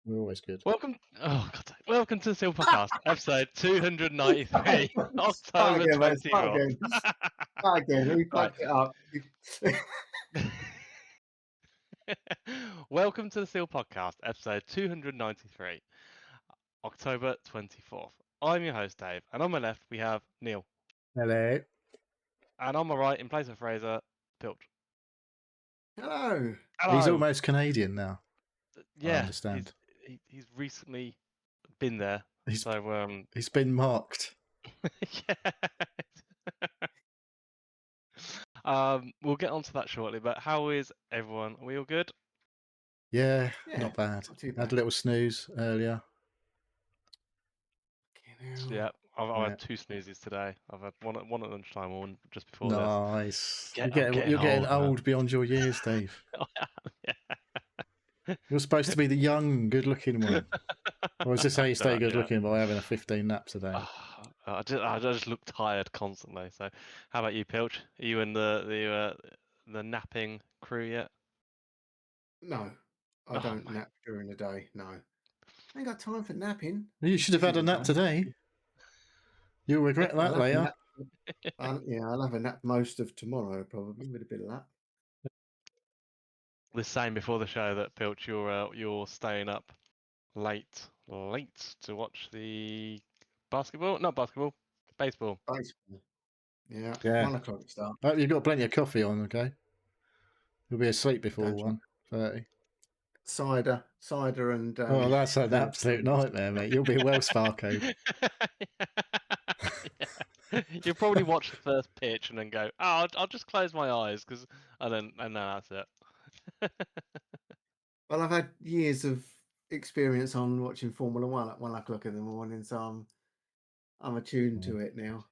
We're always good. Welcome to the Seal Podcast, episode 293, Start October again, mate. Start 24th. again. Start again. We Right. fucked it up. Welcome to the Seal Podcast, episode 293, October 24th. I'm your host, Dave, and on my left we have Neil. Hello. And on my right, in place of Fraser, Pilch. Hello. Hello. He's almost Canadian now. Yeah, I understand. He's recently been there. He's So he's been marked. yeah. We'll get onto that shortly, but how is everyone? Are we all good? Yeah, Yeah, not bad. not too Had bad. a little snooze earlier. Yeah, I've Yeah. had 2 snoozes today. I've had one at lunchtime, one just before this. Nice. I'm You're getting old, man. old beyond your years, Dave. Yeah. You're supposed to be the young, good-looking one. Or is this how you stay Yeah. good-looking by having a 15 naps a day? I just look tired constantly. So, how about you, Pilch? Are you in the napping crew yet? No, I don't nap during the day. No, I ain't got time for napping. You should have had a nap today. You'll regret that later. Yeah, I'll have a nap most of tomorrow, probably, with a bit of luck. The same before the show that Pilch, you're staying up late to watch the baseball. Baseball. Yeah, Yeah. 1 o'clock start. Oh, you've got plenty of coffee on, okay? You'll be asleep before Don't you? 1:30. Cider, and. Oh, that's an absolute nightmare, mate. You'll be well sparkoed. You'll probably watch the first pitch and then go, "Oh, I'll just close my eyes," and then that's it. Well, I've had years of experience on watching Formula One at 1 o'clock in the morning, so I'm attuned to it now.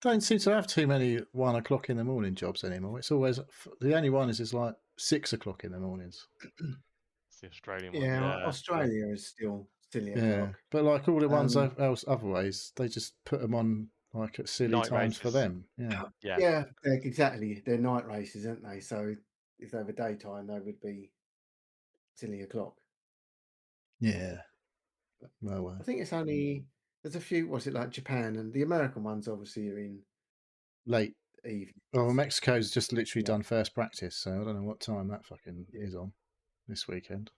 Don't seem to have too many 1 o'clock in the morning jobs anymore. It's always the only one is like 6 o'clock in the mornings. It's the Australian one. Yeah, Yeah, Australia is still silly Yeah, o'clock. but like all the ones other ways, they just put them on like at silly Night times for races. them. Yeah. Yeah, exactly. They're night races, aren't they? So if they were daytime, they would be silly o'clock. Yeah. Well, I think it's only there's a few. What's it like Japan and the American ones? Obviously, are in late. evening. Well, Mexico's just literally done first practice, so I don't know what time that fucking is on this weekend.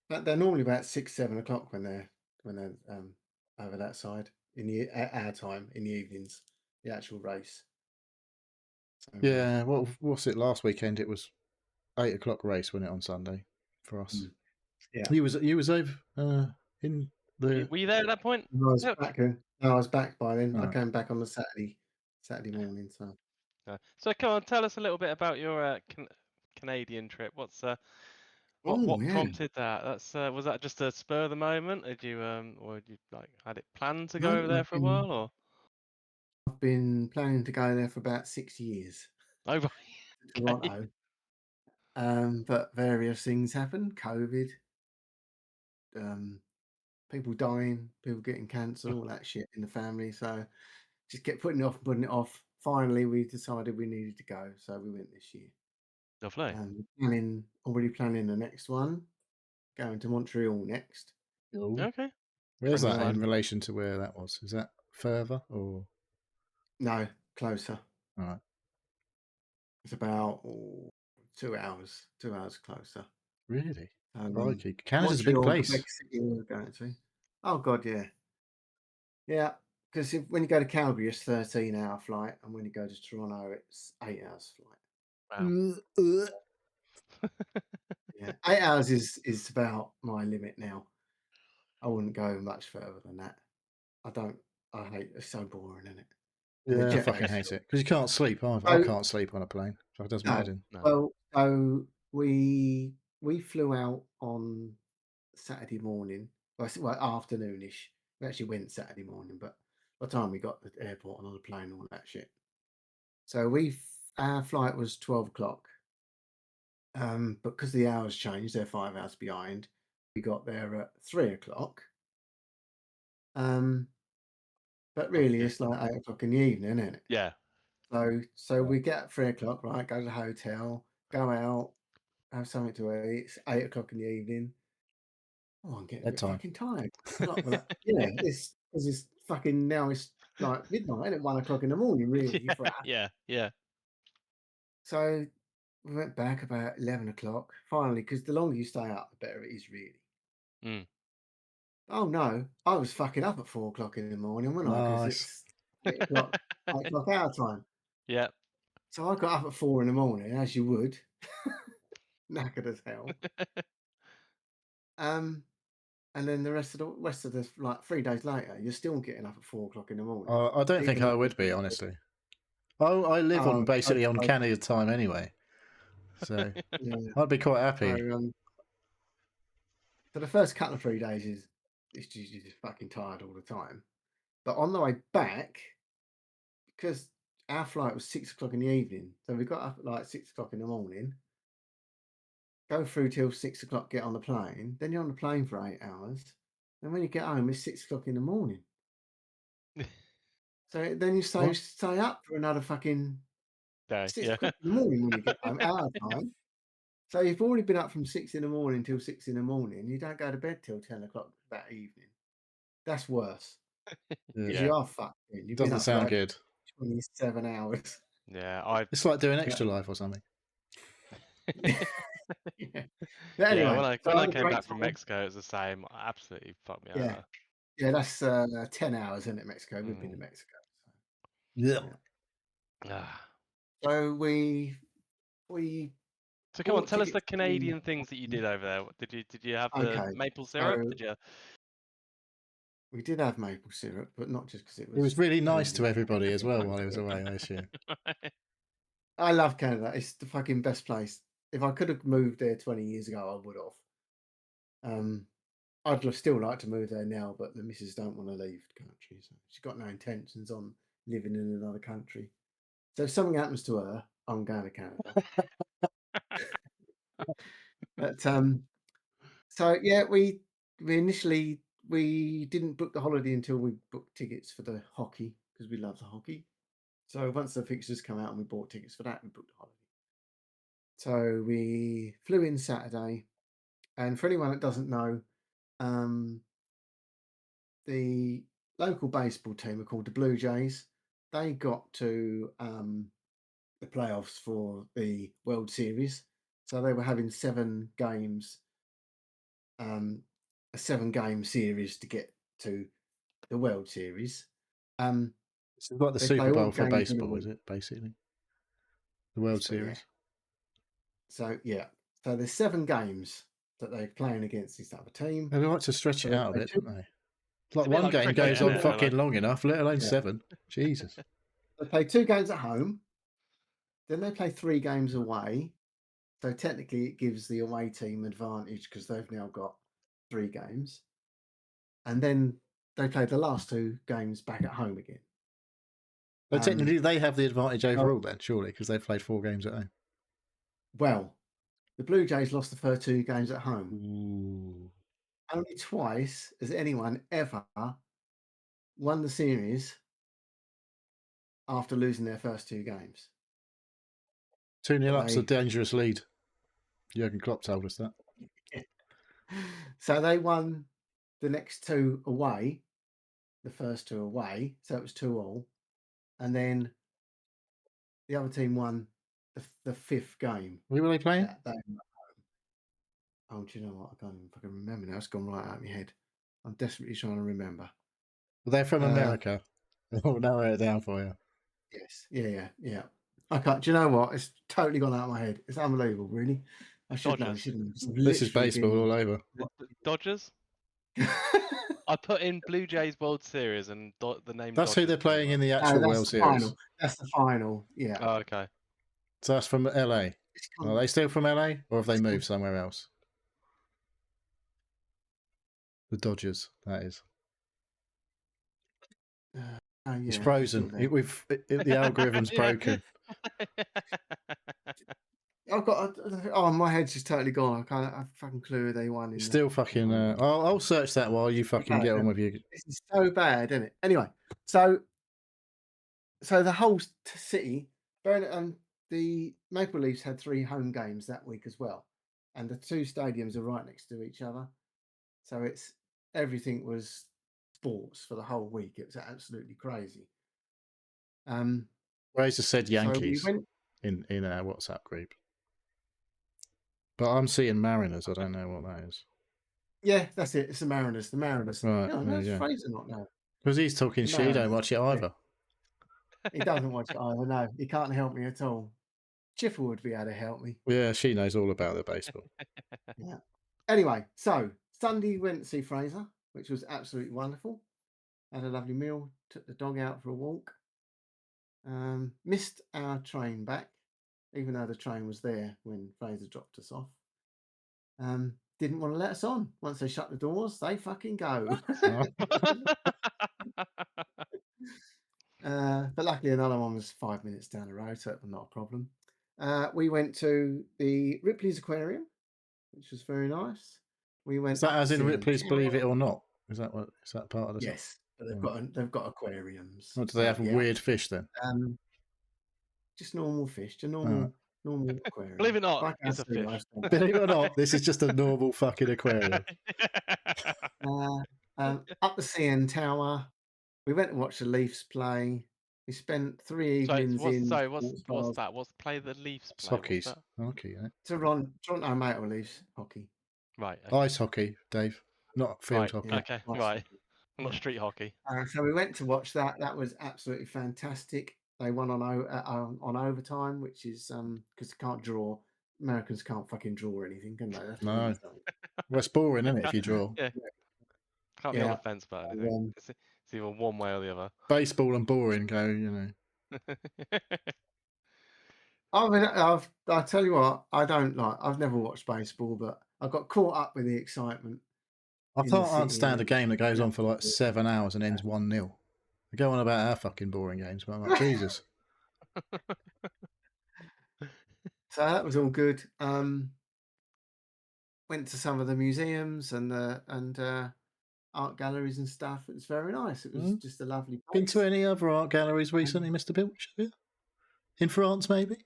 But they're normally about 6, 7 o'clock when they're over that side at our time in the evenings. The actual race. So, Yeah. What's it? Last weekend it was 8 o'clock race, wasn't it, on Sunday for us? Yeah. You was over in the. Were you there at that point? I was back then. No, I was back by then. I Right. came back on the Saturday morning. So So come on, tell us a little bit about your Canadian trip. What prompted that? That's was that just a spur of the moment? Did you or did you like had it planned to go over there for a while, or? I've been planning to go there for about 6 years. Oh, right. Toronto. But various things happened. COVID, people dying, people getting cancer, all that shit in the family. So just kept putting it off. Finally, we decided we needed to go, so we went this year. Lovely. Already planning the next one. Going to Montreal next. Okay. Where's that in Right. relation to where that was? Is that further or No, closer. all right? It's about 2 hours. 2 hours closer. Really? Montreal, Canada's a big place. Quebec City we're going to. Oh God, yeah, yeah. Because when you go to Calgary, it's 13-hour flight, and when you go to Toronto, it's 8 hours flight. Wow. Yeah, 8 hours is about my limit now. I wouldn't go much further than that. I hate it's so boring, isn't it? Yeah, I fucking hate it because you can't sleep either. I can't sleep on a plane. So it does my head in. No. Well, so we flew out on Saturday morning. Well, afternoonish. We actually went Saturday morning, but by the time we got to the airport and on the plane and all that shit. So our flight was 12 o'clock. But because the hours changed, they're 5 hours behind. We got there at 3 o'clock. But really, it's like 8 o'clock in the evening, isn't it? Yeah. So we get at 3 o'clock, right? Go to the hotel, go out, have something to eat. It's 8 o'clock in the evening. Oh, I'm getting a bit Bedtime. fucking tired. Yeah, it's because it's fucking now. It's like midnight, and at 1 o'clock in the morning, really. For us. Yeah. So we went back about 11 o'clock. Finally, because the longer you stay up, the better it is, really. Mm. Oh no, I was fucking up at 4 o'clock in the morning, wasn't I? Because Nice. it's 8 o'clock our time. Yeah. So I got up at 4 in the morning, as you would, knackered as hell. And then the rest of the like 3 days later, you're still getting up at 4 o'clock in the morning. I don't think even I though would be, honestly. Oh, I live on basically on Canada time anyway, so yeah. I'd be quite happy. So the first couple of 3 days is you're just fucking tired all the time. But on the way back, because our flight was 6 o'clock in the evening, so we got up at like 6 o'clock in the morning, go through till 6 o'clock, get on the plane, then you're on the plane for 8 hours, and when you get home, it's 6 o'clock in the morning. So then you stay up for another fucking 6 o'clock in the morning when you get home, our time. So you've already been up from 6 in the morning till 6 in the morning. You don't go to bed till 10 o'clock that evening. That's worse. Because you are fucked. You've Doesn't been up sound for good. 27 hours. Yeah, it's like doing Extra Life or something. Yeah. But anyway, when I came back from Mexico, it was the same. Absolutely fucked me over. Yeah, that's 10 hours, isn't it, Mexico? We've been to Mexico. So. Yeah. So we So come on, tell us the Canadian things that you did over there. Did you have the maple syrup? Did you? We did have maple syrup, but not just because it was. It was really nice to everybody as well while he was away, I assume. I love Canada. It's the fucking best place. If I could have moved there 20 years ago, I would have. I'd still like to move there now, but the missus don't want to leave the country. So she's got no intentions on living in another country. So if something happens to her, I'm going to Canada. But so yeah, we initially we didn't book the holiday until we booked tickets for the hockey because we love the hockey. So once the fixtures come out and we bought tickets for that, we booked the holiday. So we flew in Saturday, and for anyone that doesn't know, the local baseball team are called the Blue Jays. They got to the playoffs for the World Series, so they were having 7 games, a 7-game series to get to the World Series. It's like the Super Bowl for baseball, is it, basically? The World Series. Yeah. So there's 7 games that they're playing against this other team. They like to stretch it out a bit, don't they? Like one game goes on fucking long enough, let alone 7. Jesus. They play 2 games at home, then they play 3 games away. So technically, it gives the away team advantage because they've now got 3 games, and then they play the last 2 games back at home again. But technically, they have the advantage overall then, surely, because they've played 4 games at home. Well, the Blue Jays lost the first 2 games at home. Ooh. Only twice has anyone ever won the series after losing their first 2 games. 2-0 up's a dangerous lead. Jurgen Klopp told us that. So they won the next 2 away, the first 2 away, so it was 2-2, and then the other team won the 5th game. Who were they playing? Oh, do you know what? I can't even fucking remember now. It's gone right out of my head. I'm desperately trying to remember. Well, they're from America. I'll narrow it down for you. Yes. Yeah. I can't. Do you know what? It's totally gone out of my head. It's unbelievable, really. I should know, shouldn't I? This is baseball all over. Dodgers? I put in Blue Jays World Series and the name. That's who they're playing in the actual World Series. Final. That's the final. Yeah. Oh, okay. So that's from LA. Are they still from LA, or have they moved somewhere else? The Dodgers, that is. It's frozen. The algorithm's broken. I've got. My head's just totally gone. I can't. I fucking clue who they won. Still fucking. I'll search that while you fucking get on with you. This is so bad, isn't it? Anyway, so the whole city, the Maple Leafs had 3 home games that week as well, and the 2 stadiums are right next to each other. So everything was sports for the whole week. It was absolutely crazy. Razor said Yankees So we went in our WhatsApp group, but I'm seeing Mariners. I don't know what that is. Yeah, that's it. It's the Mariners. The Mariners. Right. That's Fraser not know. Because he's talking shit. He don't watch it either. He doesn't watch it either. No, he can't help me at all. Chiffer would be able to help me. Yeah, she knows all about the baseball. Yeah. Anyway, so Sunday went to see Fraser, which was absolutely wonderful. Had a lovely meal. Took the dog out for a walk. Missed our train back, even though the train was there when Fraser dropped us off. Didn't want to let us on. Once they shut the doors, they fucking go. But luckily another one was 5 minutes down the road, so it was not a problem. We went to the Ripley's Aquarium, which was very nice. We went. Is that as in Ripley's Believe It or Not? Is that part of the? Yes, but they've got aquariums. What, do they have weird fish then? Just normal fish, just normal aquarium. Believe it or not, it's a fish. Believe it or not, this is just a normal fucking aquarium. Up the CN Tower. We went to watch the Leafs play. We spent 3 evenings in. Sorry, what's that? What's play the Leafs play? Hockey's. Hockey, yeah. Toronto Maple Leafs hockey. Right. Okay. Ice hockey, Dave. Not field hockey. Yeah, okay, right. Not street hockey. So we went to watch that. That was absolutely fantastic. They won on overtime, which is because they can't draw. Americans can't fucking draw anything, can they? That's no. Well, it's boring, isn't it, if you draw? Yeah. Can't be on the fence about anything. It's either one way or the other. Baseball and boring go, you know. I mean, I tell you what, I've never watched baseball, but I got caught up with the excitement. I can't understand a game that goes on for like 7 hours and ends 1-0. They go on about our fucking boring games, but I'm like, Jesus. So that was all good. Went to some of the museums and art galleries and stuff. It was very nice. It was just a lovely place. Been to any other art galleries recently, Mr. Pilch? In France, maybe?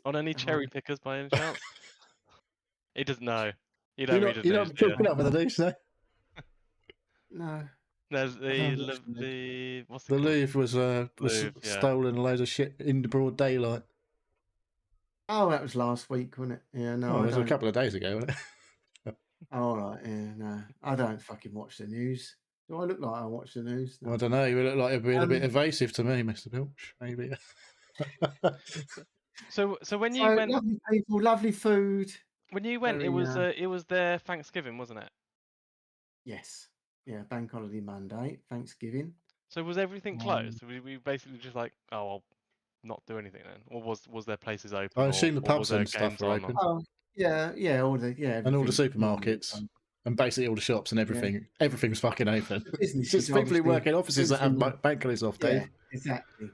On any cherry pickers by any chance? He doesn't know. You don't read You're not talking up with the news, no? No. There's the what's the Louvre was Louvre, stolen a load of shit in the broad daylight. Oh, that was last week, wasn't it? Yeah, no. It was a couple of days ago, wasn't it? All right, yeah, no. I don't fucking watch the news. Do I look like I watch the news? No. Well, I don't know. You look like you're being a bit evasive to me, Mr. Pilch. Maybe. So when you went, lovely people, lovely food. When you went, it was their Thanksgiving, wasn't it? Yes. Yeah, Bank Holiday Monday, Thanksgiving. So was everything closed? We basically just like, oh, I'll not do anything then, or was there places open? I assume the pubs and stuff are open. Oh, yeah, and all the supermarkets, and basically all the shops and everything. Yeah. Everything's fucking open. It's just people who work in offices that have bank holidays off, Dave. Yeah, exactly.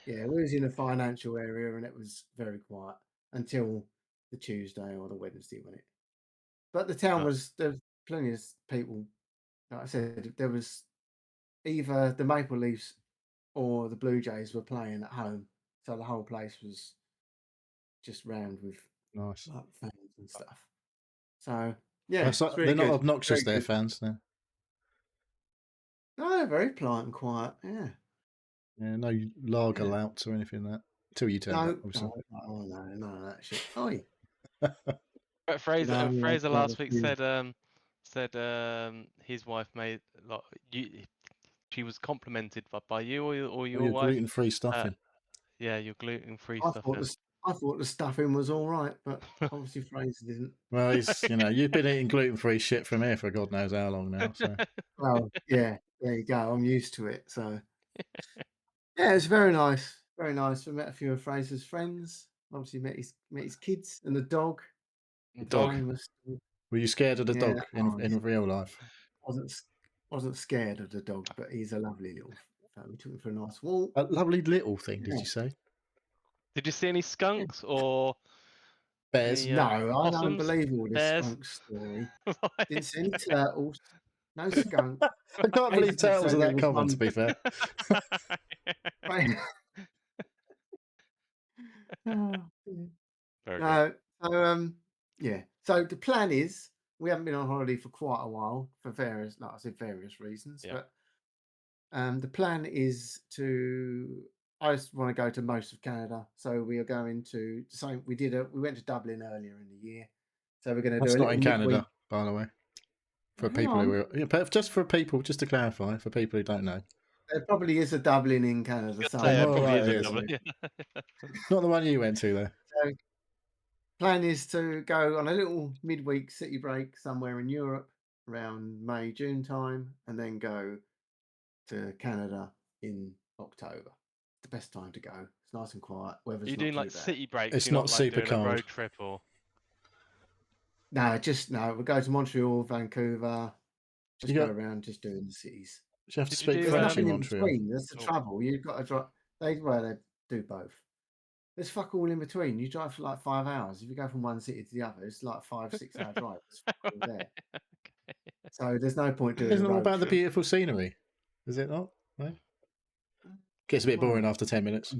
Yeah, we was in a financial area and it was very quiet until the Tuesday or the Wednesday when it. But the town was there was plenty of people. Like I said, there was either the Maple Leafs or the Blue Jays were playing at home, so the whole place was just round with nice fans and stuff. So yeah, they're not obnoxious. Their fans, no. No, they're very polite and quiet. Yeah. Yeah, no lager louts or anything like that. Till you turn up, obviously. No, none of that shit. Oi. Fraser last week said his wife made she was complimented by you or your wife. Gluten-free stuffing. Yeah, your gluten-free stuffing. I thought the stuffing was all right, but obviously Fraser didn't. Well, you've been eating gluten-free shit from here for God knows how long now. So. Well, yeah, there you go. I'm used to it. So yeah, it's very nice. Very nice. We met a few of Fraser's friends. Obviously met his kids and the dog. Were you scared of the dog in real life? Wasn't scared of the dog, but he's a lovely little fellow. We took him for a nice walk. A lovely little thing, did you say? Did you see any skunks or bears? No, I don't believe all this skunk story. Didn't see any turtles. No skunk. I can't believe turtles are that common, to be fair. So the plan is, we haven't been on holiday for quite a while for various reasons, but the plan is I just want to go to most of Canada, so we are going to. So we went to Dublin earlier in the year, so we're going to do. That's a not in midweek. Canada, by the way. For people who just to clarify, for people who don't know, there probably is a Dublin in Canada. Not the one you went to, though. So, plan is to go on a little midweek city break somewhere in Europe around May, June time, and then go to Canada in October. It's the best time to go. It's nice and quiet. Weather's You're not doing too like bad. city breaks. It's You're not like super doing a road cold. trip or. No, we'll go to Montreal, Vancouver. Just go around, just doing the cities. You have to speak French in Montreal. That's the trouble. You've got to drive. They do both. There's fuck all in between. You drive for like 5 hours. If you go from one city to the other, it's like 5-6 hour drive. There's fuck all there. So there's no point doing. Isn't it all about the beautiful scenery? Is it not? No? Gets a bit boring after 10 minutes.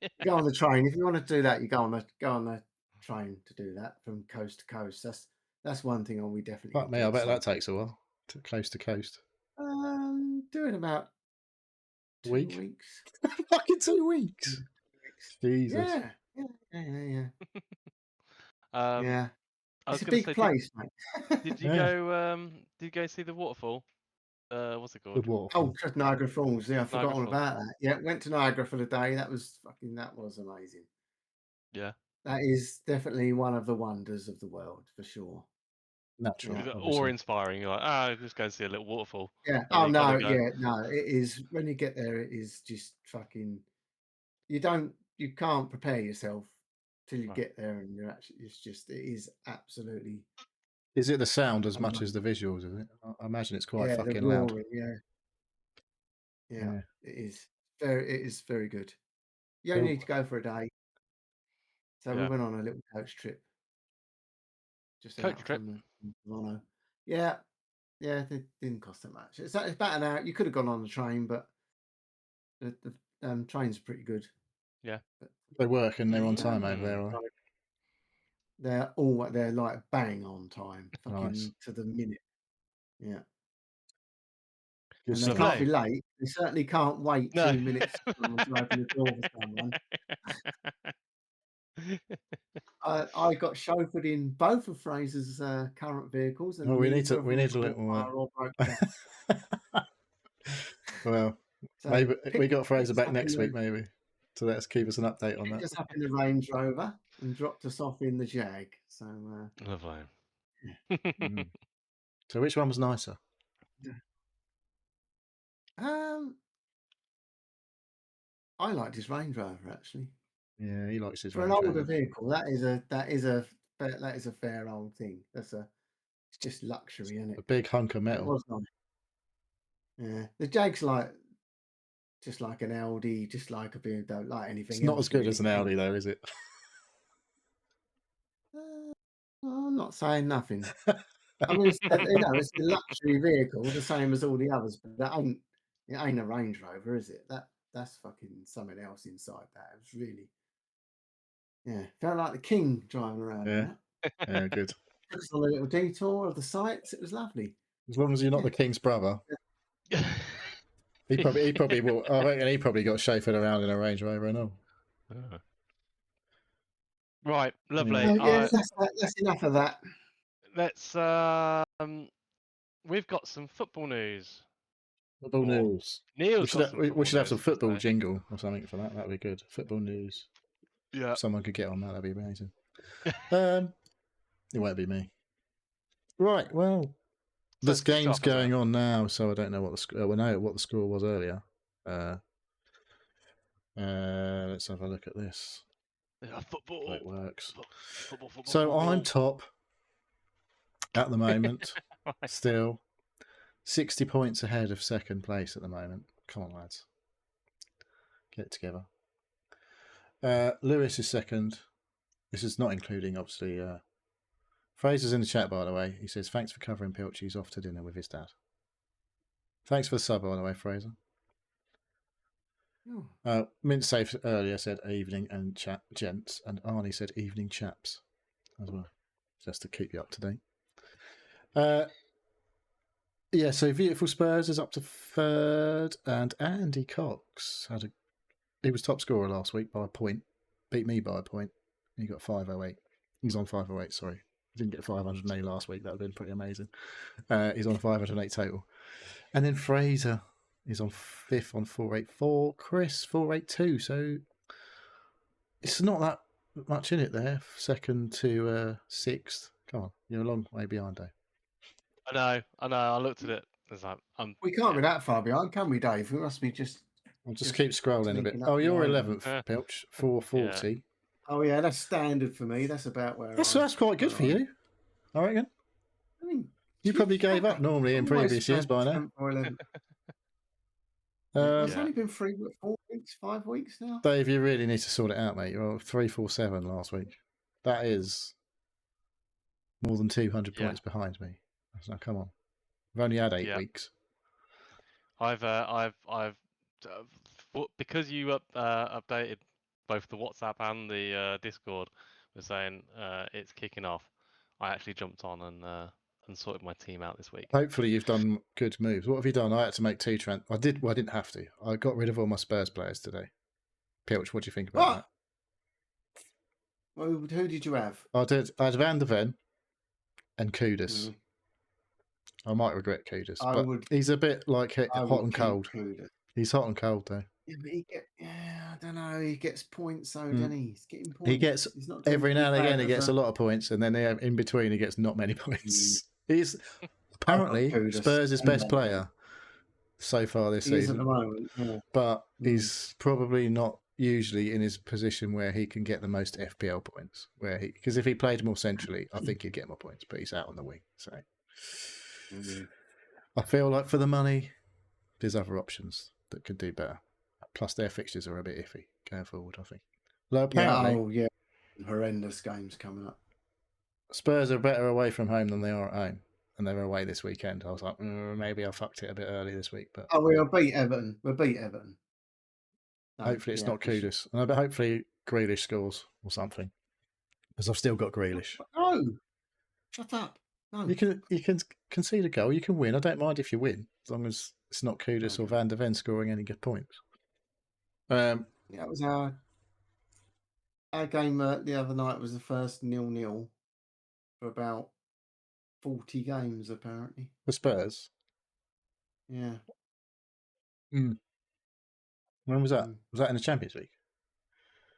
You go on the train. If you want to do that, you go on the train to do that from coast to coast. That's one thing we definitely. Fuck me, I bet that takes a while. Coast to coast. Doing about 2 weeks. Fucking 2 weeks. Jesus. Yeah. Yeah. It's a big place, mate. Did you go? Did you go see the waterfall? What's it called? The waterfall. Oh, Niagara Falls. Yeah, I forgot all about that. Yeah, went to Niagara for the day. That was amazing. Yeah. That is definitely one of the wonders of the world for sure. Natural. Yeah. Awe-inspiring. You're like, just go and see a little waterfall. Yeah. Oh no, no. It is when you get there. It is just fucking. You can't prepare yourself till you get there, and you're actually. It is absolutely. Is it the sound as much as the visuals? Is it? I imagine it's quite fucking loud. Yeah. It is very good. You only need to go for a day. So we went on a little coach trip. Just coach trip. From Toronto. Yeah, it didn't cost that much. It's about an hour. You could have gone on the train, but the train's pretty good. Yeah, they work and they're on time over there. Right? They're like bang on time, fucking nice. to the minute. Yeah. And they can't be late. They certainly can't wait 2 minutes to open the door for someone. I got chauffeured in both of Fraser's current vehicles, and we need a little. Well, so maybe we got Fraser back next week, maybe. So let's keep us an update on that. Just up in the Range Rover and dropped us off in the Jag. So lovely. So which one was nicer? I liked his Range Rover actually. Yeah, he likes his for Range an older Rover. vehicle. That is a fair old thing. It's just luxury, isn't it? A big hunk of metal. It was nice. Yeah, the Jag's just like an Audi, just like a BMW, don't like anything. It's not as good as an Audi, though, is it? I'm not saying nothing. I mean, it's a luxury vehicle, the same as all the others, but it ain't a Range Rover, is it? That's fucking something else inside that. It was really, felt like the king driving around. Yeah, good. Took us on a little detour of the sights. It was lovely. As long as you're not the king's brother. He probably will. I reckon he probably got chauffeured around in a Range Rover and all. Right, lovely. That's enough of that. Let's. We've got some football news. Football news. Neil's we should have some football jingle or something for that. That'd be good. Football news. Yeah. If someone could get on that, that'd be amazing. It won't be me. Right. Well, this game's going on now, so I don't know what the score. We know what the score was earlier. Let's have a look at this. Football. How it works. Football, so I'm top at the moment. Still 60 points ahead of second place at the moment. Come on, lads. Get it together. Lewis is second. This is not including, obviously, Fraser's in the chat, by the way. He says, thanks for covering Pilch. He's off to dinner with his dad. Thanks for the sub, by the way, Fraser. Mint Safe earlier said evening and chat gents, and Arnie said evening chaps as well. just to keep you up to date. Yeah, so Beautiful Spurs is up to third, and Andy Cox he was top scorer last week by a point, beat me by a point. He got 508. He's on 508. Sorry, he didn't get 508 last week. That would have been pretty amazing. He's on 508 total, and then Fraser is on fifth on 484. Chris 482. So it's not that much in it there. Second to sixth. Come on, you're a long way behind, Dave. I know. I looked at it. It's like, we can't be that far behind, can we, Dave? We must be just. I'll just keep scrolling a bit. Oh, you're 11th, Pilch, 440. Yeah. Oh yeah, that's standard for me. That's about where. That's quite good for you, I reckon. I mean, you probably gave up normally in previous years by now. It's only been 4 weeks, 5 weeks now. Dave, you really need to sort it out, mate. You're 347 last week. That is more than 200 points behind me. So come on, we've only had 8 weeks. I've because you updated both the WhatsApp and the Discord with saying it's kicking off. I actually jumped on and sorted my team out this week. Hopefully you've done good moves. What have you done? I had to make 2 I didn't have to. I got rid of all my Spurs players today. Pilch, what do you think about that? Well, who did you have? I had Van der Ven and Kudus. I might regret Kudus, but he's a bit like hot and cold. Kudus. He's hot and cold though. Yeah, I don't know. He gets points, so doesn't he? He's getting points. He gets every now and again. He gets a lot of points, and then in between, he gets not many points. He's apparently Spurs' best player so far this season. At the moment, but he's probably not usually in his position where he can get the most FPL points. Because if he played more centrally, I think he'd get more points. But he's out on the wing, so I feel like for the money, there's other options that could do better. Plus, their fixtures are a bit iffy going forward, I think. Although apparently, horrendous games coming up. Spurs are better away from home than they are at home, and they're away this weekend. I was like, maybe I fucked it a bit early this week, but we'll beat Everton. We'll beat Everton. No, hopefully, it's not Kudus, but hopefully Grealish scores or something, because I've still got Grealish. No, shut up. No. You can concede a goal. You can win. I don't mind if you win, as long as it's not Kudus or Van der Ven scoring any good points. It was our game the other night was the first 0-0 for about 40 games, apparently. For Spurs? Yeah. When was that? Was that in the Champions League?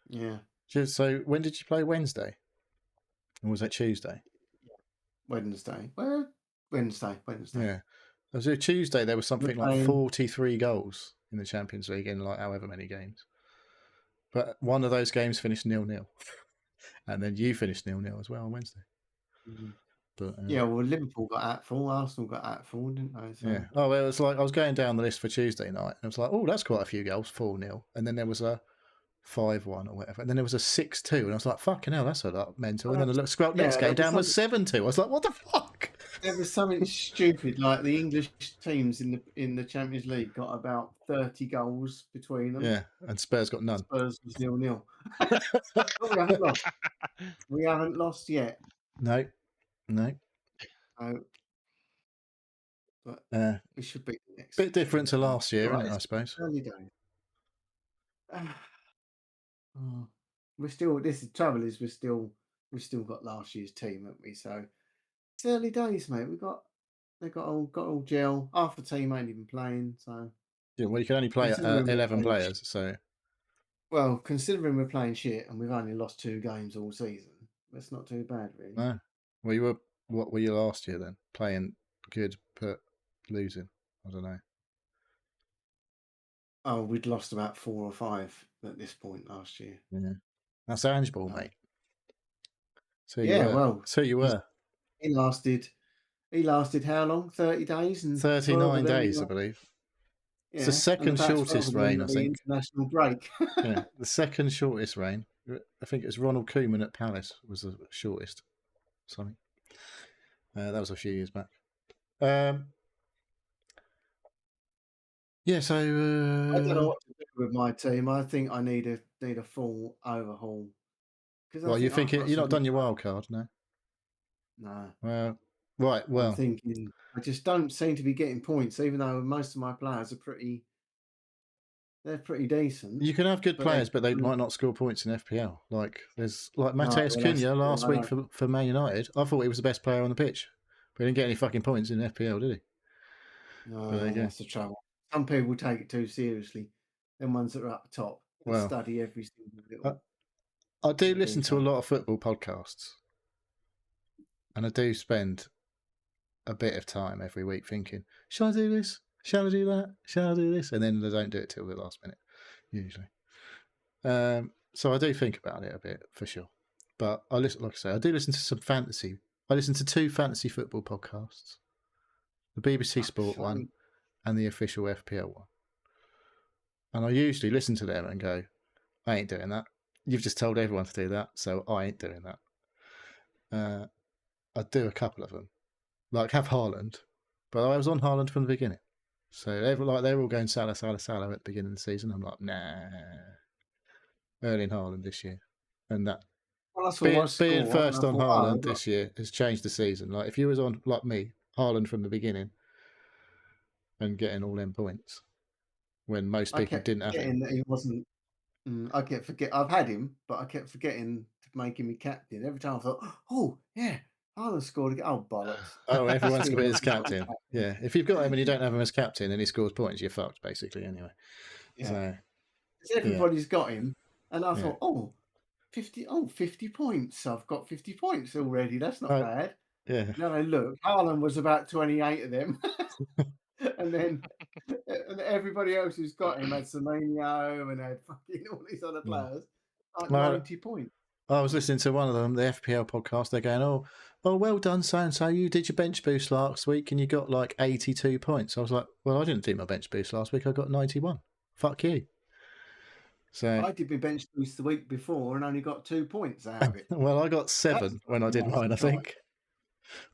Yeah. So when did you play? Wednesday? Or was that Tuesday? Wednesday. Well, Wednesday. Yeah. So Tuesday there was something like 43 goals in the Champions League in like however many games. But one of those games finished 0-0. And then you finished 0-0 as well on Wednesday. But, well, Liverpool got at full, Arsenal got at full, didn't they? So. Yeah. Oh, well, it was like I was going down the list for Tuesday night, and I was like, oh, that's quite a few goals, 4-0. And then there was a 5-1 or whatever. And then there was a 6-2, and I was like, fucking hell, that's a lot mental. And then the next game down was 7-2. I was like, what the fuck? There was something stupid, like the English teams in the Champions League got about 30 goals between them. Yeah, and Spurs got none. Spurs was 0-0. We haven't lost yet. No. But we should be next. Bit different to last year, isn't it, I suppose? Early days. We're still. This is trouble. Is we've still got last year's team, haven't we? So it's early days, mate. They got all gel. Half the team ain't even playing. So yeah, well, you can only play 11 players. So well, considering we're playing shit and we've only lost 2 games all season, that's not too bad, really. No. Well, what were you last year then? Playing good but losing? I don't know. Oh, we'd lost about 4 or 5 at this point last year. Yeah, that's Ange ball, mate. So you were. He lasted how long? 30 days and 39 days, I believe. Yeah, it's the second shortest reign, I think. International break. Yeah, the second shortest reign. I think it was Ronald Koeman at Palace was the shortest. Something. That was a few years back. Yeah, so I don't know what to do with my team. I think I need a full overhaul. Well, you think you're not done your wild card, no? No. Well, right. I'm Well, thinking I just don't seem to be getting points, even though most of my players are they're pretty decent. you can have good But they're players, but they might not score points in FPL. Like there's like no, Mateus well, that's Cunha the thing, last I week don't. for Man United. I thought he was the best player on the pitch, but he didn't get any fucking points in FPL, did he? But there you No, go. that's the trouble. Some people take it too seriously. Them ones that are up the top that Well, study every single little I do little listen to a detail. lot of football podcasts, and I do spend a bit of time every week thinking, shall I do this? Shall I do that? Shall I do this? And then they don't do it till the last minute, usually. So I do think about it a bit for sure. But I listen, like I say, I do listen to some fantasy. I listen to 2 fantasy football podcasts, the BBC Sport one and the official FPL one. And I usually listen to them and go, I ain't doing that. You've just told everyone to do that, so I ain't doing that. I do a couple of them, like have Haaland, but I was on Haaland from the beginning. So they're all going Salah at the beginning of the season. I'm like, nah, Erling Haaland this year, and that being first on Haaland this year has changed the season. Like if you was on like me, Haaland from the beginning, and getting all them points when most people didn't have him. That he wasn't. I kept forget. I've had him, but I kept forgetting to make him my captain. Every time I thought, oh yeah, Haaland scored again. Oh bollocks! Oh, everyone's got his captain. Yeah, if you've got him and you don't have him as captain and he scores points, you're fucked basically. Anyway, yeah. So everybody's got him, and I thought, 50 points. I've got 50 points already. That's not bad. Yeah. Now I look, Haaland was about 28 of them, and then everybody else who's got him had Semenyo and had fucking all these other players, like 90 points. I was listening to one of them, the FPL podcast. They're going, oh, well done, so and so. You did your bench boost last week and you got like 82 points. I was like, well, I didn't do my bench boost last week. I got 91. Fuck you. So I did my bench boost the week before and only got 2 points out of it. Well, I got 7 when I did mine, I think.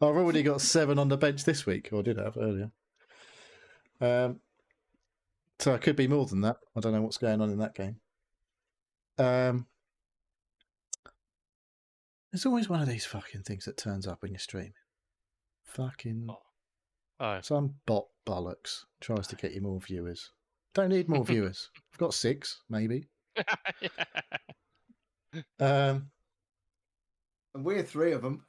I've already got 7 on the bench this week, or did have earlier. So it could be more than that. I don't know what's going on in that game. There's always one of these fucking things that turns up when you're streaming. Fucking some bot bollocks tries to get you more viewers. Don't need more viewers. I've got 6, maybe. And we're 3 of them.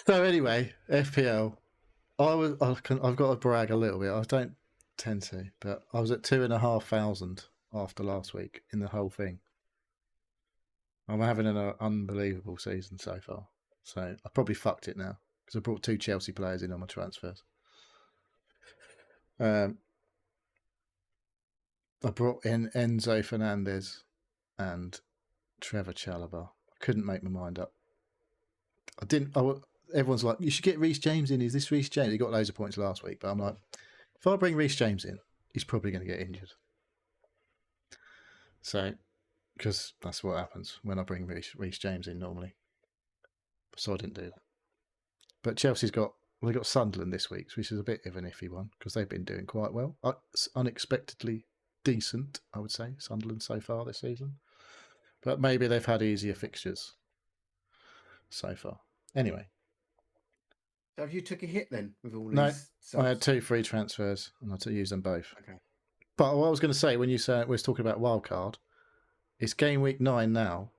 So anyway, FPL. I've got to brag a little bit. I don't tend to, but I was at 2,500 after last week in the whole thing. I'm having an unbelievable season so far. So I probably fucked it now because I brought 2 Chelsea players in on my transfers. I brought in Enzo Fernandez and Trevor Chalobah. I couldn't make my mind up. Everyone's like, you should get Reece James in. Is this Reece James? He got loads of points last week, but I'm like, if I bring Reece James in, he's probably going to get injured. So, because that's what happens when I bring Reece James in normally. So I didn't do that. But Chelsea's got Sunderland this week, which is a bit of an iffy one because they've been doing quite well. Unexpectedly decent, I would say, Sunderland so far this season. But maybe they've had easier fixtures so far. Anyway. So have you took a hit then with all these? No, I had 2 free transfers and I had to use them both. Okay. But what I was going to say when you said we was talking about wildcard, it's game week 9 now.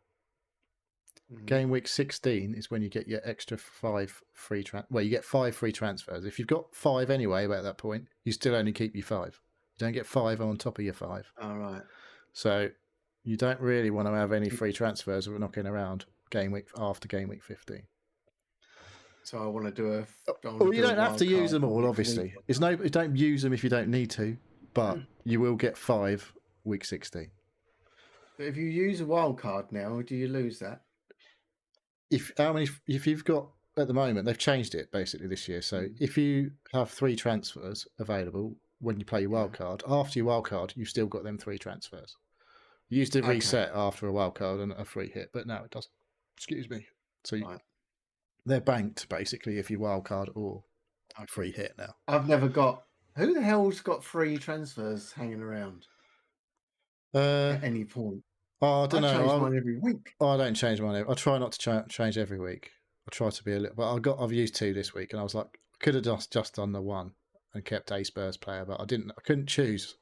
Mm-hmm. Game week 16 is when you get your extra 5 free you get 5 free transfers. If you've got 5 anyway at that point, you still only keep your 5. You don't get 5 on top of your 5. All right. So you don't really want to have any free transfers that we're knocking around after game week 15. So I want to do you don't have to use them all, obviously. Don't use them if you don't need to, but you will get 5 week 16. But if you use a wild card now, do you lose that? If you've got at the moment, they've changed it basically this year. So if you have 3 transfers available when you play your wild card, after your wild card, you've still got them 3 transfers. You used to reset after a wild card and a free hit, but now it doesn't. Excuse me. So they're banked basically if you wild card or free hit now. I've never got. Who the hell's got free transfers hanging around at any point? Oh, I don't know. change mine every week. I don't change mine. I try not to change every week. I try to be a little. But I've used 2 this week, and I was like, I could have just done the 1 and kept a Spurs player, but I didn't. I couldn't choose.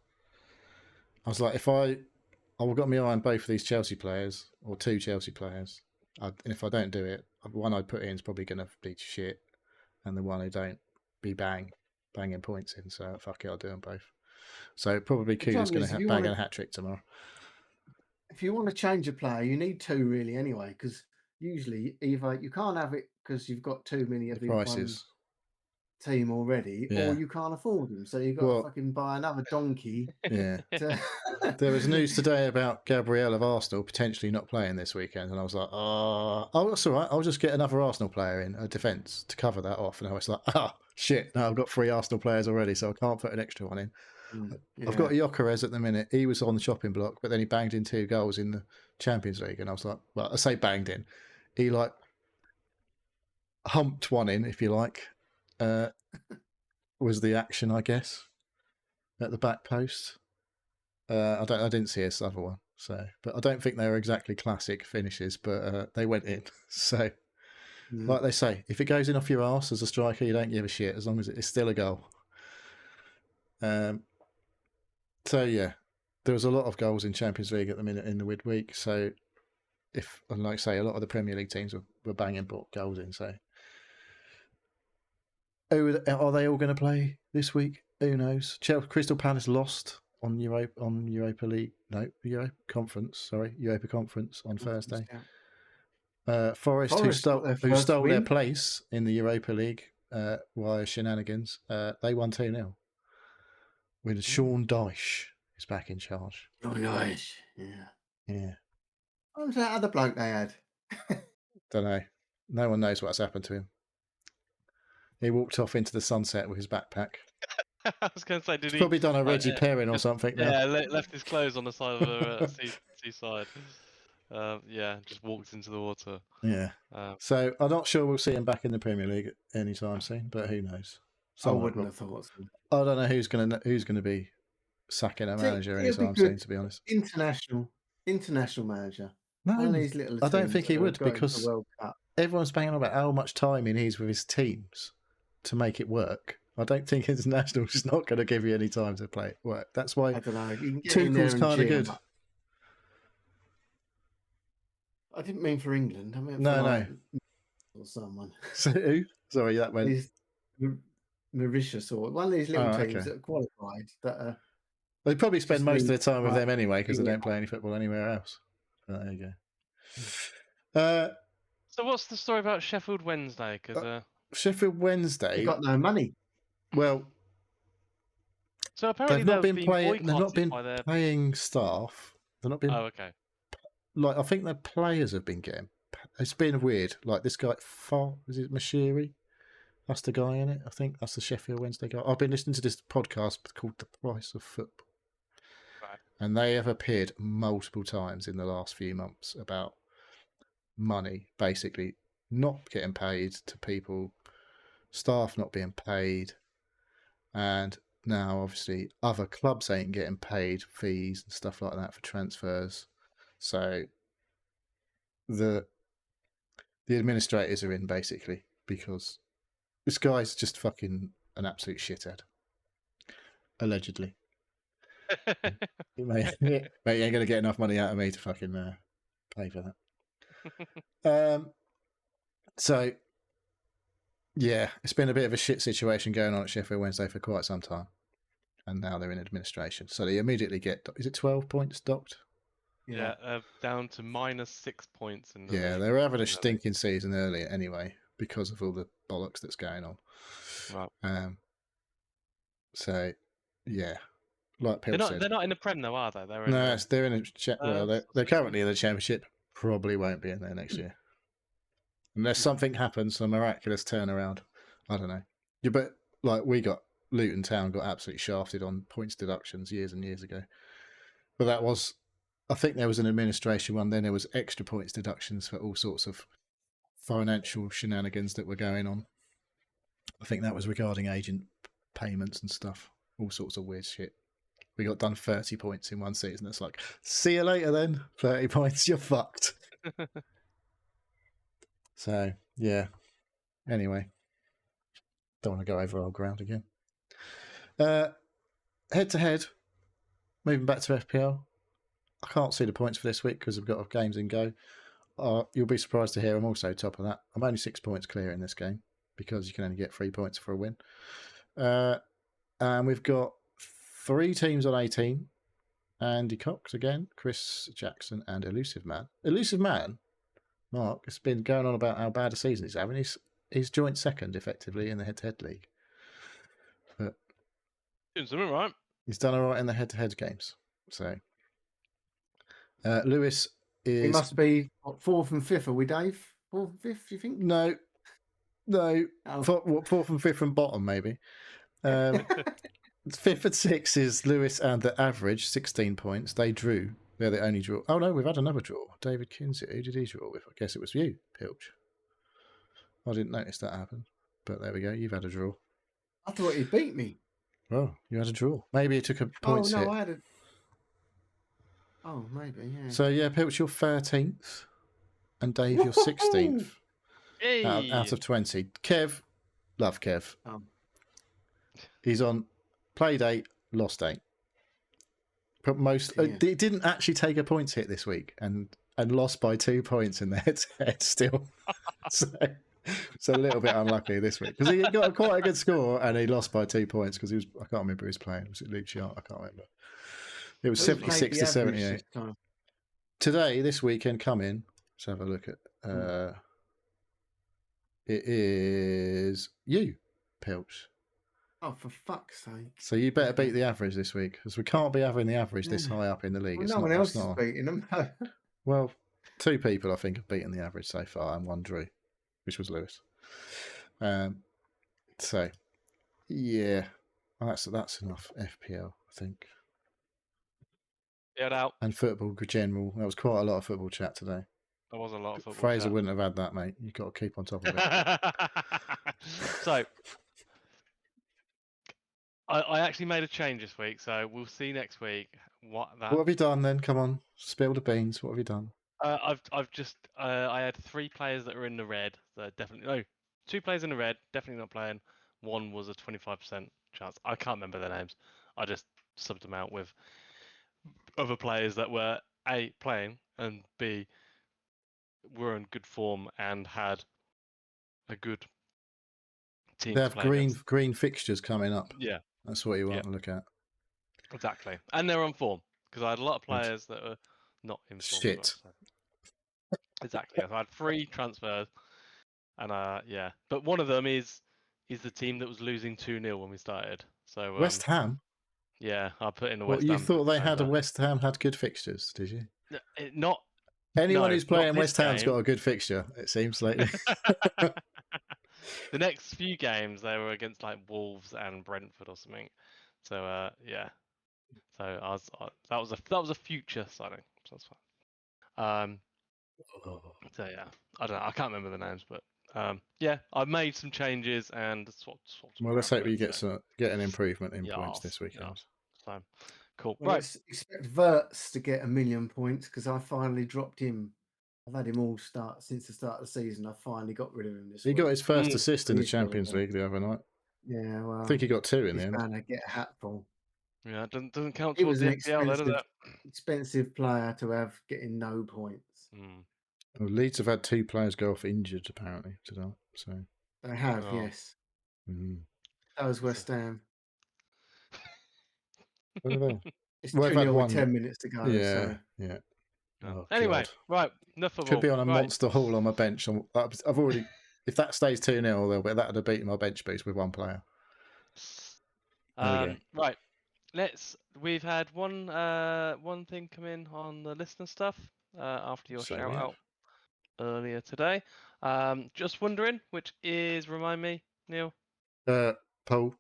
I was like, if I've got my eye on both of these Chelsea players or 2 Chelsea players, and if I don't do it, the one I put in is probably going to be shit, and the one I don't be banging points in. So fuck it, I'll do them both. So probably Kuda's going to bang a hat trick tomorrow. If you want to change a player, you need 2 really anyway, because usually either you can't have it because you've got too many of the prices team already, or you can't afford them, so you've got to fucking buy another donkey. Yeah. There was news today about Gabriel of Arsenal potentially not playing this weekend, and I was like, oh, that's all right. I'll just get another Arsenal player in a defence to cover that off. And I was like, shit, no, I've got 3 Arsenal players already, so I can't put an extra one in. I've got Gyökeres at the minute. He was on the chopping block, but then he banged in 2 goals in the Champions League, and I was like, well, I say banged in. He like humped one in, if you like. Was the action, I guess, at the back post. I didn't see his other one, but I don't think they were exactly classic finishes, but they went in. So, like they say, if it goes in off your arse as a striker, you don't give a shit as long as it's still a goal. So yeah, there was a lot of goals in Champions League at the minute in the midweek. So, and like I say, a lot of the Premier League teams were banging goals in. So, are they all going to play this week? Who knows? Crystal Palace lost on Europa League. No, Europa Conference on Thursday. Forest, who stole their place in the Europa League via shenanigans, they won 2-0. With Sean Dyche is back in charge. Sean Dyche, yeah. What was that other bloke they had? Don't know. No one knows what's happened to him. He walked off into the sunset with his backpack. I was going to say, He's probably done a Reggie Perrin or something now. Yeah, left his clothes on the side of the seaside. Just walked into the water. Yeah. So I'm not sure we'll see him back in the Premier League anytime soon, but who knows? I wouldn't have thought so. I don't know who's going to be sacking a manager anytime soon, to be honest. International manager. No, one of these little I don't think he would, because everyone's banging on about how much time he needs with his teams to make it work. I don't think international is not going to give you any time to play work. That's why Tuchel's kind of good. I didn't mean for England. I meant for or someone. So who? Sorry, that went. Mauritius or one of these little teams that are qualified. They probably spend most of their time with them anyway because they don't play any football anywhere else. But there you go. So what's the story about Sheffield Wednesday? Because Sheffield Wednesday, they've got no money. Well, so apparently they've not been paying staff. They're not been. Oh, okay. Like I think their players have been getting. It's been weird. Like this guy, is it Mischievous? That's the guy in it. I think that's the Sheffield Wednesday guy. I've been listening to this podcast called The Price of Football. Right. And they have appeared multiple times in the last few months about money, basically not getting paid to people, staff not being paid, and now obviously other clubs ain't getting paid fees and stuff like that for transfers. So the administrators are in basically because this guy's just fucking an absolute shithead. Allegedly. Mate, you ain't going to get enough money out of me to fucking pay for that. So, yeah, it's been a bit of a shit situation going on at Sheffield Wednesday for quite some time. And now they're in administration. So they immediately get, is it 12 points docked? Yeah, down to -6 points. They were having a stinking season earlier anyway because of all the bollocks that's going on. Right. So, yeah. Like Pilch said. They're not in the Prem though, are they? They're in they're currently in the Championship. Probably won't be in there next year. Unless something happens, a miraculous turnaround. I don't know. Yeah, but like Luton Town got absolutely shafted on points deductions years and years ago. But that was, I think there was an administration one, then there was extra points deductions for all sorts of financial shenanigans that were going on. I think that was regarding agent payments and stuff. All sorts of weird shit. we got done 30 points in one season. It's like, see you later then. 30 points, you're fucked. So, yeah. Anyway, don't want to go over old ground again. Head to head, moving back to FPL. I can't see the points for this week because I've got games in go. You'll be surprised to hear I'm also top of that. I'm only 6 points clear in this game because you can only get 3 points for a win. And we've got 3 teams on 18. Andy Cox again, Chris Jackson, and Elusive Man. Elusive Man, Mark, has been going on about how bad a season he's having. He's joint second, effectively, in the head-to-head league. But doing something right. He's done all right in the head-to-head games. So, Lewis is... He must be, what, 4th and 5th, are we, Dave? 4th and 5th, you think? No. Oh. 4th and 5th from bottom, maybe. 5th and 6th is Lewis and the average, 16 points. They drew. They're the only draw. Oh, no, we've had another draw. David Kinsey. Who did he draw with? I guess it was you, Pilch. I didn't notice that happen. But there we go. You've had a draw. I thought he beat me. Well, you had a draw. Maybe he took a points hit. I had a... Oh, maybe, yeah. So, yeah, Pilch, you're 13th. And Dave, you're 16th. Hey. Out of 20. Kev. Love Kev. He's on play date, lost date. But he didn't actually take a points hit this week and lost by 2 points in the head-to-head still. So a little bit unlucky this week because he got quite a good score and he lost by 2 points because I can't remember who was playing. Was it Luke Sharp? I can't remember. It was 76 to 78. Today, this weekend, coming. Let's have a look at. It is you, Pilch. Oh, for fuck's sake. So you better beat the average this week because we can't be having the average this high up in the league. Well, no one else is beating them. Well, 2 people I think have beaten the average so far and 1 drew, which was Lewis. So, yeah, that's enough FPL, I think. Get out. And football general. There was quite a lot of football chat today. There was a lot of football Fraser chat. wouldn't have had that, mate. You've got to keep on top of it. So, I actually made a change this week, so we'll see next week what have you done then? Come on, spill the beans. What have you done? I've just I had 3 players that are in the red. That definitely 2 players in the red, definitely not playing. 1 was a 25% chance. I can't remember their names. I just subbed them out with other players that were A, playing, and B, were in good form and had a good team. They have green fixtures coming up. Yeah. That's what you want to look at. Exactly. And they're on form because I had a lot of players that were not in form. Shit. Well, so. Exactly. I had 3 transfers. And yeah. But one of them is the team that was losing 2-0 when we started. So West Ham? Yeah, I put in the West Ham. You thought they had West Ham had good fixtures, did you? Not anyone who's playing West Ham's got a good fixture, it seems lately. The next few games they were against like Wolves and Brentford or something. So yeah. So that was a future signing. So that's fine. So yeah, I don't know. I can't remember the names, but yeah, I've made some changes and swapped. Well, let's hope you get an improvement in points this weekend. So cool. Well, right. Let's expect Verts to get 1 million points because I finally dropped him. I've had him all since the start of the season. I finally got rid of him this week. He got his first assist in the Champions League the other night. Yeah, well, I think he got 2 in the end. He's going to get a hatful. Yeah, it doesn't count He was towards an the FPL, does it? expensive player to have getting no points. Well, Leeds have had 2 players go off injured apparently today. So they have, yes. That was West Ham. What are they? It's 2-0 with 10 minutes to go. Yeah, so. yeah. Oh, anyway, God. right, enough of Could be on a monster haul on my bench. I've already. If that stays 2-0, that would have beaten my bench boost with 1 player. Right. We've had one thing come in on the listener stuff after your shout out earlier today. Just wondering, which is, remind me, Neil. Paul.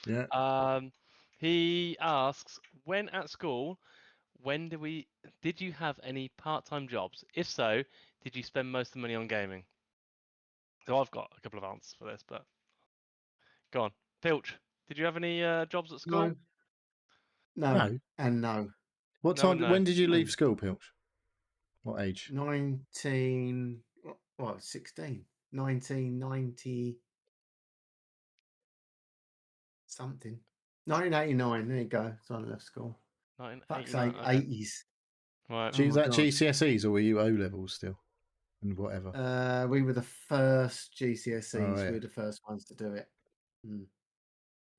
Yeah. He asks, when at school, did you have any part-time jobs? If so, did you spend most of the money on gaming? So I've got a couple of answers for this, but go on. Pilch, did you have any jobs at school? No. No, and no. What No time? and no. When did you leave school, Pilch? What age? 16. 1990 something. 1989. There you go. So I left school. Fuck's 1989. sake, Okay. 80s. Right. Oh Was my that God. GCSEs or were you O levels still? And whatever. We were the first GCSEs. Oh, yeah. We were the first ones to do it.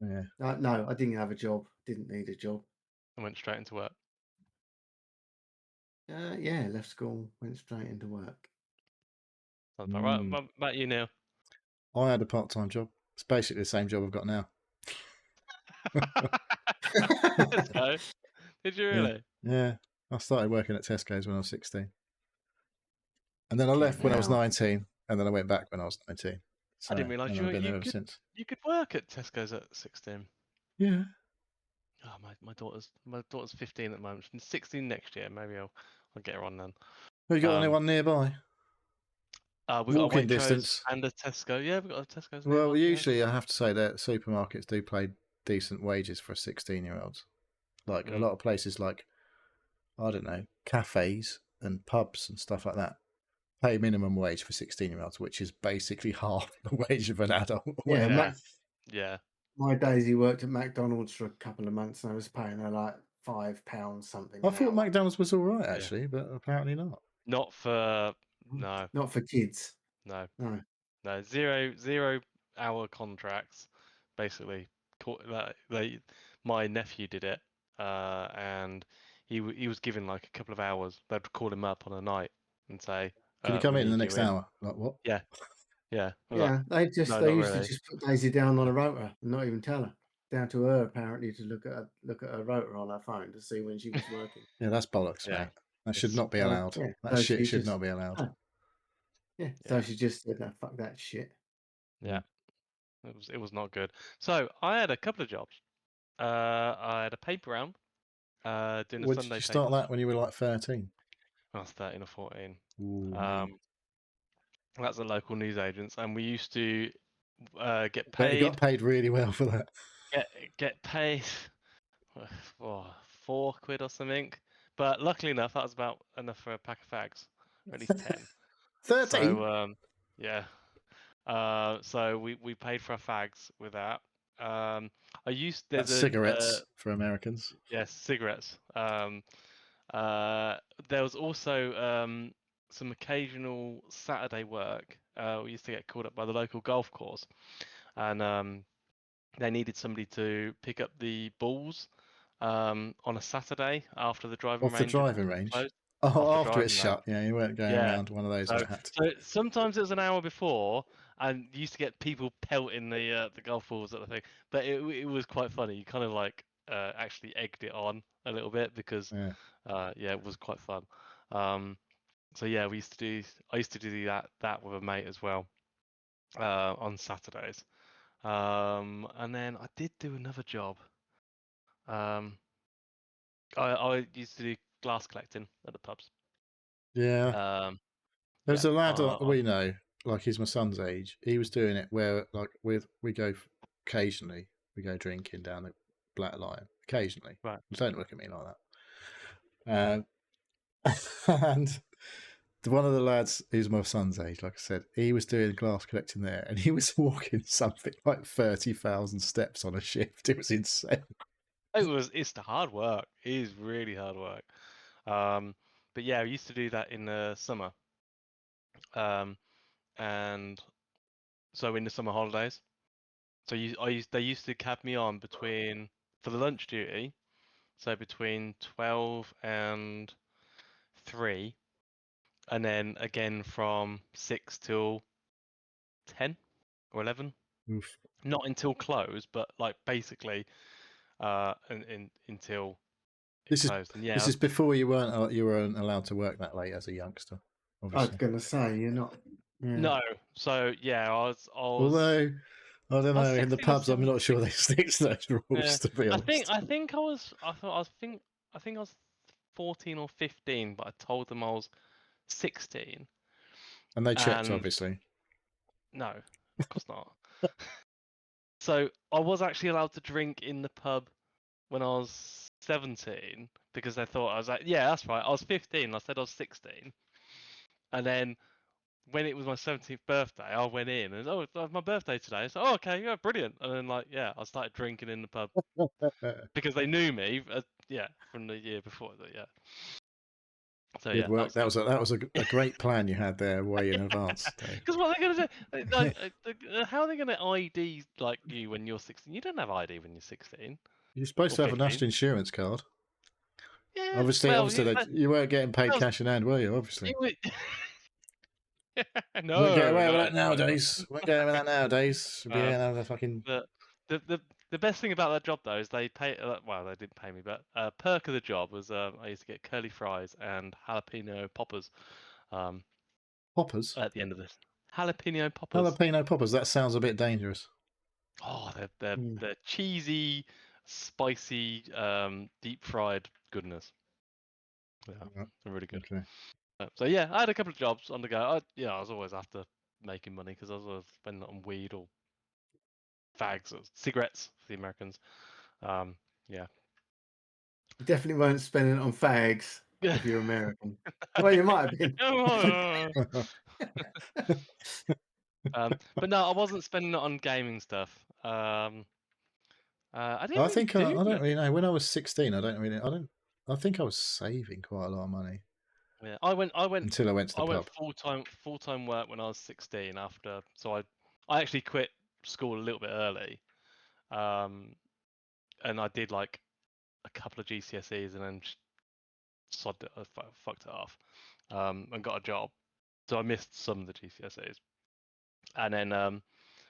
Yeah. No, I didn't have a job. Didn't need a job. I went straight into work. Yeah, left school, went straight into work. Sounds about right. What about you, Neil? I had a part-time job. It's basically the same job I've got now. So, did you really? Yeah. I started working at Tesco's when I was 16. And then I left Fucking when I was hell. 19. And then I went back when I was 19. So, I didn't realise and you I've been there you ever could since. you could work at Tesco's at 16. Yeah. Oh, my daughter's 15 at the moment. She's 16 next year. Maybe I'll get her on then. Have you got anyone nearby? We've got a Walking Waitrose distance. and a Tesco. Yeah, we've got a Tesco's Well, nearby. usually I have to say that supermarkets do pay decent wages for 16-year-olds. Like a lot of places like, I don't know, cafes and pubs and stuff like that pay minimum wage for 16-year-olds, which is basically half the wage of an adult. Yeah. My Daisy worked at McDonald's for a couple of months and I was paying her like £5 something. I thought McDonald's was all right, actually, but apparently not. Not for no. Not for kids. No. No. No. 0 hour contracts. Basically, my nephew did it, and he was given like a couple of hours. They'd call him up on a night and say, "Can you come we in the need next you in." hour? Like what? Yeah. Yeah. Yeah, Like, they no, not used to really. just put Daisy down on a rotor and not even tell her. Down to her apparently to look at her rotor on her phone to see when she was working. Yeah, that's bollocks, Yeah. mate. That should not be allowed. Yeah, That shit should not be allowed. So she just said, "No, fuck that shit." Yeah. It was not good. So I had a couple of jobs. I had a paper round, doing a Did Sunday you start paper. that when you were like 13? I was 13 or 14. Ooh, That's a local newsagents, and we used to get bet you paid. got paid really well for that. Get paid £4 or something. But luckily enough, that was about enough for a pack of fags, or at least 10. 13? So yeah. So we paid for our fags with that. That's cigarettes for Americans. Yes, cigarettes. There was also some occasional Saturday work. We used to get called up by the local golf course, and they needed somebody to pick up the balls on a Saturday after the driving range. Off the driving range? Closed. Oh, after it's shut. Yeah, you weren't going around one of those. So sometimes it was an hour before, and you used to get people pelting the golf balls at the thing. But it was quite funny. You kind of like actually egged it on a little bit because it was quite fun. So yeah, I used to do that with a mate as well on Saturdays. And then I did do another job. I used to do glass collecting at the pubs. Yeah. There's a lad we know, like he's my son's age. He was doing it where, like, we go occasionally. We go drinking down the Black Lion occasionally. Right. Don't look at me like that. And one of the lads who's my son's age, like I said, he was doing glass collecting there, and he was walking something like 30,000 steps on a shift. It was insane. It's the hard work. It is really hard work. But yeah, I used to do that in the summer. And so in the summer holidays, they used to cab me on for the lunch duty, so between 12 and 3, and then again from 6 till 10 or 11. Oof. Not until close, but like basically until this closed. And this is before you weren't allowed to work that late as a youngster. Obviously. I was going to say you're not. Yeah. No, so yeah, I was. Although I don't know, in the pubs, I'm not sure they stick to those rules. To be honest, I think I was 14 or 15, but I told them I was 16. And they checked, obviously. No, of course not. So I was actually allowed to drink in the pub when I was 17 because they thought I was like, yeah, that's right. I was 15. I said I was 16, and then when it was my 17th birthday, I went in and it's my birthday today. So okay, yeah, brilliant. And then I started drinking in the pub because they knew me, from the year before. Yeah. So Good yeah, work. That was a great plan you had there, way in advance, Dave. Because what are they going to do? How are they going to ID you when you're 16? You don't have ID when you're 16. You're supposed to have a 15. national insurance card. Yeah. Obviously, you weren't getting paid that cash in hand, were you? Obviously. No. Won't get away with that nowadays. Won't get away with that nowadays. The best thing about that job though is they pay. Well, they didn't pay me, but perk of the job was I used to get curly fries and jalapeno poppers. Poppers? At the end of this, jalapeno poppers. Jalapeno poppers. That sounds a bit dangerous. Oh, they're cheesy, spicy, deep fried goodness. Yeah, they're really good. Okay. So yeah, I had a couple of jobs on the go. I was always after making money because I was always spending it on weed or fags or cigarettes for the Americans. Yeah. You definitely weren't spending it on fags if you're American. Well, you might have been. But no, I wasn't spending it on gaming stuff. I didn't. I think I don't really know. When I was 16, I think I was saving quite a lot of money. Yeah, I went until I went to the pub. Full time work when I was 16. So I actually quit school a little bit early, and I did like a couple of GCSEs and then fucked it off, and got a job. So I missed some of the GCSEs, and then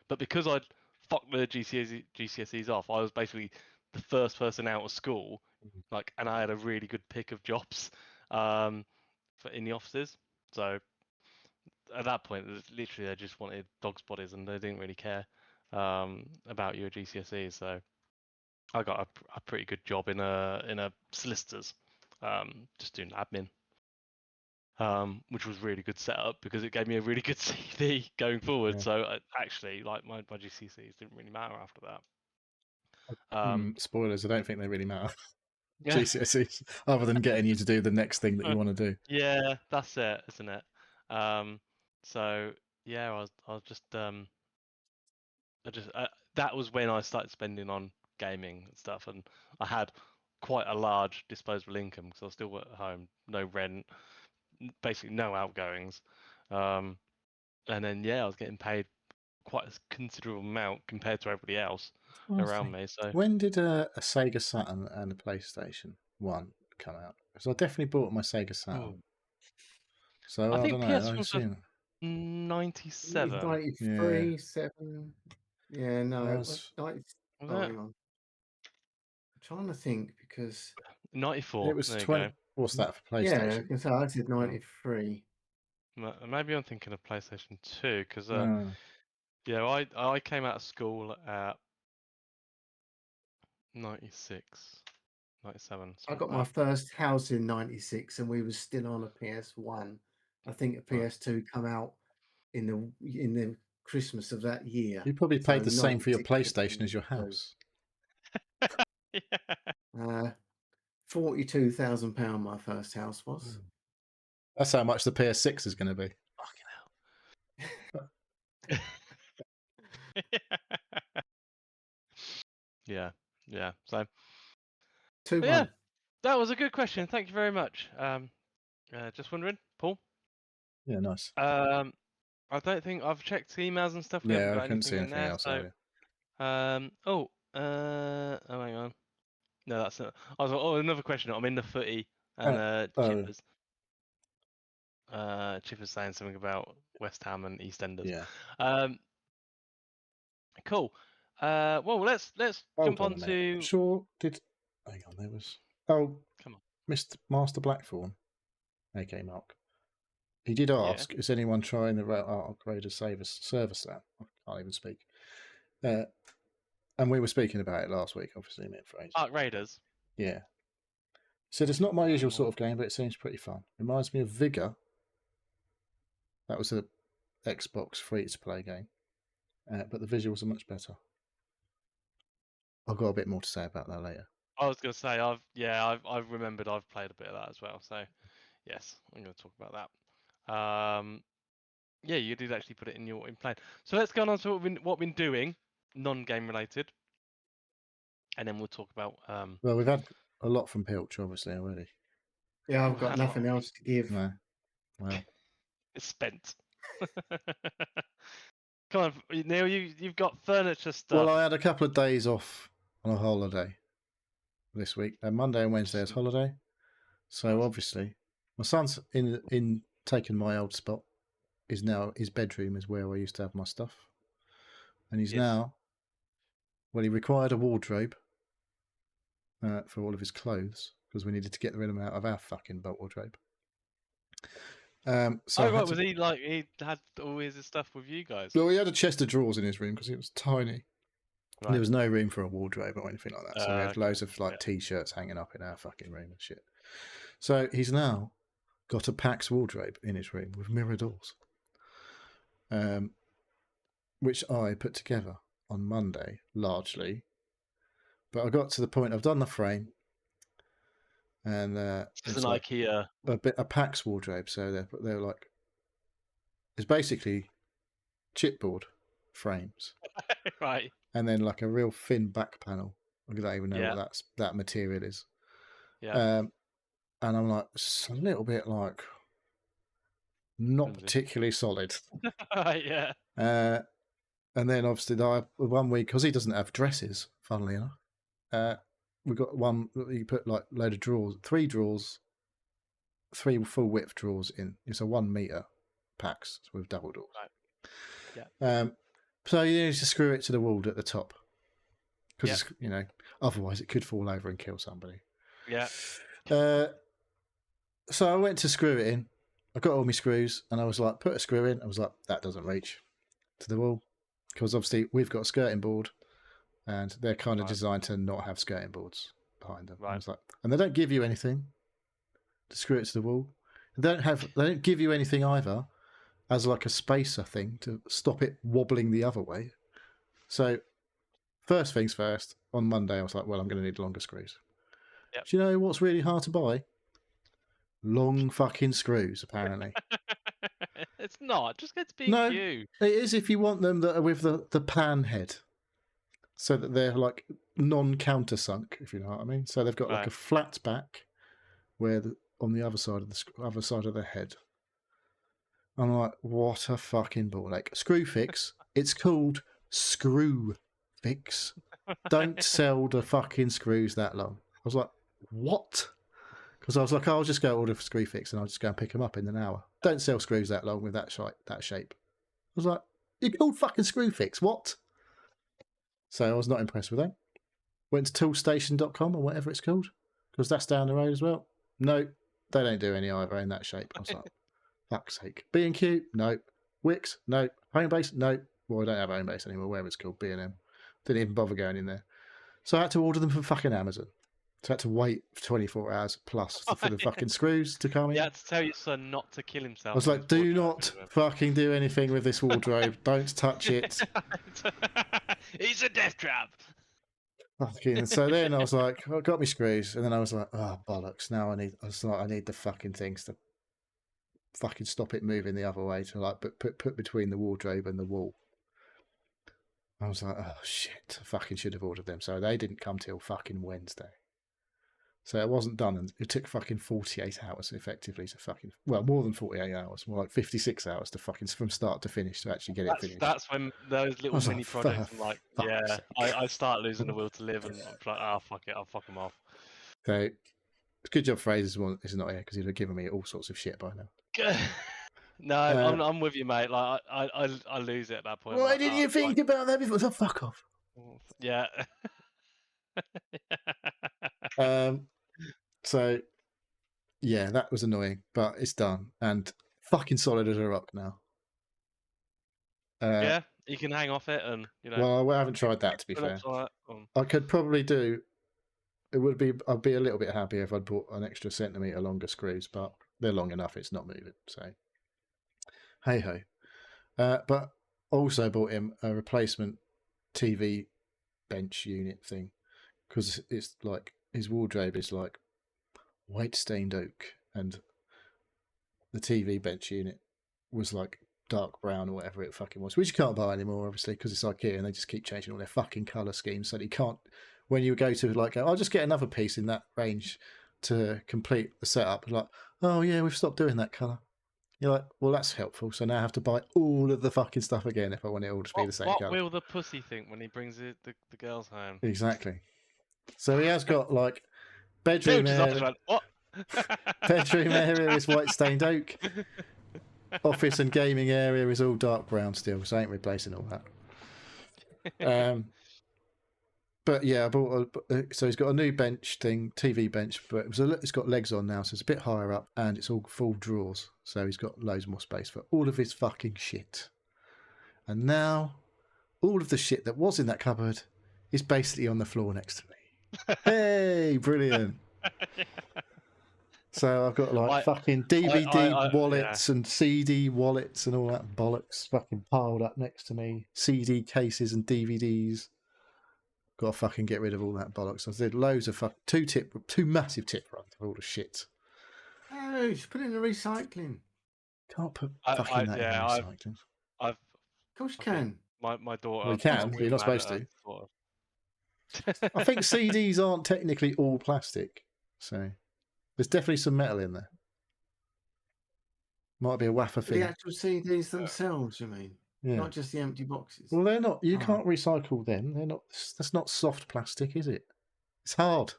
but because I'd fucked the GCSEs off, I was basically the first person out of school, and I had a really good pick of jobs, in the offices. So at that point, literally they just wanted dog's bodies and they didn't really care about your GCSEs. So I got a pretty good job in a solicitor's, just doing admin, which was really good setup because it gave me a really good CV going forward. Yeah. So actually, my GCSEs didn't really matter after that. Spoilers, I don't think they really matter. Yeah. GCSEs, other than getting you to do the next thing that you want to do. Yeah, that's it, isn't it? So yeah, I was just that was when I started spending on gaming and stuff, and I had quite a large disposable income because I was still at home, no rent, basically no outgoings, and then I was getting paid quite a considerable amount compared to everybody else around me. So when did a Sega Saturn and a PlayStation 1 come out? Because I definitely bought my Sega Saturn. So I don't know. I assume 97. 93, 7. Yeah, no, it was 90. Hang on. I'm trying to think because 94. It was 20. What's that for PlayStation? Yeah, I can say I said 93. Maybe I'm thinking of PlayStation 2 because I came out of school at 96, 97. I got my first house in 96 and we were still on a PS1. I think a PS2 come out in the Christmas of that year. You probably paid the same for your PlayStation as your house. £42,000 my first house was. That's how much the PS6 is going to be. Fucking hell. Yeah. So 2-1. Yeah, that was a good question. Thank you very much. Just wondering, Paul. Yeah, nice. I don't think I've checked emails and stuff. We haven't got I couldn't see anything else. So, hang on. No, that's not. I was like, another question. I'm in the footy and Chippers. Chippers saying something about West Ham and EastEnders. Yeah. Cool. Well, let's jump on to. Sure. Hang on. There was. Oh, come on, Mr. Master Blackthorn, aka Mark. He did ask, is anyone trying the Art Upgrader server slam? I can't even speak. And we were speaking about it last week, obviously, for ages. Ark Raiders? Yeah. So it's not my usual sort of game, but it seems pretty fun. Reminds me of Vigor. That was a Xbox free-to-play game. But the visuals are much better. I've got a bit more to say about that later. I was going to say I've remembered I've played a bit of that as well. So yes, I'm going to talk about that. Yeah, you did actually put it in plan. So let's go on to what we've been doing, non-game related, and then we'll talk about. Well, we've had a lot from Pilch, obviously, already. Yeah, I've got nothing else to give. No. Well, it's spent. Come on, Neil, you've got furniture stuff. Well, I had a couple of days off on a holiday this week. Monday and Wednesday is holiday. So obviously, my son's in taking my old spot. Is now his bedroom is where I used to have my stuff, and he's now. Well, he required a wardrobe for all of his clothes because we needed to get rid of them out of our fucking wardrobe. So right, was he like he had all his stuff with you guys? Well, he had a chest of drawers in his room because it was tiny. Right. There was no room for a wardrobe or anything like that. So we had loads of t-shirts hanging up in our fucking room and shit. So he's now got a PAX wardrobe in his room with mirror doors, which I put together on Monday largely. But I got to the point, I've done the frame, and it's an IKEA a PAX wardrobe. So they're like, it's basically chipboard frames, right? And then like a real thin back panel. I don't even know what that material is. Yeah. And I'm like, it's a little bit like not particularly solid. Yeah. And then obviously 1 week, because he doesn't have dresses, funnily enough, we got one that you put like a load of drawers, 3 full width drawers in. It's a 1 meter PAX with double doors. Right. Yeah. So you need to screw it to the wall at the top, because otherwise it could fall over and kill somebody. Yeah. So I went to screw it in. I got all my screws, and I was like, put a screw in. I was like, that doesn't reach to the wall, because obviously we've got a skirting board, and they're kind of designed to not have skirting boards behind them. Right. I was like, and they don't give you anything to screw it to the wall. They don't give you anything either as like a spacer thing to stop it wobbling the other way. So first things first, on Monday I was like, well, I'm going to need longer screws. Yep. Do you know what's really hard to buy? Long fucking screws, apparently. It's not. Just get to B&Q. No, it is if you want them that are with the pan head, so that they're like non-countersunk, if you know what I mean. So they've got like a flat back, where on the other side of the head. I'm like, what a fucking ball! Like Screw Fix. It's called Screw Fix. Don't sell the fucking screws that long. I was like, what? Because I was like, I'll just go order for Screw Fix and I'll just go and pick them up in an hour. Don't sell screws that long with that shape. I was like, you're called fucking Screw Fix. What? So I was not impressed with that. Went to toolstation.com or whatever it's called, because that's down the road as well. No, they don't do any either in that shape. I was like, fuck's sake. B&Q? No. Wix? No. Homebase? No. Well, I don't have Homebase anymore, whatever it's called, B&M. Didn't even bother going in there. So I had to order them from fucking Amazon. So I had to wait for 24 hours plus for the fucking screws to come in. You had to tell your son not to kill himself. I was like, do not fucking do anything with this wardrobe. Don't touch it. He's a death trap. Fucking. So then I was like, I got my screws, and then I was like, oh bollocks! Now I need the fucking things to fucking stop it moving the other way, to like put between the wardrobe and the wall. I was like, oh shit! I fucking should have ordered them. So they didn't come till fucking Wednesday. So it wasn't done, and it took fucking 48 hours effectively to fucking, well, more than 48 hours, more like 56 hours to fucking, from start to finish, to actually get it finished. That's when those little mini projects, I'm like, yeah, I start losing the will to live, and I'm like, oh, fuck it, I'll fuck them off. So it's good job Fraser's one is not here, because he'd have given me all sorts of shit by now. No, I'm with you, mate. Like I lose it at that point. Why like, didn't you think about that before? So fuck off. Yeah. So yeah, that was annoying, but it's done and fucking solid as a rock now. Yeah, you can hang off it, and Well, I haven't tried that, to be fair. I could probably do. I'd be a little bit happier if I'd bought an extra centimetre longer screws, but they're long enough. It's not moving. So hey ho. But also bought him a replacement TV bench unit thing, because it's like his wardrobe is like white stained oak, and the TV bench unit was like dark brown or whatever it fucking was, which you can't buy anymore, obviously, because it's IKEA and they just keep changing all their fucking colour schemes. So you can't, when you go to like, I'll just get another piece in that range to complete the setup. Like, oh yeah, we've stopped doing that colour. You're like, well, that's helpful. So now I have to buy all of the fucking stuff again if I want it all to be the same colour. What will the pussy think when he brings the girls home? Exactly. So he has got like bedroom area. What? Bedroom area is white stained oak. Office and gaming area is all dark brown still, so I ain't replacing all that. But yeah, I bought so he's got a new bench thing, TV bench, but it's got legs on now, so it's a bit higher up, and it's all full drawers, so he's got loads more space for all of his fucking shit. And now, all of the shit that was in that cupboard is basically on the floor next to me. Hey, brilliant! Yeah. So I've got like fucking DVD wallets and CD wallets and all that bollocks fucking piled up next to me. CD cases and DVDs. Got to fucking get rid of all that bollocks. I did loads of two massive tip runs of all the shit. Oh, just put it in the recycling. Can't put fucking that in recycling. Of course you can. My daughter. Well, you can, but you're not supposed to. I think CDs aren't technically all plastic, so there's definitely some metal in there. Might be a wafer thing. The actual CDs themselves, you mean? Yeah. Not just the empty boxes. Well, they're not. You can't recycle them. They're not. That's not soft plastic, is it? It's hard.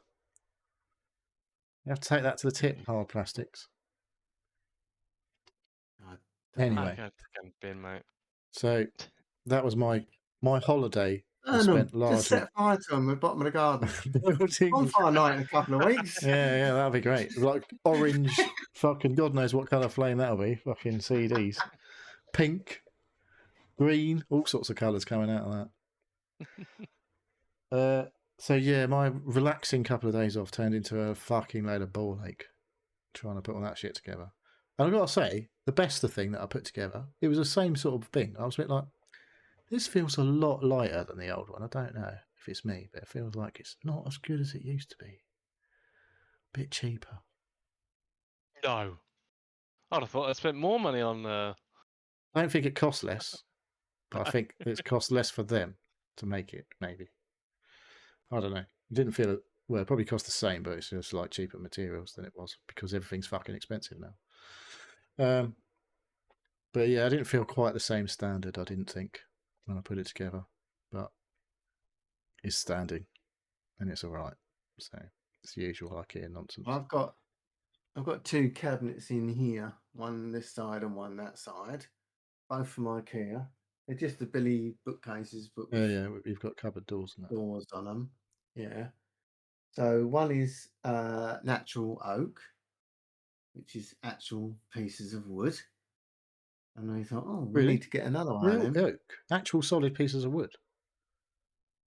You have to take that to the tip. Hard plastics. Anyway, bin, mate. So that was my holiday. Just set fire to them at the bottom of the garden. Bonfire night in a couple of weeks. Yeah, that'll be great. Like orange, fucking God knows what colour flame that'll be. Fucking CDs, pink, green, all sorts of colours coming out of that. So yeah, my relaxing couple of days off turned into a fucking load of ball ache trying to put all that shit together. And I've got to say, the best thing that I put together, it was the same sort of thing. I was a bit like, this feels a lot lighter than the old one. I don't know if it's me, but it feels like it's not as good as it used to be. A bit cheaper. No. I'd have thought I spent more money on... I don't think it costs less, but I think it costs less for them to make it, maybe. I don't know. It didn't feel... Well, it probably cost the same, but it's just like cheaper materials than it was because everything's fucking expensive now. But yeah, I didn't feel quite the same standard, I didn't think, when I put it together. But it's standing, and it's all right. So it's the usual IKEA nonsense. I've got two cabinets in here, one this side and one that side, both from IKEA. They're just the Billy bookcases, but yeah, we've got cupboard doors and that. Doors on them. Yeah. So one is natural oak, which is actual pieces of wood. And I thought, oh, we need to get another one. Real oak, actual solid pieces of wood.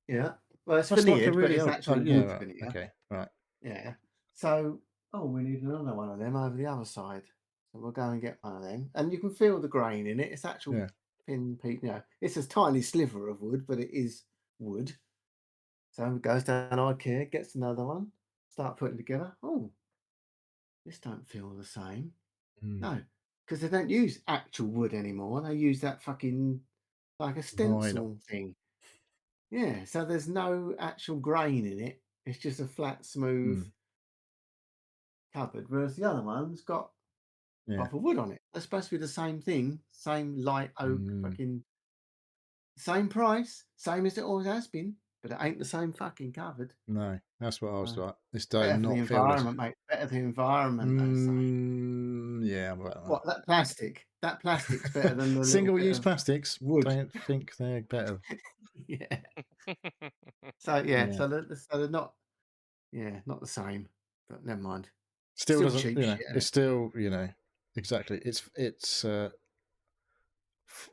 Yeah, well, it's veneered, but it's actual wood veneer. Okay, right. Yeah. So, we need another one of them over the other side. So we'll go and get one of them, and you can feel the grain in it. It's actual thin piece. It's a tiny sliver of wood, but it is wood. So it goes down IKEA, gets another one, start putting together. Oh, this don't feel the same. No. Because they don't use actual wood anymore. They use that fucking, like a stencil thing. Yeah, so there's no actual grain in it. It's just a flat, smooth cupboard. Whereas the other one's got proper wood on it. They're supposed to be the same thing. Same light oak, fucking... Same price. Same as it always has been. But it ain't the same fucking cupboard. No, that's what I was like. This don't not feel the environment, mate. Better the environment. Yeah, I'm about that. What, that plastic? That plastic's better than the single-use plastics. Wood. I don't think they're better. Yeah. So they're not. Yeah, not the same. But never mind. Still doesn't. Cheap shit, it's still exactly. It's. Well,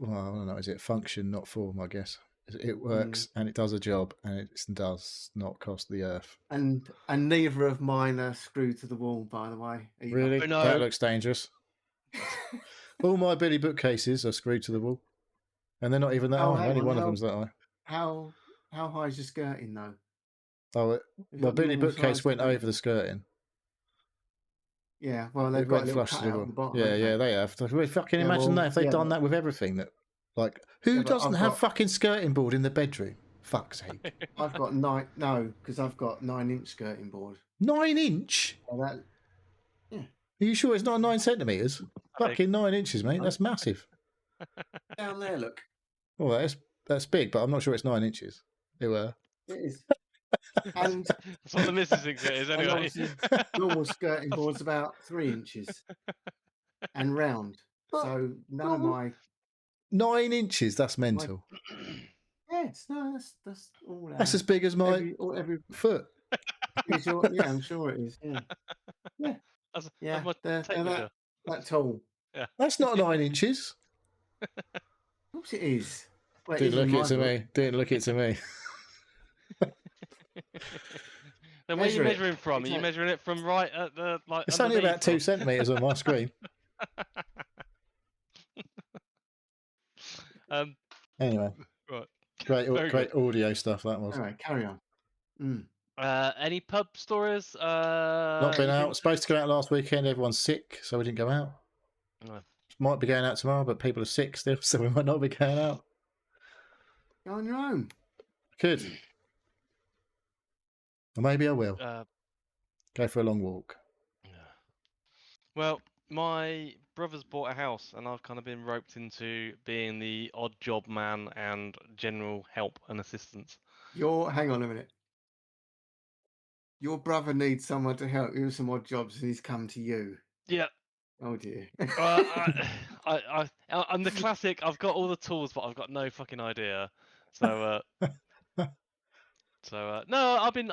I don't know. Is it function, not form? I guess. It works and it does a job and it does not cost the earth. And neither of mine are screwed to the wall, by the way. Really? No. That looks dangerous. All my Billy bookcases are screwed to the wall, and they're not even that high. Only one of them's that high. How high is your skirting though? Oh, well, Billy Bookcase went over the skirting. Yeah, well, they've got a little cut out at the bottom. Yeah, they have. Fucking imagine that if they'd done that with everything. That, like, who doesn't have fucking skirting board in the bedroom? Fuck's sake. I've got 9. No, because I've got 9-inch skirting board. 9-inch? Yeah. Are you sure it's not 9 centimeters? Fucking 9 inches, mate. That's massive. Down there, look. Well, that's big, but I'm not sure it's 9 inches. It is. And that's what the missus thinks it is anyway. Normal skirting board's about 3 inches and round. So none of my 9 inches. That's mental. Yes, no, that's all. That's as big as my every foot. Yeah, I'm sure it is. Yeah, yeah. That's that tall. Yeah, that's not 9 inches. Of course it is. Well, Didn't look it to me. Didn't look it to me. Then where are you measuring from? Are you measuring it from right at the like? It's only about 2 centimeters on my screen. Anyway, right. Great audio stuff that was. All right, carry on. Any pub stories? Not been out. Supposed to go out last weekend. Everyone's sick, so we didn't go out. No. Might be going out tomorrow, but people are sick still, so we might not be going out. Go on your own. Could. Or maybe I will. Go for a long walk. Yeah. Well, my brother's bought a house, and I've kind of been roped into being the odd job man and general help and assistance. Hang on a minute. Your brother needs someone to help you with some odd jobs, and he's come to you. Yeah. Oh dear. I'm the classic. I've got all the tools, but I've got no fucking idea. So, no, I've been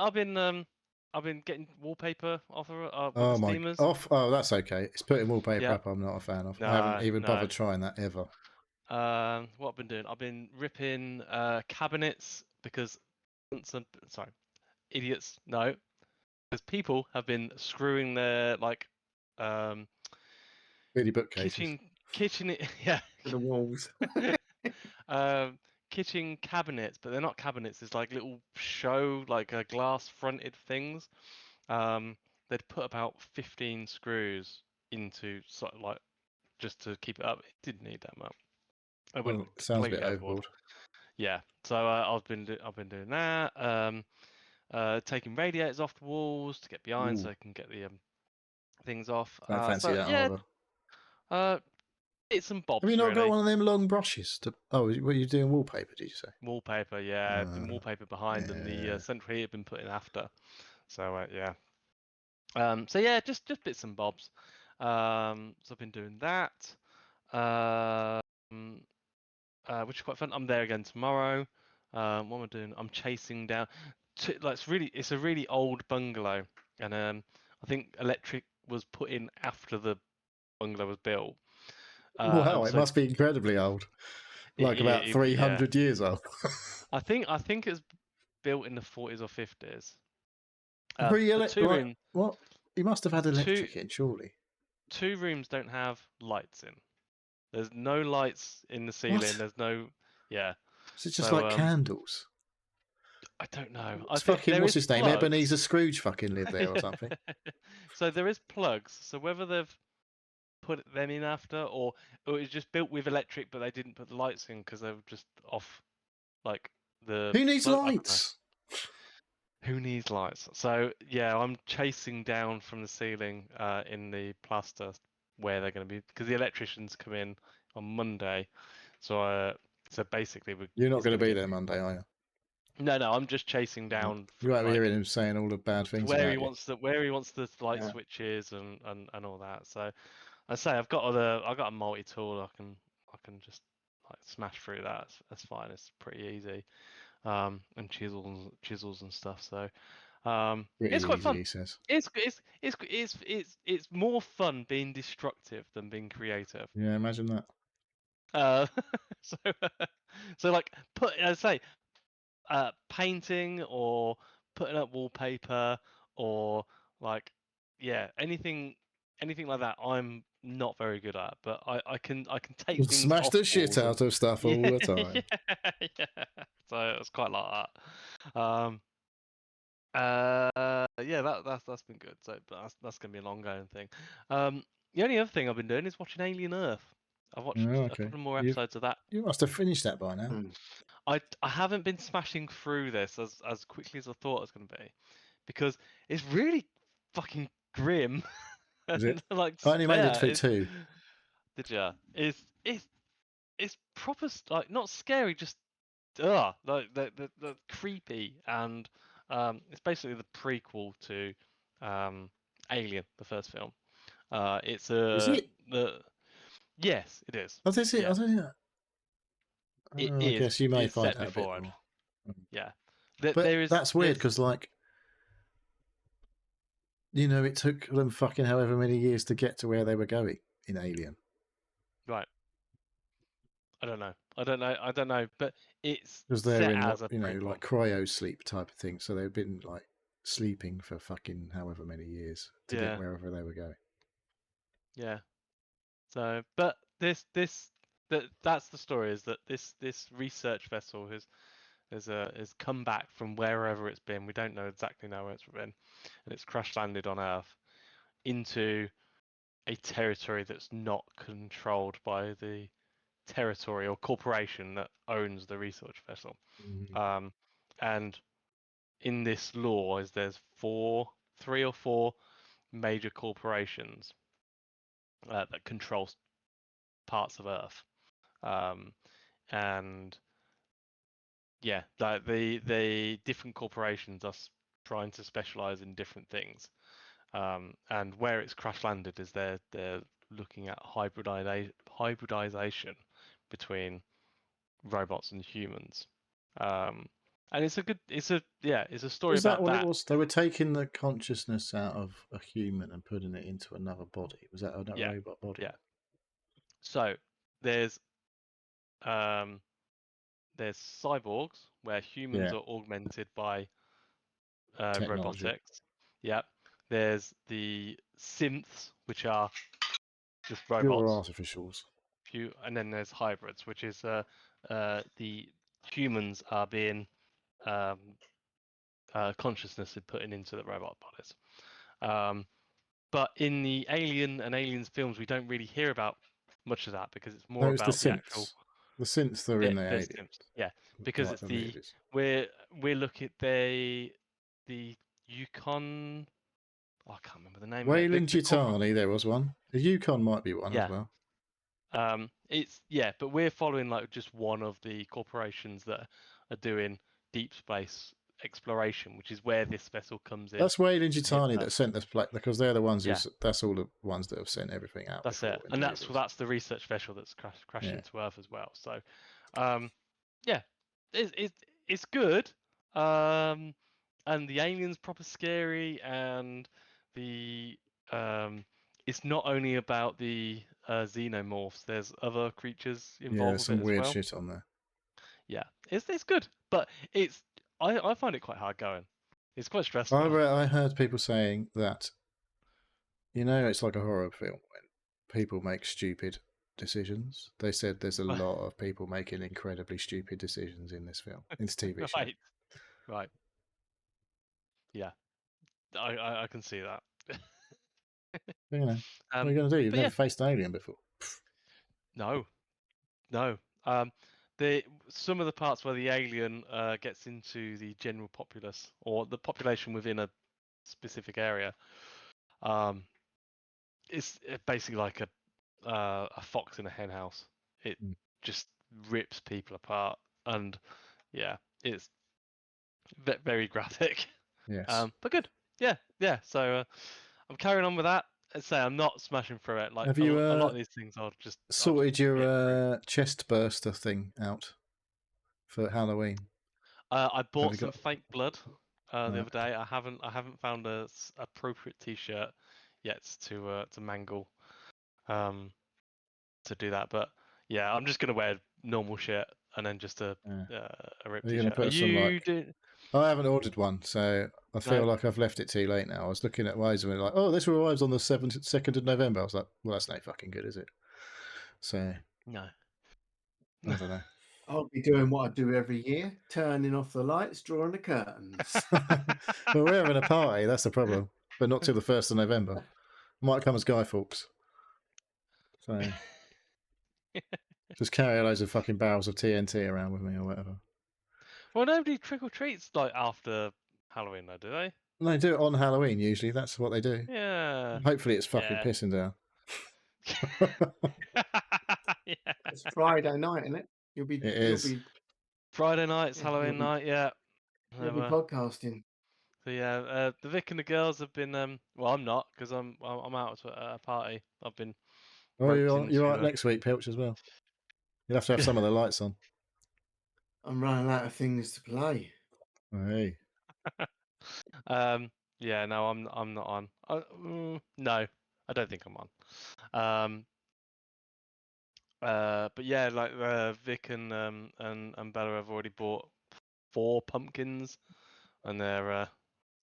getting wallpaper off the steamers. Oh, that's okay. It's putting wallpaper up. I'm not a fan of. I haven't even bothered trying that ever. What I've been doing, I've been ripping cabinets because idiots. No, because people have been screwing their really bookcases. Kitchen, yeah, the walls. Kitchen cabinets, but they're not cabinets. It's like little show, glass fronted things. They'd put about 15 screws into just to keep it up. It didn't need that much. It sounds a bit overboard. Yeah, so I've been doing that. Taking radiators off the walls to get behind, so I can get the things off. Don't fancy that either. It's some bobs. Have you not got one of them long brushes? Were you doing wallpaper? Did you say wallpaper? Yeah, the wallpaper behind and the central heat have been put in after. So yeah. So yeah, just bits and bobs. So I've been doing that. Which is quite fun. I'm there again tomorrow. What am I doing? I'm chasing down. It's a really old bungalow, and I think electric was put in after the bungalow was built. Wow, it must be incredibly old. About 300 years old. I think it's built in the 40s or 50s. What? You must have had electric in, surely. 2 rooms don't have lights in. There's no lights in the ceiling. What? There's no. Yeah. Is it just like candles? I don't know. What's his name? Plugs. Ebenezer Scrooge fucking lived there or something. So there is plugs. So whether they've put them in after, or it was just built with electric, but they didn't put the lights in because they were just off. Who needs lights? Who needs lights? So yeah, I'm chasing down from the ceiling in the plaster where they're going to be, because the electricians come in on Monday. So basically, you're not going to be there Monday, are you? No, I'm just chasing down. You won't be hearing him saying all the bad things. Where he wants the light switches and all that. So I say I've got a multi-tool. I can just smash through that. That's fine. It's pretty easy. And chisels and stuff. So it's quite fun. He says. It's more fun being destructive than being creative. Yeah, imagine that. Painting or putting up wallpaper or anything like that. I'm not very good at, but I can take things smash the shit out of stuff all the time. Yeah. So it's quite like that. Yeah, that's been good. So that's gonna be an ongoing thing. The only other thing I've been doing is watching Alien Earth. I've watched a couple more episodes of that. You must have finished that by now. I haven't been smashing through this as quickly as I thought it was going to be, because it's really fucking grim. Is it? Like, I only made it to 2. Did ya? It's proper like not scary, just like the creepy, and it's basically the prequel to Alien, the first film. It's Is it? Yes, it is. Oh, is it? Yeah. I don't know. I guess you may find out a bit more. Yeah. That's weird because, like, it took them fucking however many years to get to where they were going in Alien. Right. I don't know, but it's because they're in, as a prequel. like cryo sleep type of thing. So they've been like sleeping for fucking however many years to get wherever they were going. Yeah. So, but that's the story, is that this research vessel has come back from wherever it's been. We don't know exactly now where it's been, and it's crash landed on Earth into a territory that's not controlled by the territory or corporation that owns the research vessel. Mm-hmm. And in this law is there's 3 or 4 major corporations that control parts of Earth. And yeah, like the different corporations are trying to specialize in different things. And where it's crash landed is they're looking at hybridization between robots and humans. And it's a story Was that about what that. it was? They were taking the consciousness out of a human and putting it into another body. Was that a robot body? Yeah. So there's cyborgs where humans are augmented by robotics. Yeah. There's the synths, which are just robots. Pure artificials. And then there's hybrids, which is the humans are being consciousness is putting into the robot bodies. But in the Alien and Aliens films, we don't really hear about much of that, because it's more about the actual. The synths that are in the Aliens. Yeah, because like it's we're looking at the Yukon. Oh, I can't remember the name. Weyland-Yutani, there was one. The Yukon might be one as well. But we're following like just one of the corporations that are doing deep space exploration, which is where this vessel comes in. That's Weyland-Yutani that sent this plate, because they're the ones that's all the ones that have sent everything out. That's it, and that's the research vessel that's crashing into Earth as well. So, it's good. And the alien's proper scary, and the it's not only about the xenomorphs. There's other creatures involved. There's some weird shit on there. Yeah, it's good, but I find it quite hard going. It's quite stressful. I heard people saying that, it's like a horror film when people make stupid decisions. They said there's a lot of people making incredibly stupid decisions in this film, in this TV show. Right. Yeah, I can see that. What are you going to do? You've never faced an alien before. No. Some of the parts where the alien gets into the general populace, or the population within a specific area, it's basically like a fox in a hen house. It just rips people apart, and it's very graphic. Yes. But good. Yeah. So I'm carrying on with that. I'd say I'm not smashing through it. Like, have you a lot of these things I'll just sorted your chest burster thing out for Halloween? I bought some fake blood the other day. I haven't found a appropriate T-shirt yet to mangle to do that. But yeah, I'm just gonna wear normal shit and then just a ripped T-shirt. I haven't ordered one, so I feel like I've left it too late now. I was looking at ways and like, oh, this arrives on the 2nd of November. I was like, well, that's no fucking good, is it? So no, I don't know. I'll be doing what I do every year, turning off the lights, drawing the curtains. Well, we're having a party, that's the problem. But not till the 1st of November. Might come as Guy Fawkes. So just carry loads of fucking barrels of TNT around with me or whatever. Well, nobody trick or treats like after Halloween, though, do they? They do it on Halloween usually. That's what they do. Yeah. Hopefully, it's fucking Yeah. pissing down. Yeah. It's Friday night, isn't it? You'll be Friday nights, Yeah, Halloween night. Yeah. you'll be podcasting. So yeah, the Vic and the girls have been. Well, I'm not because I'm out at a party. I've been. Oh, roped you're right into, next week, Pilch, as well. You'll have to have some of the lights on. I'm running out of things to play. Hey. Yeah, no, I'm not on. No, I don't think I'm on. But yeah, like Vic and Bella have already bought 4 pumpkins, and they're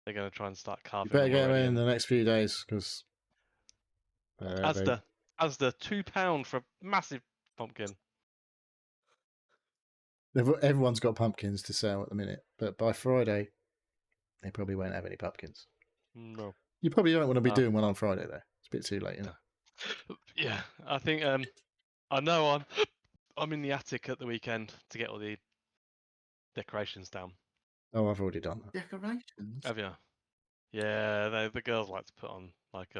gonna try and start You carving better them get them already. in the next few days because. Asda, £2 for a massive pumpkin. Everyone's got pumpkins to sell at the minute, but by Friday, they probably won't have any pumpkins. No. You probably don't want to be doing one on Friday, though. It's a bit too late, isn't it? Yeah, I think I know I'm in the attic at the weekend to get all the decorations down. Oh, I've already done that. Decorations? Have you? Yeah, the girls like to put on like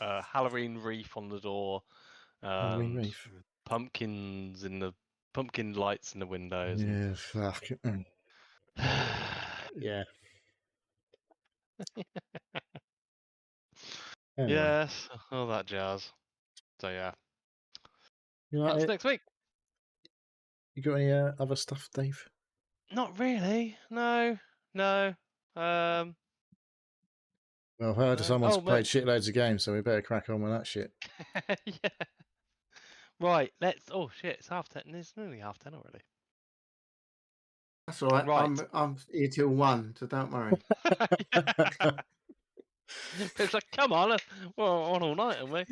a Halloween wreath on the door. Halloween wreath. Pumpkins pumpkin lights in the windows. Yeah, fuck. Yeah. Anyway. Yes, all that jazz. So yeah, that's next week. You got any other stuff, Dave? Not really. No. Well, I've heard someone's played shitloads of games, so we better crack on with that shit. Yeah. Right, let's. Oh shit! It's 10:30. It's nearly 10:30 already. That's all right. I'm here till 1, so don't worry. It's like, come on, we're on all night, aren't we?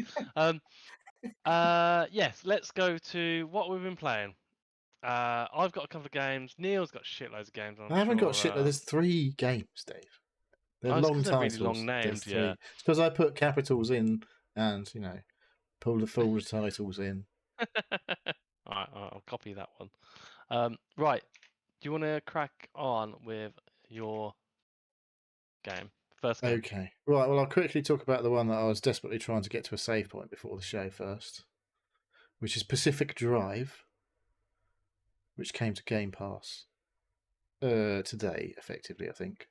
Yes, let's go to what we've been playing. I've got a couple of games. Neil's got shitloads of games. I haven't got shit. There's 3 games, Dave. They're long titles. Really long named, yeah. It's because I put capitals in and pull the full titles in. Alright, I'll copy that one. Right, do you want to crack on with your game? First game. Okay. Right, well, I'll quickly talk about the one that I was desperately trying to get to a save point before the show first, which is Pacific Drive, which came to Game Pass today, effectively, I think.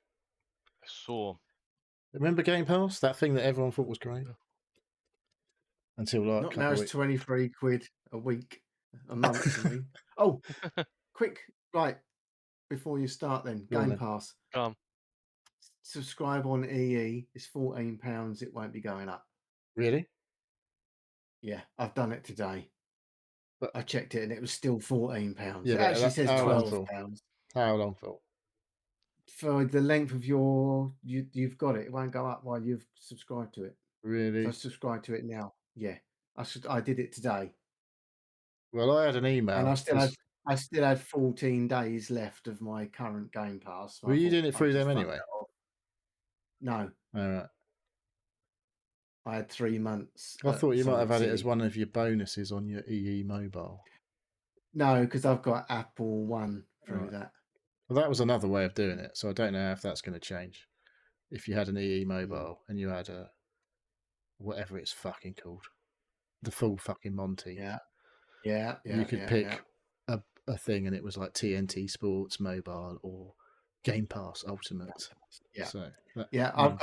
I saw. Remember Game Pass? That thing that everyone thought was great? Until like Not now, it's 23 quid a week, a monthly. Oh, quick, right, before you start then, Game Pass. Subscribe on EE, it's £14, it won't be going up. Really? Yeah, I've done it today. But I checked it and it was still £14. Yeah, it actually says £12. How long for? For the length of you've got it. It won't go up while you've subscribed to it. Really? So I subscribe to it now. Yeah, I did it today. Well, I had an email, and I still had 14 days left of my current Game Pass. So were you doing it through them anyway? No. All right. I had 3 months. I thought you might have had it as one of your bonuses on your EE mobile. No, because I've got Apple One through that. Well, that was another way of doing it, so I don't know if that's going to change. If you had an EE mobile and you had a whatever it's fucking called, the full fucking Monty. Yeah. You could pick a thing, and it was like TNT Sports Mobile or Game Pass Ultimate. Yeah. So I've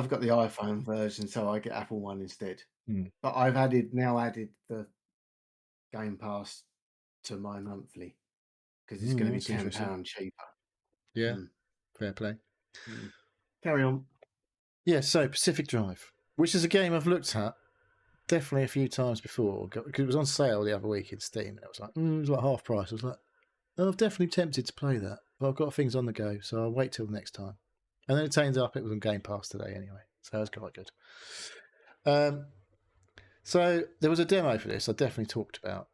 got the iPhone version, so I get Apple One instead. But I've added the Game Pass to my monthly because it's going to be £10 cheaper. Yeah, fair play. Carry on. Yeah, so Pacific Drive, which is a game I've looked at definitely a few times before, because it was on sale the other week in Steam, and it was like half price. I was like, oh, I'm definitely tempted to play that, but I've got things on the go, so I'll wait till next time. And then it turns up it was on Game Pass today anyway, so it was quite good. So there was a demo for this I definitely talked about.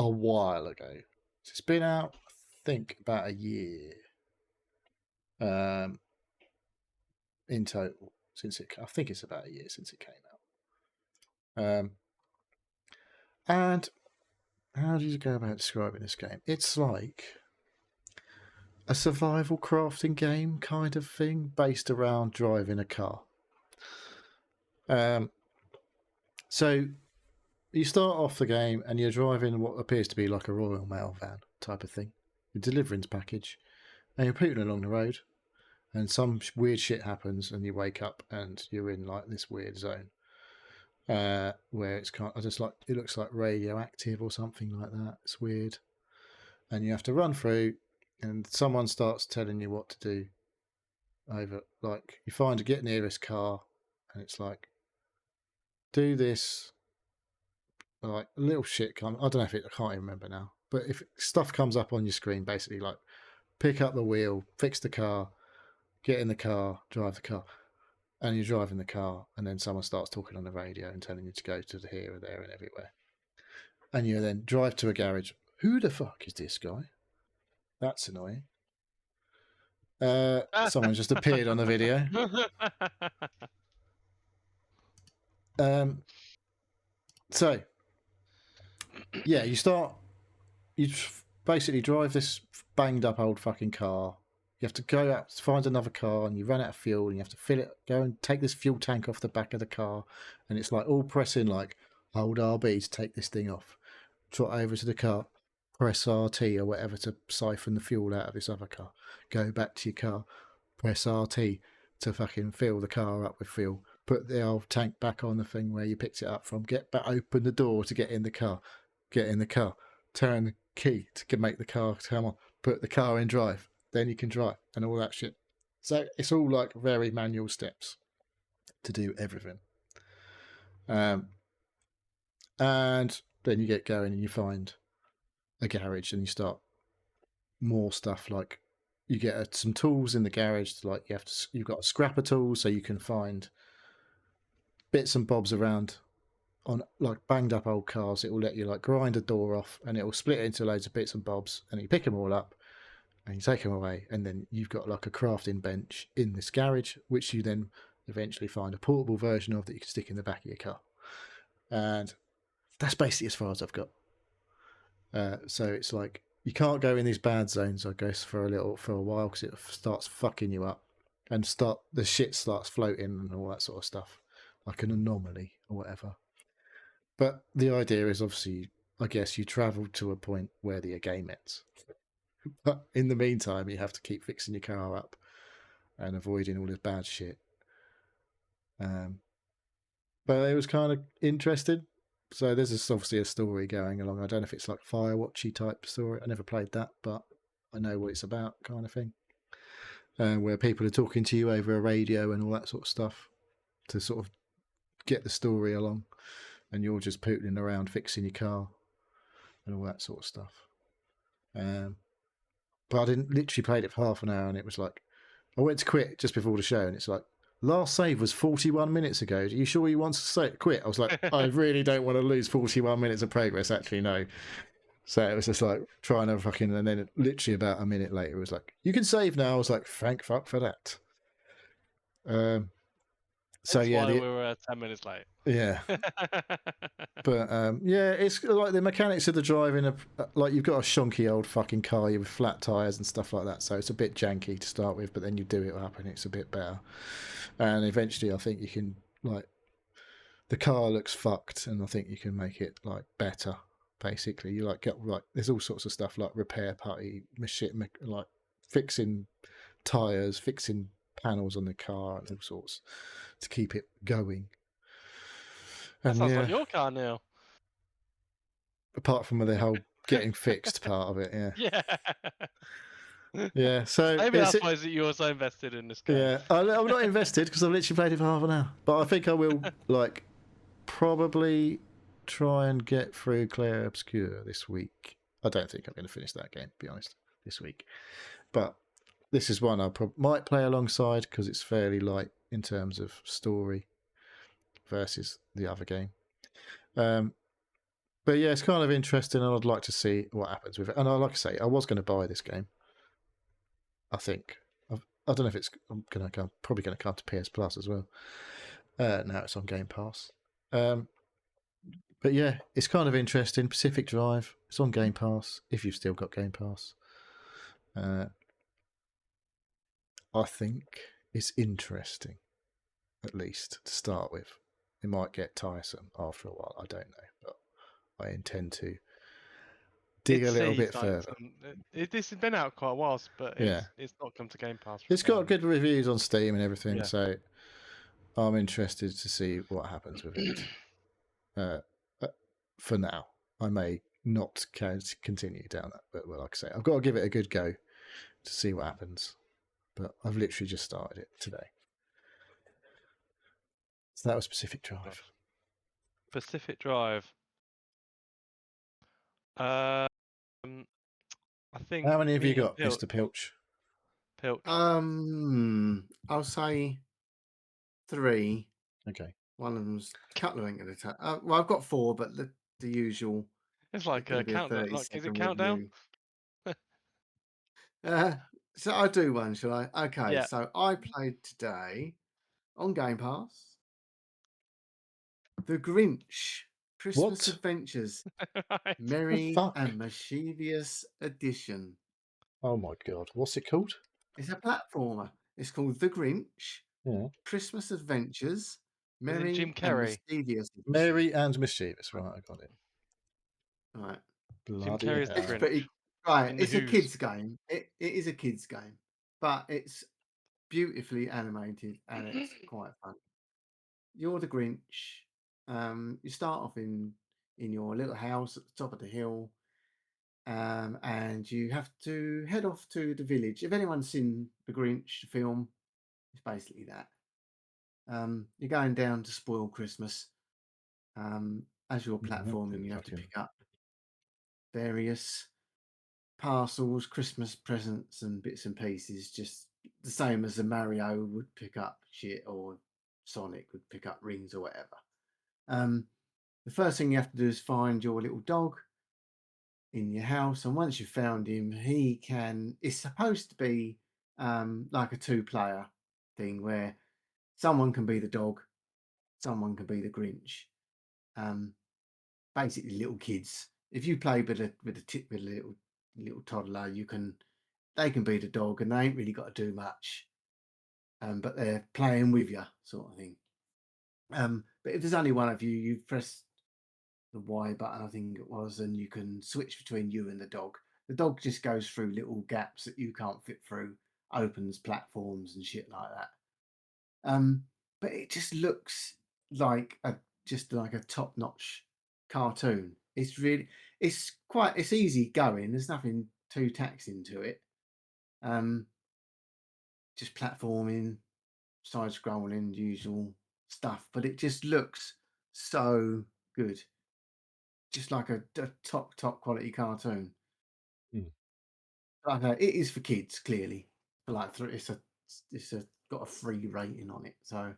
a while ago. It's been out, I think, about a year. In total, I think it's about a year since it came out. And how do you go about describing this game? It's like a survival crafting game kind of thing based around driving a car. So you start off the game and you're driving what appears to be like a Royal Mail van type of thing. Your deliverance package, and you're putting along the road, and some weird shit happens, and you wake up and you're in like this weird zone where it's kind of just like it looks like radioactive or something like that. It's weird, and you have to run through, and someone starts telling you what to do. Over like you get near this car, and it's like do this. Like a little shit I don't know if I can't even remember now. But if stuff comes up on your screen, basically like pick up the wheel, fix the car, get in the car, drive the car, and you're driving the car, and then someone starts talking on the radio and telling you to go to the here or there and everywhere. And you then drive to a garage. Who the fuck is this guy? That's annoying. Someone just appeared on the video. So, yeah, you basically drive this banged up old fucking car. You have to go out to find another car, and you run out of fuel, and you have to fill it, go and take this fuel tank off the back of the car, and it's like all pressing like hold RB to take this thing off. Trot over to the car, press RT or whatever to siphon the fuel out of this other car. Go back to your car, press RT to fucking fill the car up with fuel. Put the old tank back on the thing where you picked it up from. Get back, open the door to get in the car. Get in the car. Turn the key to make the car come on. Put the car in drive. Then you can drive and all that shit. So it's all like very manual steps to do everything. And then you get going and you find a garage and you start more stuff like you get some tools in the garage. Like you've got a scrapper tool so you can find bits and bobs around on like banged up old cars. It will let you like grind a door off and it will split it into loads of bits and bobs, and you pick them all up and you take them away, and then you've got like a crafting bench in this garage which you then eventually find a portable version of that you can stick in the back of your car. And that's basically as far as I've got. So it's like you can't go in these bad zones, I guess, for a while because it starts fucking you up, and the shit starts floating and all that sort of stuff, like an anomaly or whatever. But the idea is obviously, I guess, you travel to a point where the game ends. But in the meantime, you have to keep fixing your car up and avoiding all this bad shit. But it was kind of interesting. So there's obviously a story going along. I don't know if it's like Firewatchy type story. I never played that, but I know what it's about, kind of thing. Where people are talking to you over a radio and all that sort of stuff to sort of get the story along, and you're just pootling around fixing your car and all that sort of stuff. But I literally played it for half an hour, and it was like I went to quit just before the show, and it's like last save was 41 minutes ago. Are you sure you want to quit? I was like, I really don't want to lose 41 minutes of progress. Actually, no. So it was just like trying to fucking, and then literally about a minute later, it was like, you can save now. I was like, thank fuck for that. So that's yeah, why we were 10 minutes late. Yeah, but yeah, it's like the mechanics of the driving. Like you've got a shonky old fucking car with flat tires and stuff like that, so it's a bit janky to start with. But then you do it up, and it's a bit better. And eventually, I think you can like the car looks fucked, and I think you can make it like better. Basically, you like get like there's all sorts of stuff like repair party, like fixing tires, fixing panels on the car, and all sorts to keep it going. That sounds like your car, Neil. Apart from the whole getting fixed part of it, yeah. Yeah. Yeah, so maybe that's why you're so invested in this game. Yeah, I'm not invested because I've literally played it for half an hour. But I think I will like probably try and get through Clair Obscur this week. I don't think I'm going to finish that game, to be honest, this week. But this is one I might play alongside because it's fairly light in terms of story versus the other game. But yeah, it's kind of interesting, and I'd like to see what happens with it. And like I say, I was going to buy this game. I think I don't know if it's probably going to come to PS Plus as well. Now it's on Game Pass. But yeah, it's kind of interesting. Pacific Drive. It's on Game Pass if you've still got Game Pass. I think it's interesting, at least to start with. It might get tiresome after a while. I don't know, but I intend to dig a little bit further. This has been out quite a while, but it's not come to Game Pass. It's got good reviews on Steam and everything, so I'm interested to see what happens with it. For now, I may not continue down that, but like I say, I've got to give it a good go to see what happens. But I've literally just started it today. So that was Pacific Drive. Pacific Drive. I think. How many have you got, Mr. Pilch? Pilch. I'll say 3. Okay. One of them's Cutler ain't gonna attack. Well, I've got 4, but the usual. It's like a countdown. Is it countdown? So I'll do one, shall I? Okay. Yeah. So I played today on Game Pass The Grinch Christmas Adventures, Merry and Mischievous Edition. Oh my God! What's it called? It's a platformer. It's called The Grinch. Yeah. Christmas Adventures, Merry Jim and Carrey. Mischievous Edition. Merry and Mischievous. Right, I got it. Right. Bloody Jim Carrey's The Grinch. Right, it's a kids' game. It is a kids' game, but it's beautifully animated and it's quite fun. You're the Grinch. You start off in your little house at the top of the hill, and you have to head off to the village. If anyone's seen the Grinch, the film, it's basically that. You're going down to spoil Christmas. As you're platforming, you have to pick up various parcels, Christmas presents and bits and pieces, just the same as a Mario would pick up shit or Sonic would pick up rings or whatever. The first thing you have to do is find your little dog in your house, and once you've found him, it's supposed to be like a 2-player thing where someone can be the dog, someone can be the Grinch. Basically little kids. If you play with a little toddler, they can be the dog and they ain't really got to do much, but they're playing with you, sort of thing. But if there's only one of you, you press the Y button, I think it was, and you can switch between you and the dog. The dog just goes through little gaps that you can't fit through, opens platforms and shit like that. But it just looks like a top-notch cartoon. It's easy going. There's nothing too taxing to it. Just platforming, side scrolling, usual stuff, but it just looks so good. Just like a top quality cartoon. Like it is for kids, clearly. But like it's got a 3 rating on it. So,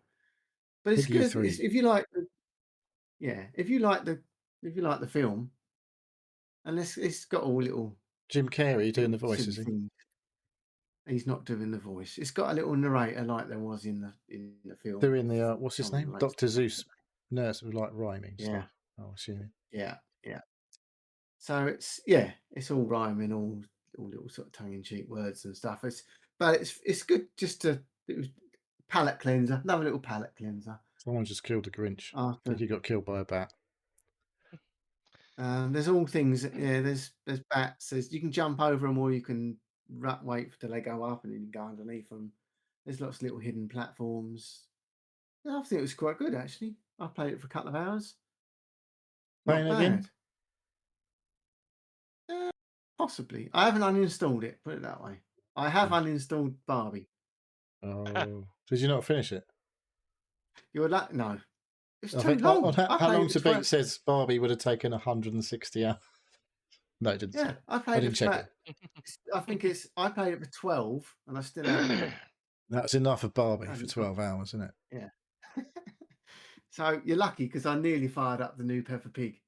but it's good. If you like the film, and it's got all little Jim Carrey doing the voice, is he? He's not doing the voice. It's got a little narrator like there was in the film. Doing the what's his name? Dr. Zeus nurse with like rhyming stuff. I'm assuming. Yeah. So it's all rhyming, all little sort of tongue-in-cheek words and stuff. But it's good just to palate cleanser, another little palate cleanser. Someone just killed a Grinch. I think he got killed by a bat. There's all things. Yeah, there's bats. You can jump over them, or you can wait till they go up, and then you can go underneath them. There's lots of little hidden platforms. I think it was quite good actually. I played it for a couple of hours. Playing again? Possibly. I haven't uninstalled it. Put it that way. I have uninstalled Barbie. Oh, did you not finish it? You're like no. It's too long. How long to beat says Barbie would have taken 160 hours. No, it didn't. Yeah, I didn't check it. I think I played it for 12, and I still haven't. That's enough of Barbie for 12 hours, isn't it? Yeah. So you're lucky because I nearly fired up the new Peppa Pig.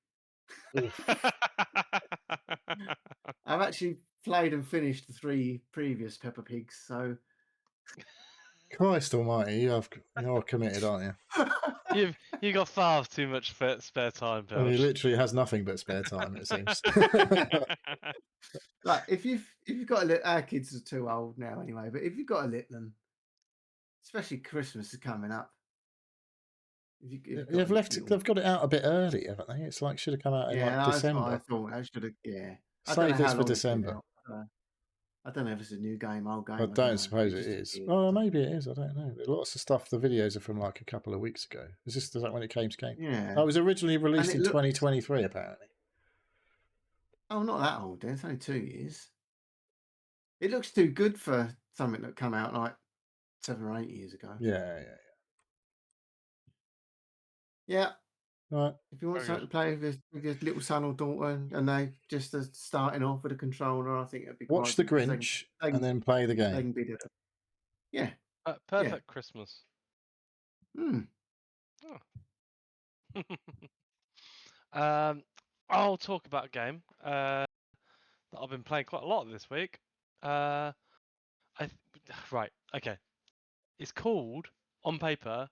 I've actually played and finished the 3 previous Peppa Pigs, so Christ Almighty, you're committed, aren't you got far too much spare time, you? He Pilch. literally has nothing but spare time. It seems. like if you've got our kids are too old now anyway, but if you've got a little one, especially Christmas is coming up. They've got it out a bit early, haven't they? It's like should have come out in like December. I thought I should have. Yeah, Save this for December. I don't know if it's a new game, old game. I don't suppose it is. Well, maybe it is. I don't know. Lots of stuff. The videos are from like a couple of weeks ago. Is that when it came? Yeah. Oh, it was originally released in 2023, apparently. Oh, not that old then. It's only 2 years. It looks too good for something that come out like 7 or 8 years ago. Yeah. Right. If you want something to play with your little son or daughter, and they just are starting off with a controller, I think it'd be watch the Grinch and then play the game. Yeah. Perfect Christmas. Oh. I'll talk about a game that I've been playing quite a lot this week. Right, okay. It's called, on paper,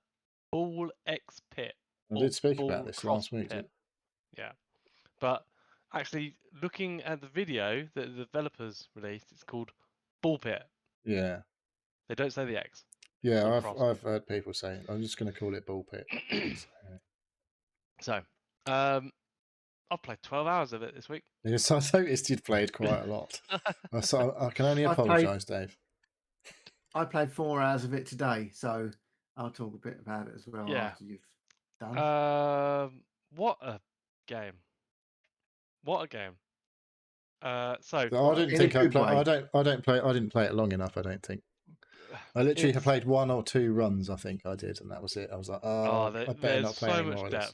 Ball X Pit. I did speak about this last week. Yeah. But actually, looking at the video that the developers released, it's called Ball Pit. Yeah. They don't say the X. Yeah, I've heard people say it. I'm just going to call it Ball Pit. So, I've played 12 hours of it this week. Yes, I noticed you'd played quite a lot. So I can only apologise, Dave. I played 4 hours of it today, so I'll talk a bit about it as well after you've done. What a game! What a game! So I didn't think I didn't play it long enough. I don't think. I literally have played 1 or 2 runs. I think I did, and that was it. I was like, I better not play any more of this.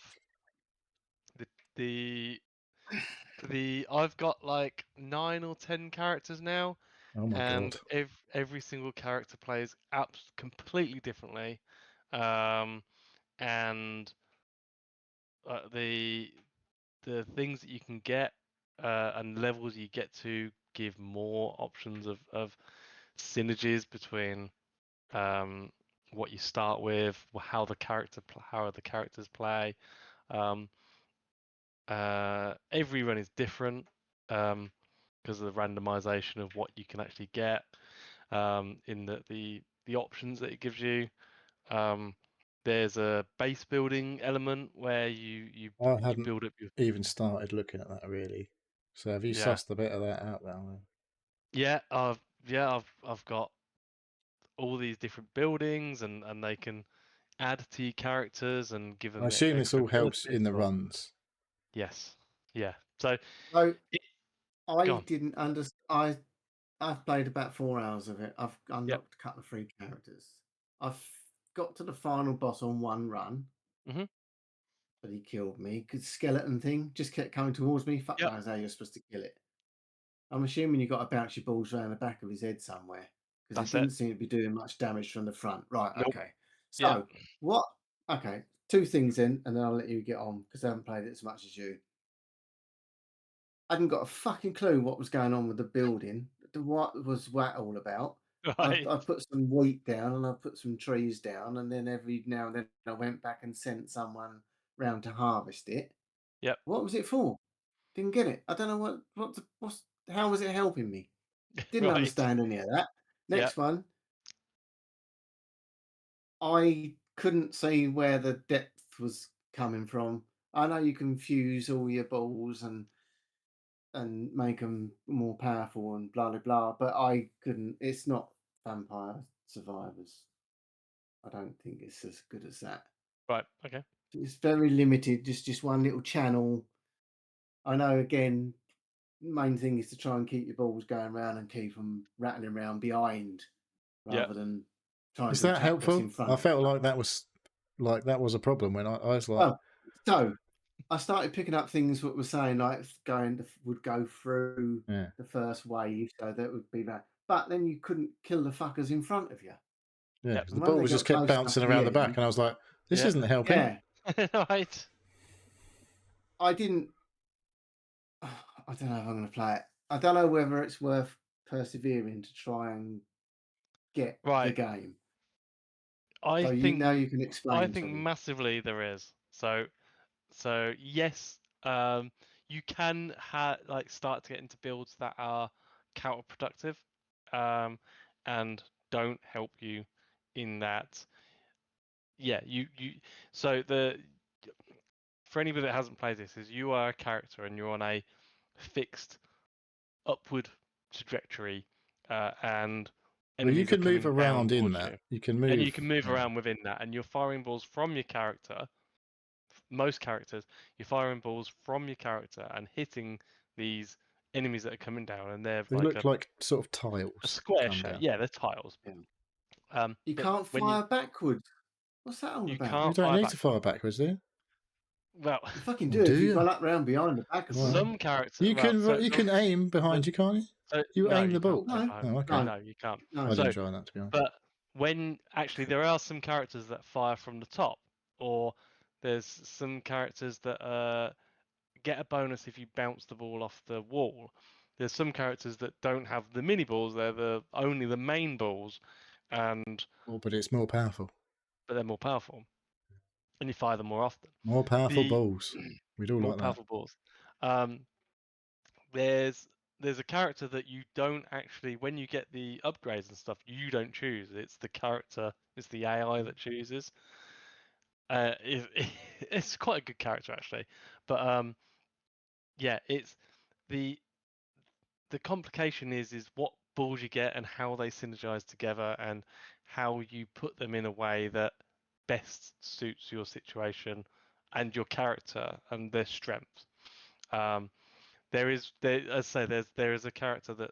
I've got like 9 or 10 characters now. Oh my god! Every single character plays completely differently, and the things that you can get and levels you get to give more options of synergies between what you start with, how the characters play. Every run is different because of the randomization of what you can actually get in the options that it gives you. There's a base building element where you build up your. Even started looking at that really. So have you sussed a bit of that out now? Yeah, I've got all these different buildings and they can add to your characters and give them. I assume this all helps in the runs. Yes. Yeah. So I didn't understand. I've played about 4 hours of it. I've unlocked a couple of free characters. I've got to the final boss on 1 run. Mm-hmm. But he killed me because skeleton thing just kept coming towards me. Fuck knows how you're supposed to kill it. I'm assuming you got to bounce your balls around the back of his head somewhere because it didn't seem to be doing much damage from the front. Right. Nope. Okay. So what? Okay. 2 things then, and then I'll let you get on because I haven't played it as much as you. I hadn't got a fucking clue what was going on with the building. What was that all about? Right. I put some wheat down and I put some trees down, and then every now and then I went back and sent someone round to harvest it. Yep. What was it for? Didn't get it. I don't know how was it helping me? Didn't understand any of that. Next one. I couldn't see where the depth was coming from. I know you can fuse all your balls and make them more powerful and blah blah blah, but I couldn't. It's not Vampire Survivors. I don't think it's as good as that. Right. Okay. It's very limited. Just one little channel. I know. Again, main thing is to try and keep your balls going around and keep them rattling around behind, rather than trying. Is that helpful? I felt like that was a problem when I was like. Well, so I started picking up things that were saying like would go through the first wave, so that would be that. But then you couldn't kill the fuckers in front of you. Yeah, the ball just kept bouncing around the back, and I was like, "This isn't helping." Yeah, right. I didn't. I don't know if I'm going to play it. I don't know whether it's worth persevering to try and get the game. I so think now you can explain. I think massively there is. So yes, you can start to get into builds that are counterproductive, and don't help you in that. Yeah, so for anybody that hasn't played this, is you are a character and you're on a fixed upward trajectory, and Well, you enemies are can move coming down around in towards that. you. You can move. And you can move around within that, and you're firing balls from your character. Most characters, you're firing balls from your character and hitting these enemies that are coming down, and they look like sort of tiles. A square shape. Yeah, they're tiles. Yeah. You can't fire backwards. What's that all about? You don't need to fire backwards, do you? Well, you fucking do if you've gone up round behind the back of some characters. You can aim behind you, can't you? You aim the ball. No, okay. No, you can't. I didn't try that, to be honest. But when actually there are some characters that fire from the top, or there's some characters that get a bonus if you bounce the ball off the wall. There's some characters that don't have the mini balls; they're only the main balls, and but it's more powerful. But they're more powerful, and you fire them more often. More powerful balls. We'd all more like powerful that. Balls. There's a character that you don't actually, when you get the upgrades and stuff, you don't choose. It's the character, it's the AI that chooses. It's quite a good character actually, but yeah, it's the complication is what balls you get and how they synergize together and how you put them in a way that best suits your situation and your character and their strengths. There is a character that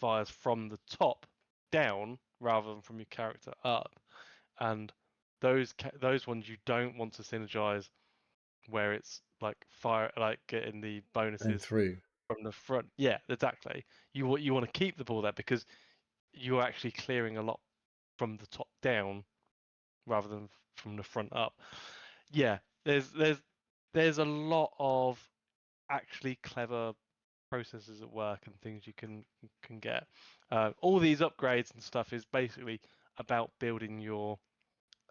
fires from the top down rather than from your character up, and those ones you don't want to synergize, where it's like getting the bonuses through from the front. Yeah, exactly. You want to keep the ball there because you're actually clearing a lot from the top down rather than from the front up. Yeah, there's a lot of actually clever processes at work and things you can get. All these upgrades and stuff is basically about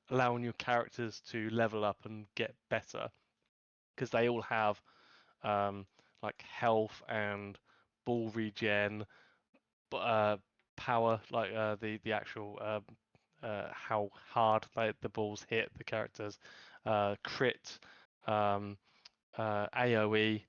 allowing your characters to level up and get better, because they all have like health and ball regen, power, like the actual how hard the balls hit the characters, crit, AOE,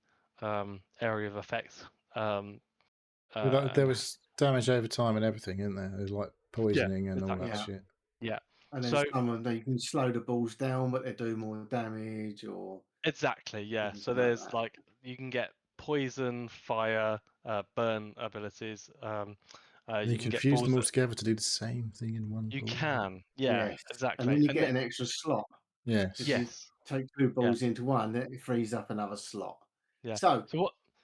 area of effects. There was damage over time and everything, isn't there? There's like poisoning and all that shit. Yeah. And then some of them, you can slow the balls down, but they do more damage, or exactly, yeah. So there's like you can get poison, fire, burn abilities. You can fuse them all together to do the same thing in one. You ball. can, yeah, yes. exactly. And then you get an extra slot. Yes. If you take 2 balls into one, then it frees up another slot. Yeah. So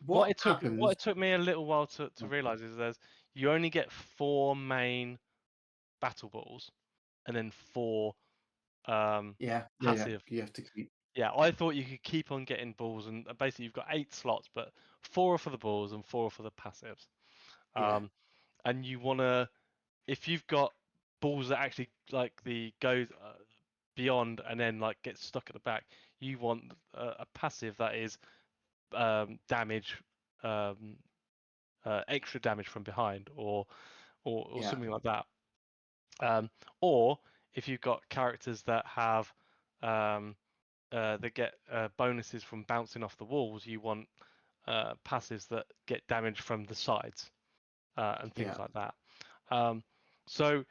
what it took me a little while to realize is you only get 4 main battle balls, and then 4 passive. You have to keep. Yeah, I thought you could keep on getting balls, and basically you've got 8 slots, but 4 are for the balls and 4 are for the passives. And you wanna, if you've got balls that actually go beyond and then like get stuck at the back, you want a passive that is damage, extra damage from behind, or something like that. Or if you've got characters that have that get bonuses from bouncing off the walls, you want passives that get damage from the sides and things like that. So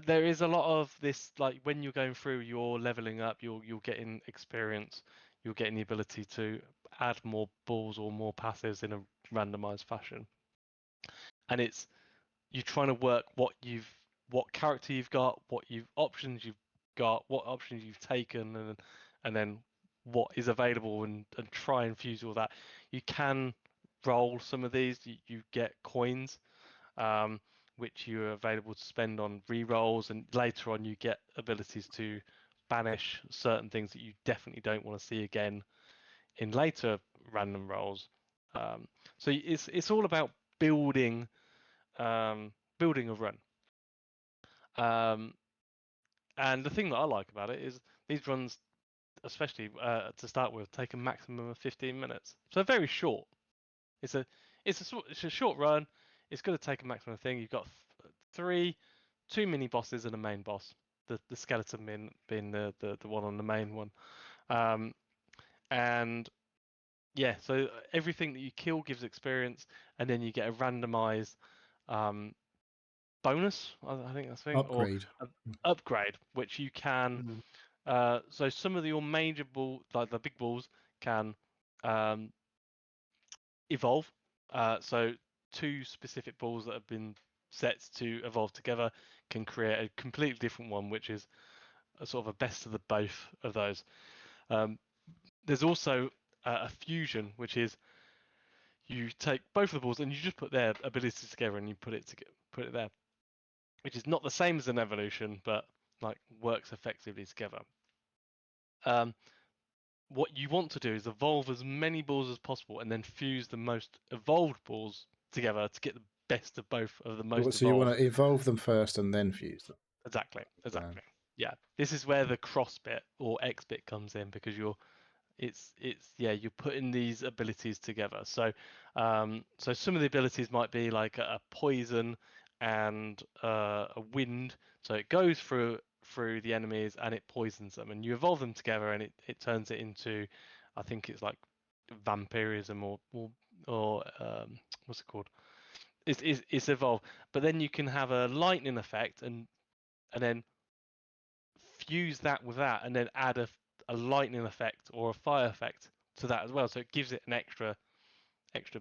there is a lot of this, like when you're going through, you're leveling up, you're getting experience, you're getting the ability to add more balls or more passives in a randomized fashion. And it's you're trying to work what character you've got, what options you've got, what options you've taken, and then what is available, and try and fuse all that. You can roll some of these. You get coins, which you are available to spend on re-rolls, and later on you get abilities to banish certain things that you definitely don't want to see again in later random rolls. So it's all about building building a run. And the thing that I like about it is these runs, especially to start with, take a maximum of 15 minutes. So very short. It's a short run. It's going to take a maximum thing. You've got two mini bosses and a main boss. The skeleton being the one on the main one. And yeah, so everything that you kill gives experience, and then you get a randomized bonus. I think that's the thing, Upgrade. or upgrade, which you can. So some of your major balls, like the big balls, can evolve. So two specific balls that have been set to evolve together can create a completely different one, which is a sort of a best of the both of those. There's also a fusion, which is you take both of the balls and you just put their abilities together and you put it there, which is not the same as an evolution, but like works effectively together. What you want to do is evolve as many balls as possible and then fuse the most evolved balls together to get the best of both of the most So evolved. you want to evolve them first and then fuse them. Exactly. Yeah, this is where the cross bit or X bit comes in, because you're putting these abilities together. So so some of the abilities might be like a poison and a wind, so it goes through the enemies and it poisons them, and you evolve them together and it turns it into, I think it's like vampirism or what's it called, it's evolved. But then you can have a lightning effect and then fuse that with that and then add a lightning effect or a fire effect to that as well, so it gives it an extra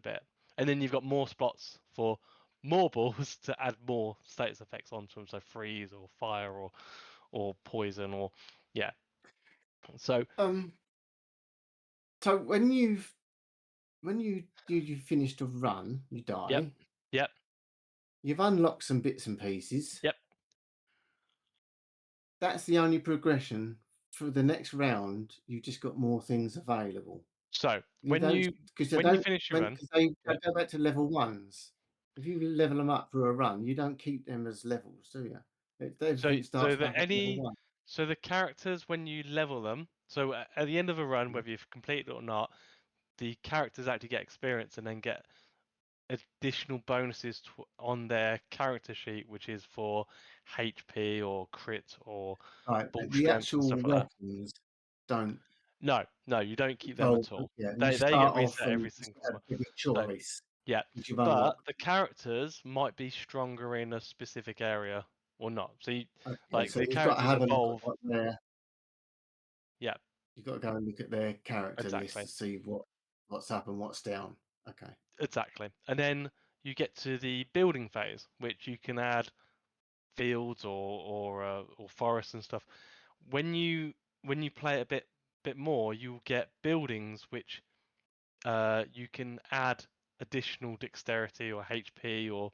bit. And then you've got more spots for more balls to add more status effects onto them, so freeze or fire or poison or yeah. So so when you finished a run, you die. Yep. You've unlocked some bits and pieces. Yep. That's the only progression for the next round. You've just got more things available. So when you finish your run, because they go back to level ones. If you level them up for a run, you don't keep them as levels, do you? Everything starts back at level 1. So the characters, when you level them, so at the end of a run, whether you've completed it or not, the characters actually get experience and then get additional bonuses on their character sheet, which is for HP or crit or ball the strength and actual stuff like that. weapons don't. No, you don't keep them at all. Yeah, They get reset every single time. Give a choice. Yeah, but the characters might be stronger in a specific area or not. So so the you've got to have evolve. a look at their. Yeah. You've got to go and look at their character list Exactly. to see what's up and what's down. Okay. Exactly. And then you get to the building phase, which you can add fields or forests and stuff. When you play it a bit more, you'll get buildings which you can add additional dexterity or HP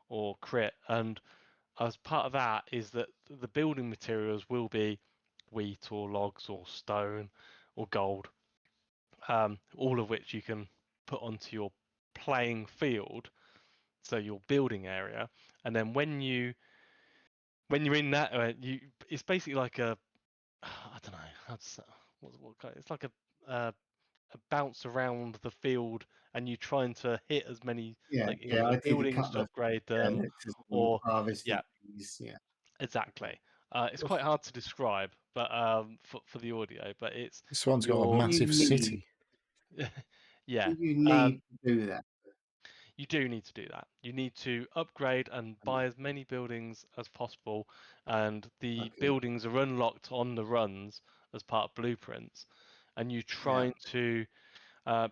or crit, and as part of that is that the building materials will be wheat or logs or stone or gold, all of which you can put onto your playing field, so your building area. And then when you're in that, it's basically like a, I don't know how to, it's like a bounce around the field, and you trying to hit as many I did a buildings to couple of upgrade them, or harvesting. Yeah, exactly. It's quite hard to describe, but for the audio, but it's this one's got a massive city. Yeah, you need to do that. You do need to do that. You need to upgrade and buy as many buildings as possible, and the buildings are unlocked on the runs as part of blueprints, and you try to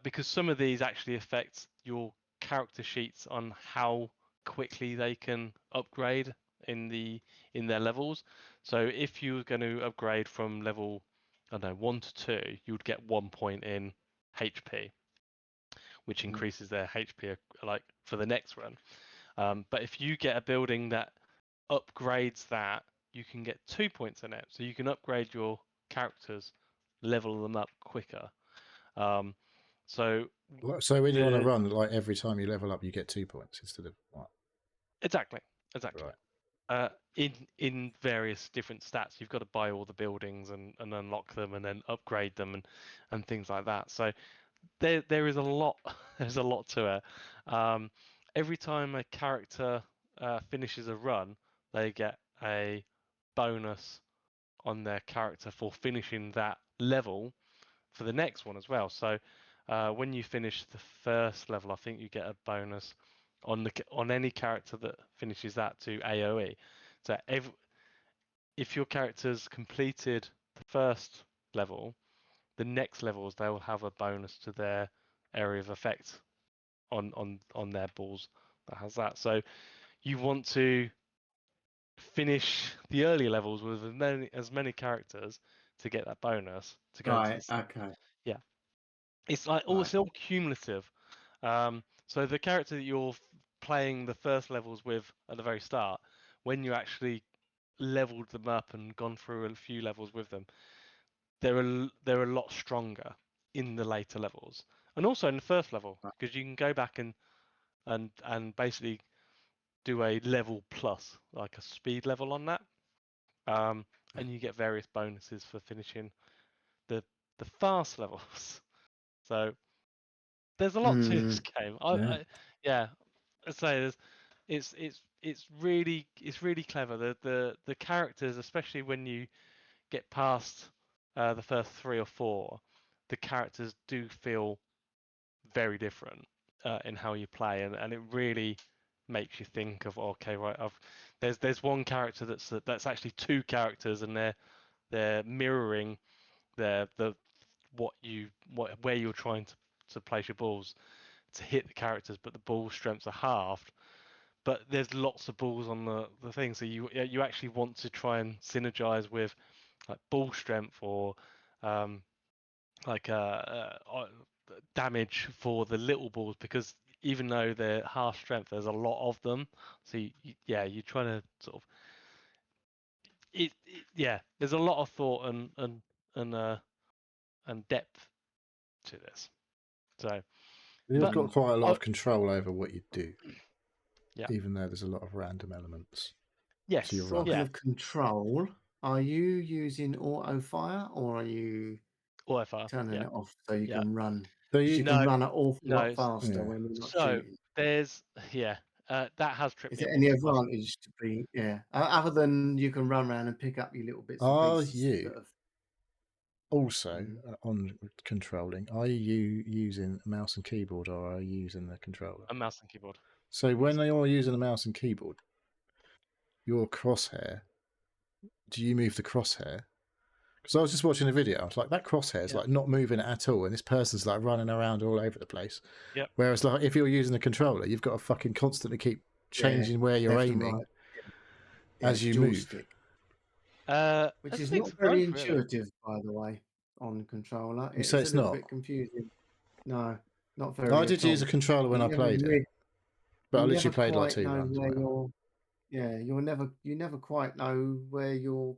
because some of these actually affect your character sheets on how quickly they can upgrade in their levels. So if you were going to upgrade from level, I don't know, 1 to 2, you would get 1 point in HP, which increases their HP like for the next run. But if you get a building that upgrades that, you can get 2 points in it. So you can upgrade your characters, level them up quicker. So So when you want to run, like every time you level up, you get 2 points instead of what? Exactly. Right. In various different stats, you've got to buy all the buildings and unlock them and then upgrade them and things like that. So there is a lot. There's a lot to it. Every time a character finishes a run, they get a bonus on their character for finishing that level for the next one as well. So when you finish the first level, I think you get a bonus on any character that finishes that to AOE. So if your character's completed the first level, the next levels they will have a bonus to their area of effect on their balls that has that. So you want to finish the earlier levels with as many characters to get that bonus to go into Right. Okay. yeah. It's like it's all cumulative. So the character that you're playing the first levels with at the very start, when you actually leveled them up and gone through a few levels with them, they're a lot stronger in the later levels, and also in the first level because you can go back and basically do a level plus, like a speed level on that, and you get various bonuses for finishing the fast levels. So there's a lot to this game. Yeah, I'd say it's really clever. The characters, especially when you get past the first 3 or 4, the characters do feel very different in how you play, and it really makes you think of okay, right? There's one character that's actually 2 characters, and they're mirroring the where you're trying to place your balls to hit the characters, but the ball strengths are halved. But there's lots of balls on the thing, so you actually want to try and synergize with like ball strength or like damage for the little balls, because even though they're half strength, there's a lot of them. So you're trying to sort of there's a lot of thought and depth to this. So you've got quite a lot of control over what you do. Yeah. Even though there's a lot of random elements. Yes. Talking of control, are you using auto fire or are you auto fire turning it off so you can run? So you can run an awful lot faster when you're not shooting. There's that has tripped Is me there up any before. advantage to be other than you can run around and pick up your little bits and Are pieces? you also on controlling? Are you using a mouse and keyboard, or are you using the controller? A mouse and keyboard. So when you're using a mouse and keyboard, your crosshair, do you move the crosshair? Because I was just watching a video, I was like, that crosshair is like not moving at all, and this person's like running around all over the place. Yep. Whereas like if you're using the controller, you've got to fucking constantly keep changing where you're aiming as you joystick. move. Which is not very intuitive, by the way, on the controller. You say it's a little not? bit confusing. No, not very. I did use a controller when I played it, but I literally played like 2 runs. You never quite know where you're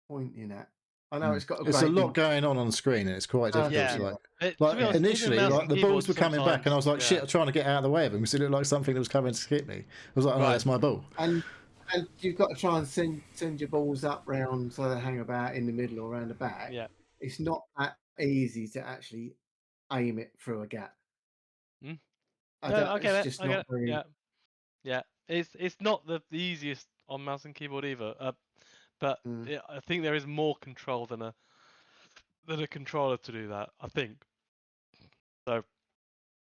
pointing at. I know it's got a lot going on the screen, and it's quite difficult. Like initially, like the balls were coming back, and I was like, "Shit!" I'm trying to get out of the way of them because it looked like something that was coming to hit me. I was like, "Oh, that's my ball." And you've got to try and send your balls up round so they hang about in the middle or around the back. Yeah, it's not that easy to actually aim it through a gap. I get it. Yeah. It's not the easiest on mouse and keyboard either. But I think there is more control than a controller to do that, I think. So,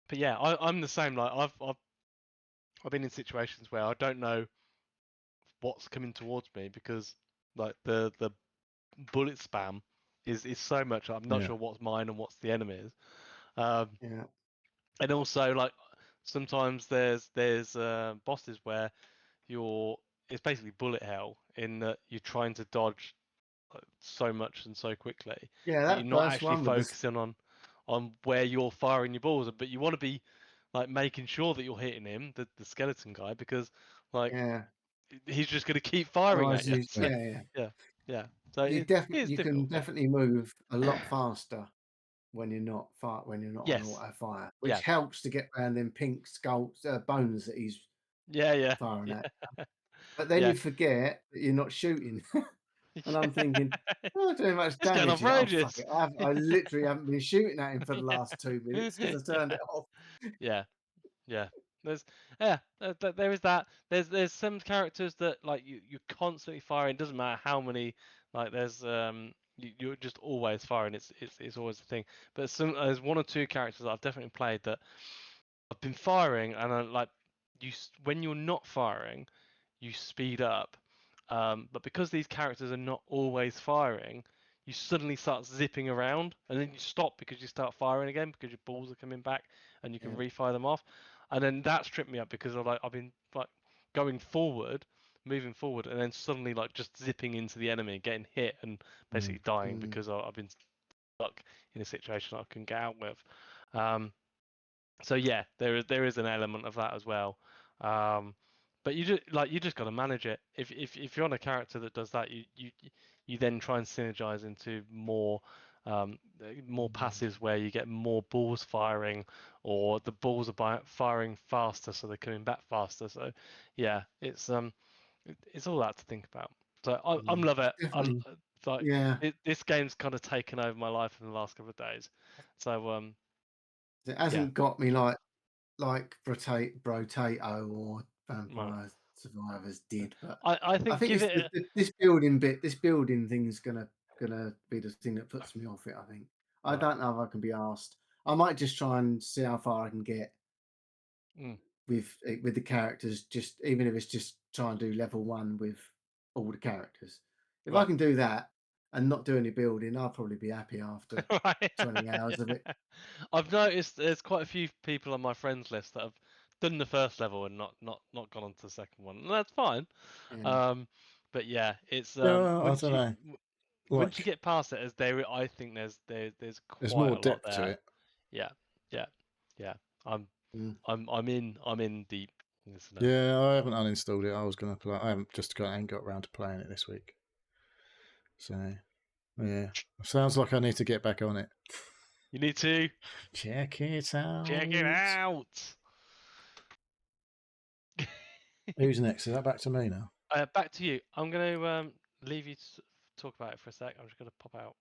but yeah, I'm the same. Like I've been in situations where I don't know what's coming towards me because like the bullet spam is so much. I'm not sure what's mine and what's the enemy's. And also like sometimes there's bosses where it's basically bullet hell in that you're trying to dodge so much and so quickly. That you're not actually focusing on where you're firing your balls, but you want to be like making sure that you're hitting him, the skeleton guy, because like he's just going to keep firing at you. So, yeah. So you can definitely move a lot faster when you're not on Yes. auto fire, which helps to get around them pink bones that he's firing at. But then you forget that you're not shooting, and I'm thinking, I'm not doing much It's going damage. off Oh, fuck roaches. it. I literally haven't been shooting at him for the last 2 minutes because I turned it off. Yeah. There's there is that. There's some characters that like you're constantly firing. Doesn't matter how many. Like there's you're just always firing. It's always the thing. But there's one or two characters that I've definitely played that I've been firing, and I like when you're not firing, you speed up. But because these characters are not always firing, you suddenly start zipping around, and then you stop because you start firing again because your balls are coming back, and you can refire them off. And then that's tripped me up because I've been like going forward, moving forward, and then suddenly like just zipping into the enemy, getting hit, and basically dying because I've been stuck in a situation I couldn't get out with. So yeah, there is an element of that as well. But you just got to manage it. If you're on a character that does that, you then try and synergize into more passives where you get more balls firing, or the balls are firing faster, so they're coming back faster. So yeah, it's all that to think about. So I love it. This game's kind of taken over my life in the last couple of days. So it hasn't got me like Brotato or Vampire Survivors did, but I think it's this building thing's gonna be the thing that puts me off it. I think I don't know if I can be asked. I might just try and see how far I can get with the characters. Just even if it's just try and do level 1 with all the characters. If I can do that and not do any building, I'll probably be happy after 20 hours of it. I've noticed there's quite a few people on my friends list that have done the first level and not gone on to the second one, and that's fine. Yeah. But yeah, it's I don't know. Once you get past it, I think there's quite more a lot depth there. to it. Yeah. I'm in deep. Yeah, I haven't uninstalled it. I was gonna play. I ain't got around to playing it this week. So yeah, sounds like I need to get back on it. You need to check it out. Check it out. Who's next? Is that back to me now? Back to you. I'm going to leave you to talk about it for a sec. I'm just going to pop out.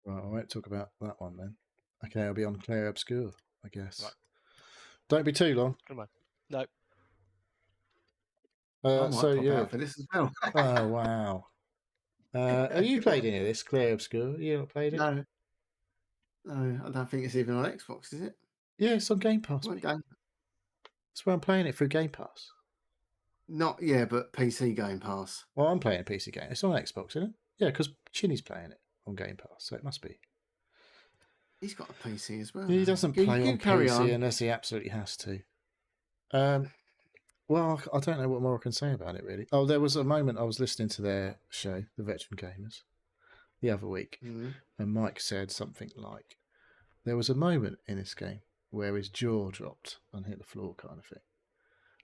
Right, I won't talk about that one then. Okay, I'll be on Clair Obscur, I guess. Right. Don't be too long. Come on. No. I might pop out for this as well. Oh wow. Have you played any of this, Clair Obscur? You not played it? No, I don't think it's even on Xbox, is it? Yeah, it's on Game Pass. That's where I'm playing it through Game Pass. But PC Game Pass. Well, I'm playing a PC game. It's on Xbox, isn't it? Yeah, because Chinny's playing it on Game Pass, so it must be. He's got a PC as well. He doesn't play on PC unless he absolutely has to. Well, I don't know what more I can say about it, really. Oh, there was a moment I was listening to their show, The Veteran Gamers, the other week, and Mike said something like, there was a moment in this game where his jaw dropped and hit the floor kind of thing.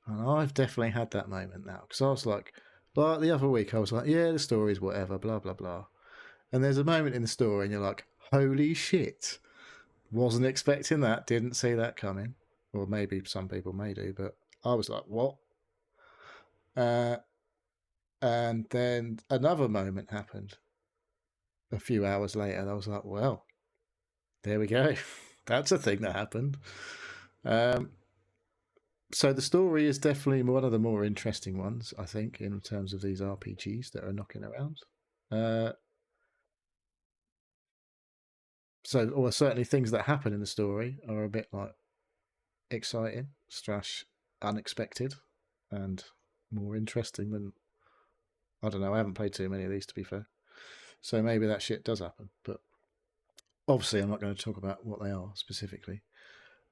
And I've definitely had that moment now, because I was like the other week, I was like, yeah, the story's whatever, blah, blah, blah. And there's a moment in the story and you're like, holy shit. Wasn't expecting that, didn't see that coming. Or maybe some people may do, but I was like, what? And then another moment happened a few hours later. And I was like, well, there we go. That's a thing that happened. So the story is definitely one of the more interesting ones, I think, in terms of these RPGs that are knocking around. Or certainly things that happen in the story are a bit like exciting / unexpected and more interesting than, I don't know, I haven't played too many of these, to be fair. So maybe that shit does happen, but obviously I'm not going to talk about what they are specifically.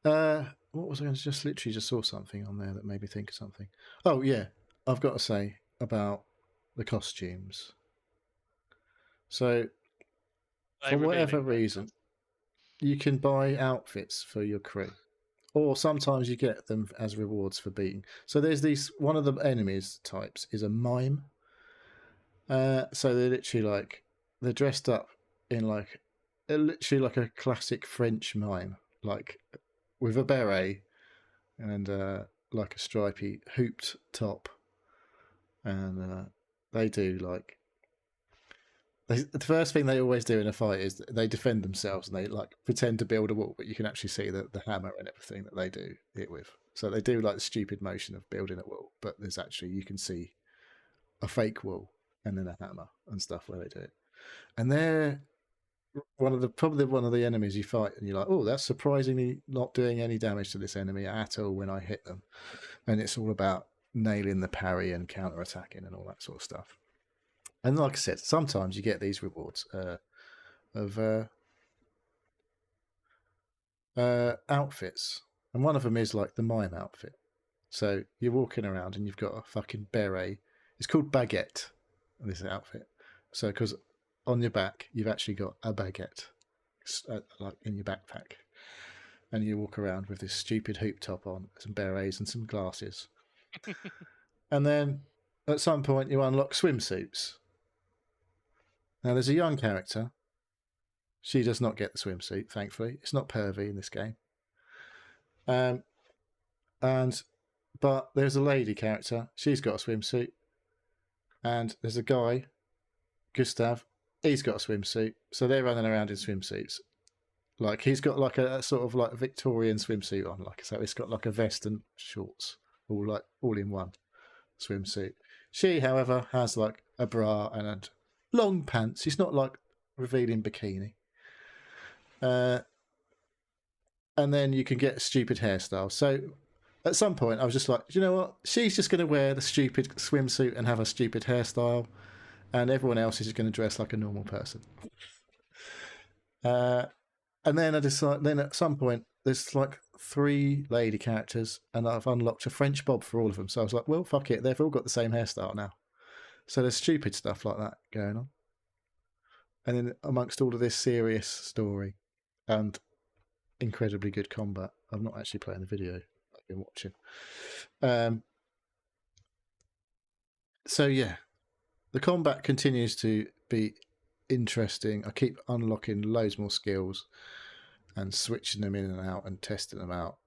What was I going to literally saw something on there that made me think of something. Oh yeah, I've got to say about the costumes. So for whatever reason, you can buy outfits for your crew, or sometimes you get them as rewards for beating. So there's one of the enemies types is a mime. So they're literally they're dressed up in literally like a classic French mime, like with a beret and like a stripy hooped top, and they do like. The first thing they always do in a fight is they defend themselves and they like pretend to build a wall, but you can actually see the hammer and everything that they do it with. So they do like the stupid motion of building a wall, but there's actually you can see a fake wall and then a hammer and stuff where they do it. And they're probably one of the enemies you fight, and you're like, oh, that's surprisingly not doing any damage to this enemy at all when I hit them. And it's all about nailing the parry and counter attacking and all that sort of stuff. And like I said, sometimes you get these rewards of outfits, and one of them is like the mime outfit. So you're walking around and you've got a fucking beret. It's called baguette, this outfit. So because on your back you've actually got a baguette, like in your backpack, and you walk around with this stupid hoop top on, some berets and some glasses, and then at some point you unlock swimsuits. Now, there's a young character. She does not get the swimsuit, thankfully. It's not pervy in this game. But there's a lady character. She's got a swimsuit. And there's a guy, Gustav. He's got a swimsuit. So they're running around in swimsuits. Like, he's got like a sort of like a Victorian swimsuit on. Like, so it's got like a vest and shorts, all in one swimsuit. She, however, has like a bra and a long pants. It's not like revealing bikini. And then you can get a stupid hairstyle. So at some point I was just like, you know what? She's just going to wear the stupid swimsuit and have a stupid hairstyle, and everyone else is just going to dress like a normal person. And then I decided. Then at some point there's like 3 lady characters, and I've unlocked a French bob for all of them. So I was like, well, fuck it. They've all got the same hairstyle now. So there's stupid stuff like that going on. And then amongst all of this serious story and incredibly good combat, I'm not actually playing the video I've been watching. So yeah, the combat continues to be interesting. I keep unlocking loads more skills and switching them in and out and testing them out.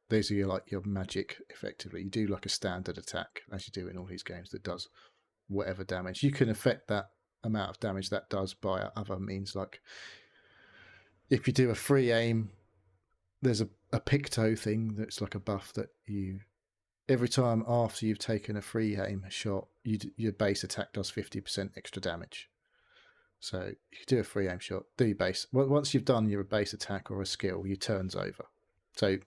These are your magic, effectively. You do like a standard attack, as you do in all these games, that does whatever damage. You can affect that amount of damage that does by other means. Like if you do a free aim, there's a picto thing that's like a buff that you, every time after you've taken a free aim shot, your base attack does 50% extra damage. So you do a free aim shot, do your base. Once you've done your base attack or a skill, your turn's over. So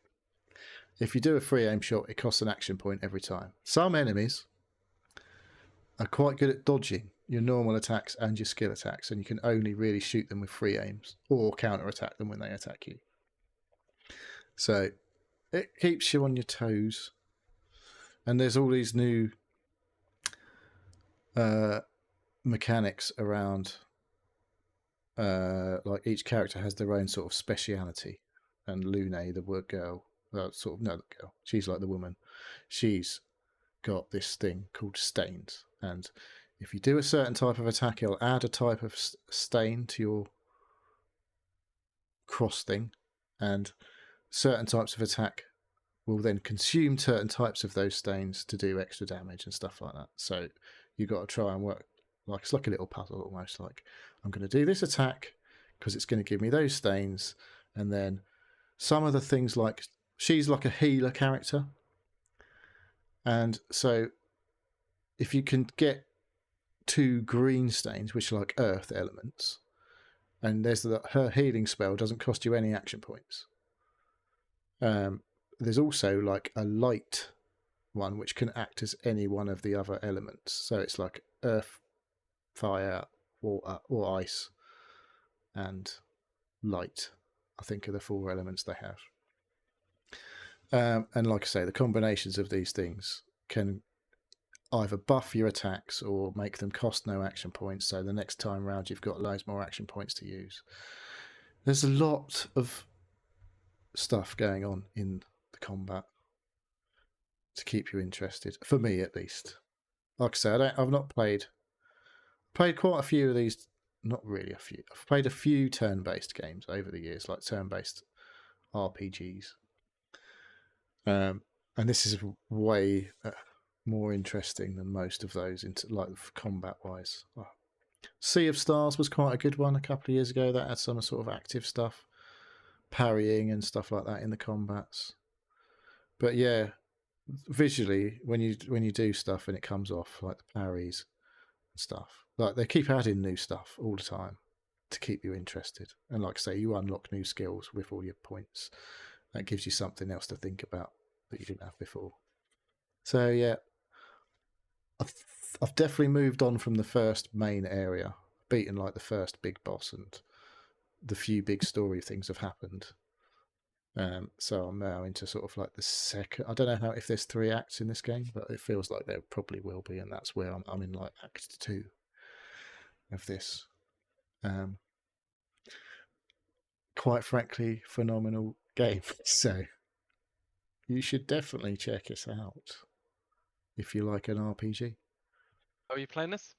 if you do a free aim shot, it costs an action point every time. Some enemies are quite good at dodging your normal attacks and your skill attacks, and you can only really shoot them with free aims or counter attack them when they attack you. So it keeps you on your toes. And there's all these new mechanics around, like each character has their own sort of speciality. And Lune, the word girl, she's like the woman. She's got this thing called stains, and if you do a certain type of attack, it'll add a type of stain to your cross thing, and certain types of attack will then consume certain types of those stains to do extra damage and stuff like that. So you've got to try and work, like it's like a little puzzle almost. Like, I'm going to do this attack because it's going to give me those stains, and then some of the things, like she's like a healer character, and so if you can get 2 green stains, which are like earth elements, and her healing spell doesn't cost you any action points. There's also like a light one which can act as any one of the other elements. So it's like earth, fire, water, or ice, and light, I think, are the 4 elements they have. And like I say, the combinations of these things can either buff your attacks or make them cost no action points, so the next time round you've got loads more action points to use. There's a lot of stuff going on in the combat to keep you interested, for me at least. Like I said, I've not played quite a few of these not really a few. I've played a few turn-based games over the years, like turn-based RPGs. And this is way more interesting than most of those, like combat-wise. Oh. Sea of Stars was quite a good one a couple of years ago. That had some sort of active stuff, parrying and stuff like that in the combats. But yeah, visually, when you do stuff and it comes off, like the parries and stuff, like they keep adding new stuff all the time to keep you interested. And like I say, you unlock new skills with all your points. That gives you something else to think about that you didn't have before. So yeah, I've definitely moved on from the first main area, beaten like the first big boss, and the few big story things have happened. So I'm now into sort of like the second. I don't know if there's 3 acts in this game, but it feels like there probably will be, and that's where I'm in like Act 2 of this. Quite frankly, phenomenal game. So you should definitely check it out if you like an RPG. How are you playing this?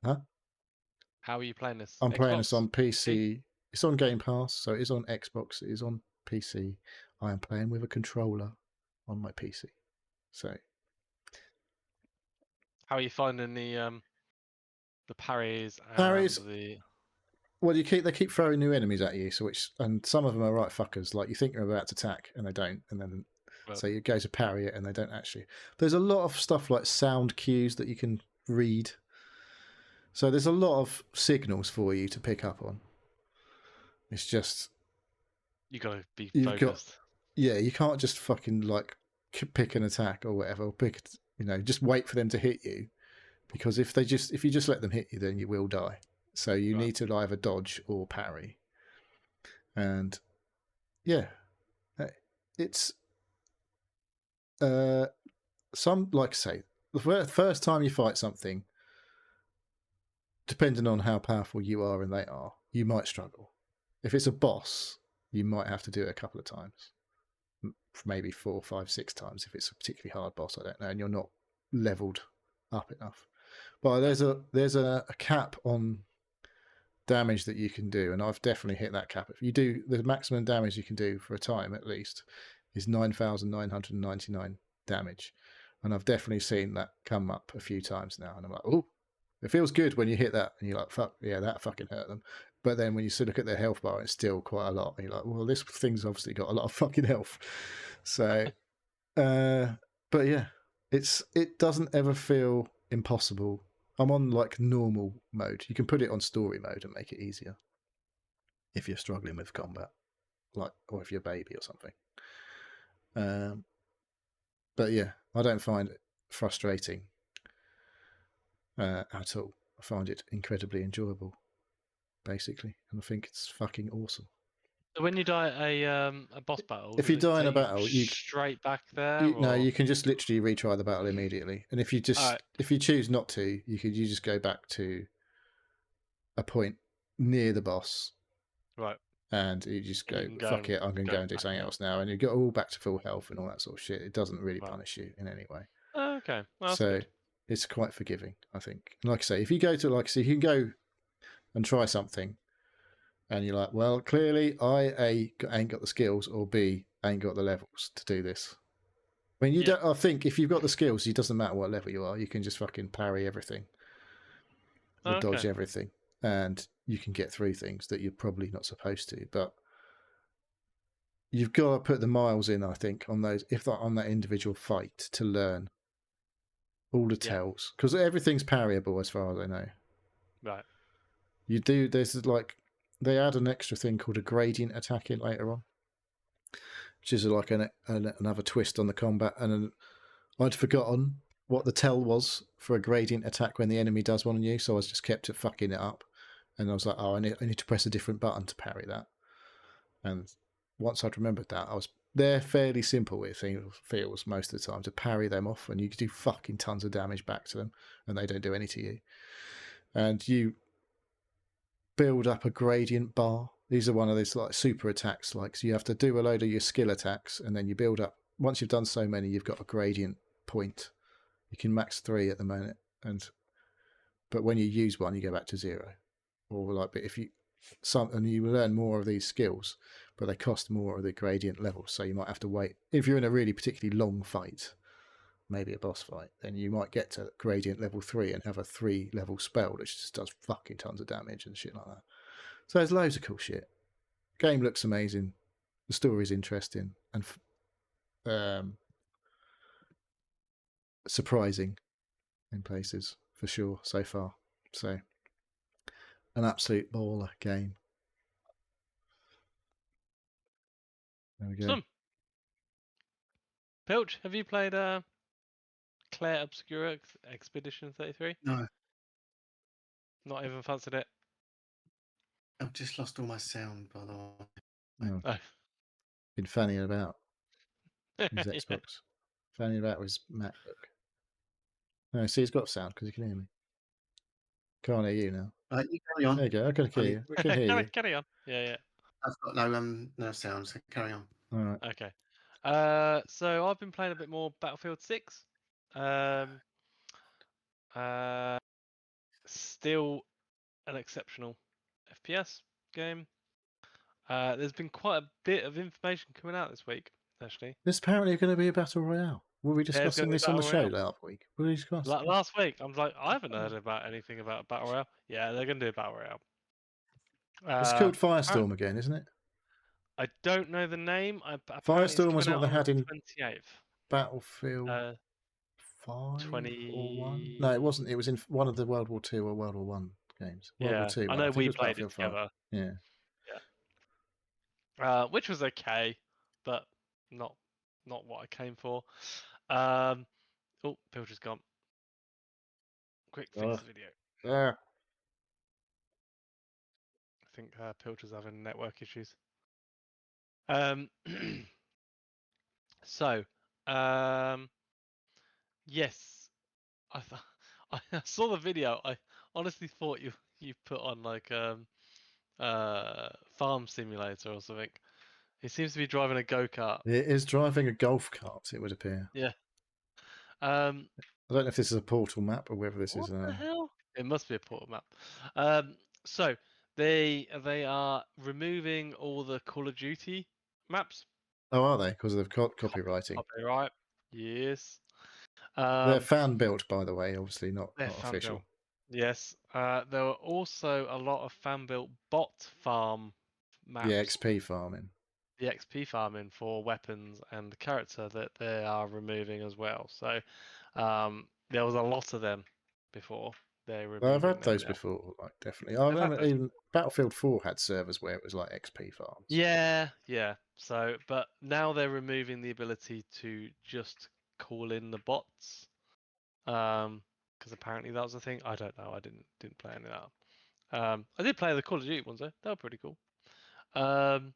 Huh? How are you playing this? I'm Xbox? playing this on PC. It's on Game Pass, so it is on Xbox. It is on PC. I am playing with a controller on my PC. So, how are you finding the parries? Parries. Well, they keep throwing new enemies at you, and some of them are right fuckers. Like you think you're about to attack and they don't, and then so you go to parry it and they don't actually. There's a lot of stuff like sound cues that you can read. So there's a lot of signals for you to pick up on. It's just you got to be focused. You can't just fucking like pick an attack or whatever, or just wait for them to hit you, because if you just let them hit you, then you will die. So you need to either dodge or parry. And yeah, it's some, like I say, the first time you fight something, depending on how powerful you are and they are, you might struggle. If it's a boss, you might have to do it a couple of times, maybe 4, 5, 6 times if it's a particularly hard boss. I don't know, and you're not leveled up enough. But there's a cap on damage that you can do, and I've definitely hit that cap. If you do, the maximum damage you can do for a time at least is 9,999 damage, and I've definitely seen that come up a few times now, and I'm like, oh, it feels good when you hit that, and you're like, fuck yeah, that fucking hurt them. But then when you look at their health bar, it's still quite a lot, and you're like, well, this thing's obviously got a lot of fucking health. So but yeah, it doesn't ever feel impossible. I'm on like normal mode. You can put it on story mode and make it easier if you're struggling with combat, or if you're a baby or something. But yeah, I don't find it frustrating at all. I find it incredibly enjoyable, basically, and I think it's fucking awesome. So when you die a boss battle, if you die in a battle, you straight back there. No, you can just literally retry the battle immediately. And if you choose not to, you just go back to a point near the boss, right? And you just go, fuck it, I'm going to go and do something else now, and you get all back to full health and all that sort of shit. It doesn't really punish you in any way. Oh, okay, well, so good. It's quite forgiving, I think. And like I say, if you go to you can go and try something. And you're like, well, clearly I ain't got the skills, or B, ain't got the levels to do this. I mean, don't. I think if you've got the skills, it doesn't matter what level you are. You can just fucking parry everything, or dodge everything, and you can get through things that you're probably not supposed to. But you've got to put the miles in, I think, on those, on that individual fight, to learn all the tells, because everything's parryable as far as I know. Right. You do. There's like. They add an extra thing called a gradient attack in later on, which is like another twist on the combat. And I'd forgotten what the tell was for a gradient attack when the enemy does one on you, so I just kept fucking it up. And I was like, oh, I need to press a different button to parry that. And once I'd remembered that, they're fairly simple, it feels most of the time, to parry them off, and you can do fucking tons of damage back to them, and they don't do any to you. And you build up a gradient bar. These are one of those like super attacks, so you have to do a load of your skill attacks, and then you build up. Once you've done so many, you've got a gradient point. You can max 3 at the moment, but when you use one, you go back to 0. or like, but if you and you learn more of these skills, but they cost more of the gradient levels, so you might have to wait. If you're in a really particularly long fight, maybe a boss fight, then you might get to gradient level 3 and have a 3-level spell that just does fucking tons of damage and shit like that. So there's loads of cool shit. Game looks amazing. The story's interesting and surprising in places for sure so far. So an absolute baller game. There we go. Awesome. Pilch, have you played Clair Obscur Expedition 33? No, Not even fancied it. I've just lost all my sound, by the way. No. Oh. Been fanning about his Yeah. Xbox. Fanning about with his MacBook. No, see, he's got sound because he can hear me. Can't hear you now. You carry on. There you go. I can hear you. I can hear you. Carry on. Yeah. I've got no sound, so carry on. All right. Okay. So I've been playing a bit more Battlefield 6. Still an exceptional FPS game. There's been quite a bit of information coming out this week, actually. There's apparently going to be a battle royale. Were we Yeah, discussing this on the show last week? Were we discussing last week? I'm like, I haven't heard about anything about battle royale. Yeah, they're going to do a battle royale. It's called Firestorm again, isn't it? I don't know the name. Firestorm was what they had in 28th. Battlefield 5 20... or 1? No, it wasn't. It was in one of the World War II or World War 1 games. World War II. I know we played it together. 5. Yeah. Which was okay, but not what I came for. Oh, Pilch is gone. Quick, fix the video. Yeah. I think Pilch is having network issues. So, yes, I saw the video. I honestly thought you put on like farm simulator or something. He seems to be driving a go-kart. It is driving a golf cart, it would appear. Yeah. I don't know if this is a portal map or whether this what is the hell? It must be a portal map. So they are removing all the Call of Duty maps. Oh, are they? Because of copywriting. Copyright. Yes. They're fan built, by the way. Obviously, not official. Built. Yes. There were also a lot of fan built bot farm maps. The XP farming. The XP farming for weapons and character that they are removing as well. So there was a lot of them before. I've had those before, like definitely. I remember even Battlefield 4 had servers where it was like XP farms. Yeah. So, but now they're removing the ability to just call in the bots, because apparently that was a thing. I don't know. I didn't play any of that. I did play the Call of Duty ones though. They were pretty cool. And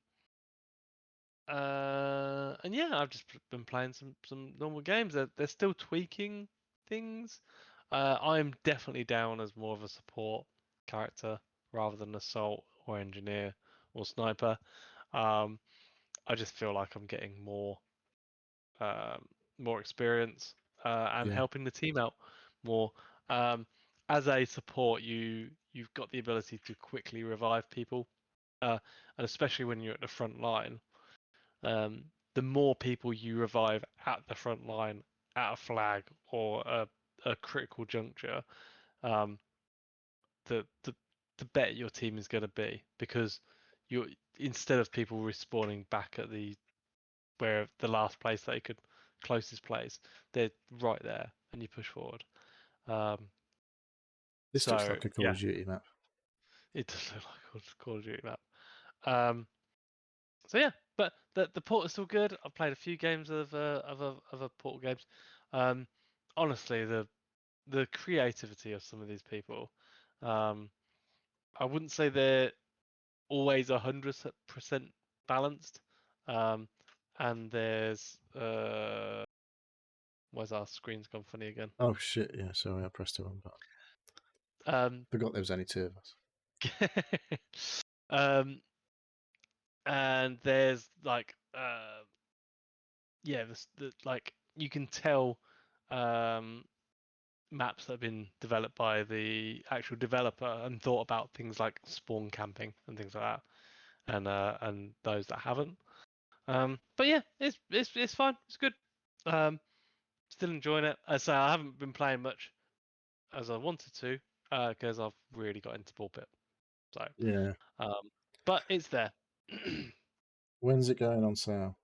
yeah, I've just been playing some normal games. They're still tweaking things. I'm definitely down as more of a support character rather than assault or engineer or sniper. I just feel like I'm getting more experience and helping the team out more. As a support, you've got the ability to quickly revive people, and especially when you're at the front line. The more people you revive at the front line, at a flag or a critical juncture, the better your team is going to be, because you're, instead of people respawning back at where the last place they could closest place, they're right there and you push forward. This looks like a Call of Duty map. It does look like a Call of Duty map. So yeah, but the port is still good. I've played a few games of other Portal games. Honestly, the creativity of some of these people, I wouldn't say they're always 100% balanced. And there's where's our screen's gone funny again? Oh shit! Yeah, sorry, I pressed the wrong button. Forgot there was only 2 of us. And there's like like you can tell maps that have been developed by the actual developer and thought about things like spawn camping and things like that, and those that haven't. But yeah, it's fine. It's good. Still enjoying it. As I say, I haven't been playing much as I wanted to because I've really got into ball pit. So Yeah. But it's there. When's it going on sale?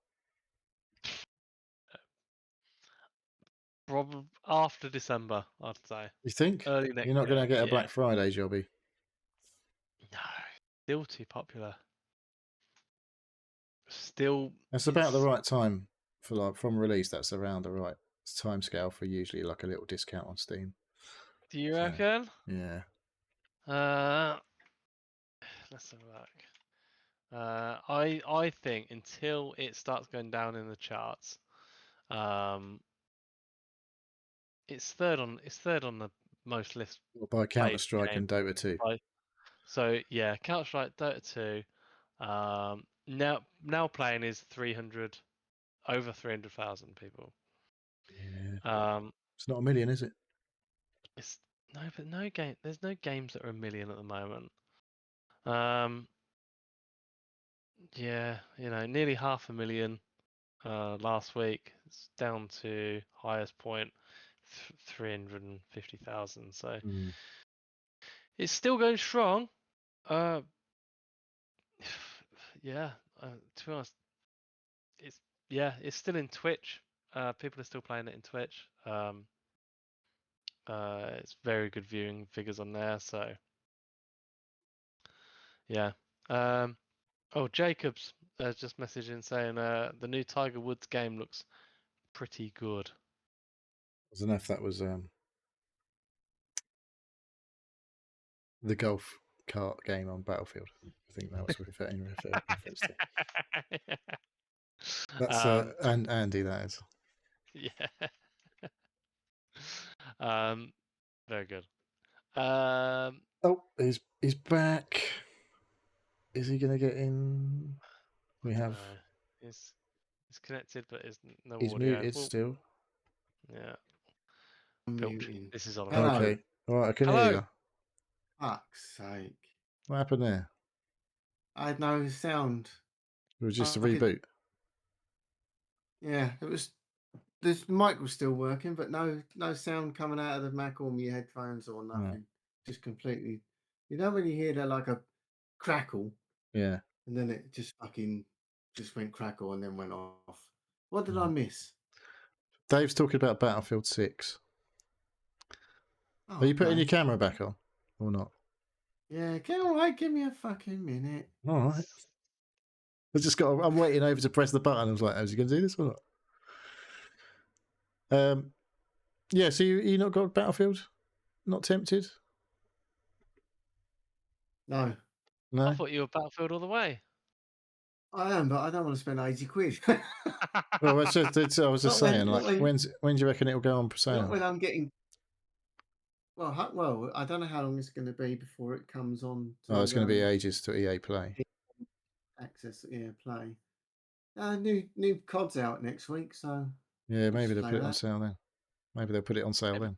Probably after December, I'd say. You think? Early next You're not going to year. get a Black Friday jobby? No, still too popular. Still. That's about the right time for like from release. That's around the right time scale for usually like a little discount on Steam. Do you reckon? Yeah. Let's have a look. I think until it starts going down in the charts, it's third on the most list. Well, by Counter-Strike and Dota 2. So yeah, Counter-Strike, Dota 2. Now playing is 300, over 300,000 people. Yeah. It's not a million, is it? It's no game. There's no games that are a million at the moment. Yeah, nearly 500,000 last week. It's down to highest point 350,000. So it's still going strong. Yeah. To be honest, it's still in Twitch. People are still playing it in Twitch. It's very good viewing figures on there. So yeah. Oh, Jacobs just messaging saying the new Tiger Woods game looks pretty good. I don't know if that was the golf cart game on Battlefield. I think that was reference to. That's and Andy, that is. Yeah. Very good. Oh, he's back. Is he going to get in? We have. He's connected, but is no he's audio. Muted still. Yeah. Pilch, this is on. Okay. All right, I can hear you. Fuck's sake! What happened there? I had no sound. It was just a reboot. Yeah, it was. The mic was still working, but no sound coming out of the Mac or my headphones or nothing. Just completely. You know when you hear that like a crackle? Yeah. And then it just went crackle and then went off. What did I miss? Dave's talking about Battlefield 6. Are you putting your camera back on or not? Yeah, give me a fucking minute. All right. I'm waiting over to press the button. I was like, is he going to do this or not? Yeah, so you not got Battlefield? Not tempted? No. I thought you were Battlefield all the way. I am, but I don't want to spend 80 quid. Well, I was just saying, when do you reckon it'll go on sale? Not when I'm getting. Well, I don't know how long it's going to be before it comes on. It's going to be ages to EA Play. Access, Play. New COD's out next week, so. Yeah, maybe they'll put it on sale then. Maybe they'll put it on sale then.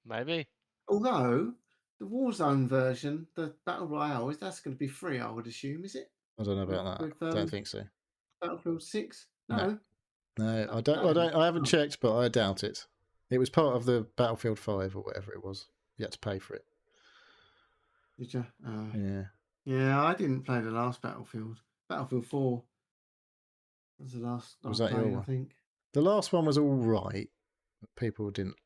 Maybe. Although the Warzone version, the Battle Royale, that's going to be free, I would assume, is it? I don't know about that. I don't think so. Battlefield 6? No, I don't. I haven't checked, but I doubt it. It was part of the Battlefield 5 or whatever it was. You had to pay for it. Did you? Yeah. Yeah, I didn't play the last Battlefield. Battlefield 4 was the last. Was that your one? I think the last one was all right. People didn't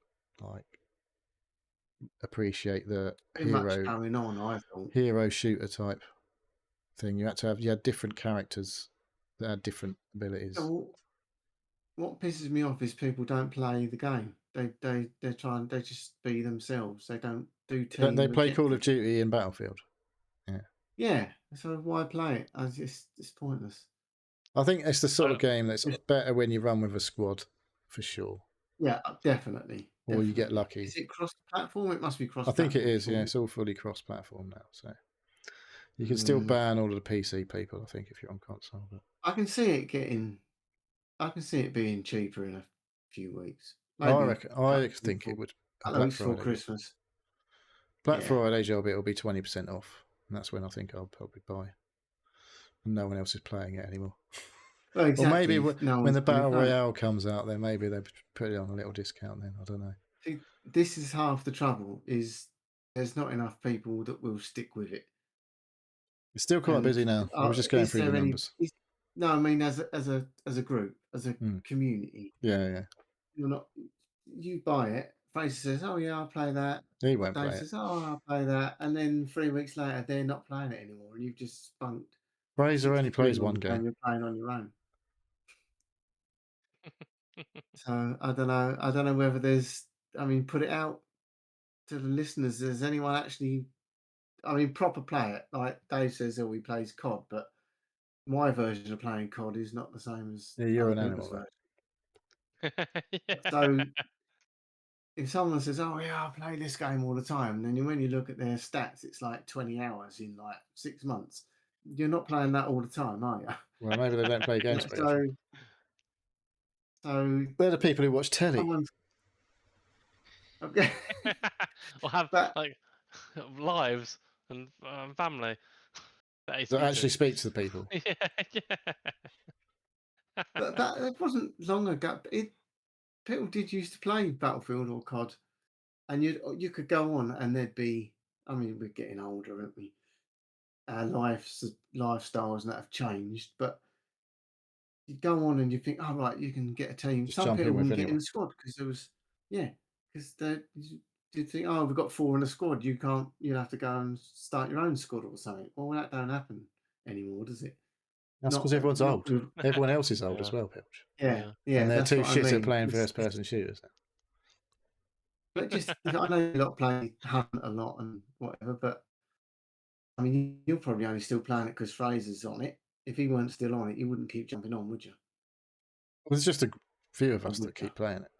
appreciate the much going on. I thought hero shooter type thing. You had different characters that had different abilities. So what pisses me off is people don't play the game. They just be themselves. They don't do team. They play Call of Duty and Battlefield. Yeah. So why play it? It's pointless. I think it's the sort of game that's better when you run with a squad, for sure. Yeah, definitely. Or you get lucky. Is it cross-platform? It must be cross-platform. I think it is, yeah. It's all fully cross-platform now. So you can still ban all of the PC people, I think, if you're on console. But I can see it being cheaper in a few weeks. I think it would Black Friday. For Christmas. Black Friday job, it'll be 20% off, and that's when I think I'll probably buy. And no one else is playing it anymore. Well, exactly. Or maybe when the Battle Royale comes out, then maybe they put it on a little discount. Then I don't know. See, this is half the trouble: is there's not enough people that will stick with it. It's still quite busy now. I was just going through the numbers. No, I mean as a group, as a community. Yeah. You're not. You buy it. Fraser says, "Oh yeah, I'll play that." He won't Dave play says, "Oh, I'll play that," and then 3 weeks later, they're not playing it anymore, and you've just spunked. Fraser only plays one game. And you're playing on your own. So I don't know. I don't know whether there's. I mean, put it out to the listeners. Does anyone actually? I mean, proper play it. Like Dave says, he plays COD, but my version of playing COD is not the same as. Yeah, you're an animal. So if someone says, "Oh yeah, I play this game all the time," then when you look at their stats, it's like 20 hours in like 6 months. You're not playing that all the time, are you? Well, maybe they don't play games. So they're the people who watch telly. Okay. Or have like lives and family that actually speak to the people. Yeah. But it wasn't long ago. People did used to play Battlefield or COD, and you could go on and there'd be. I mean, we're getting older, aren't we? Our lifestyles and that have changed, but you go on and you think, "Oh right, you can get a team." Just some people wouldn't get in the squad because there was, because you think, "Oh, we've got 4 in the squad. You can't. You have to go and start your own squad or something." Well, that don't happen anymore, does it? That's because everyone's old. Everyone else is old as well, Pilch. Yeah. And they're too shit at playing first-person shooters. But just, I know you lot play Hunt a lot and whatever, but I mean, you're probably only still playing it because Fraser's on it. If he weren't still on it, you wouldn't keep jumping on, would you? Well, there's just a few of us that keep playing it.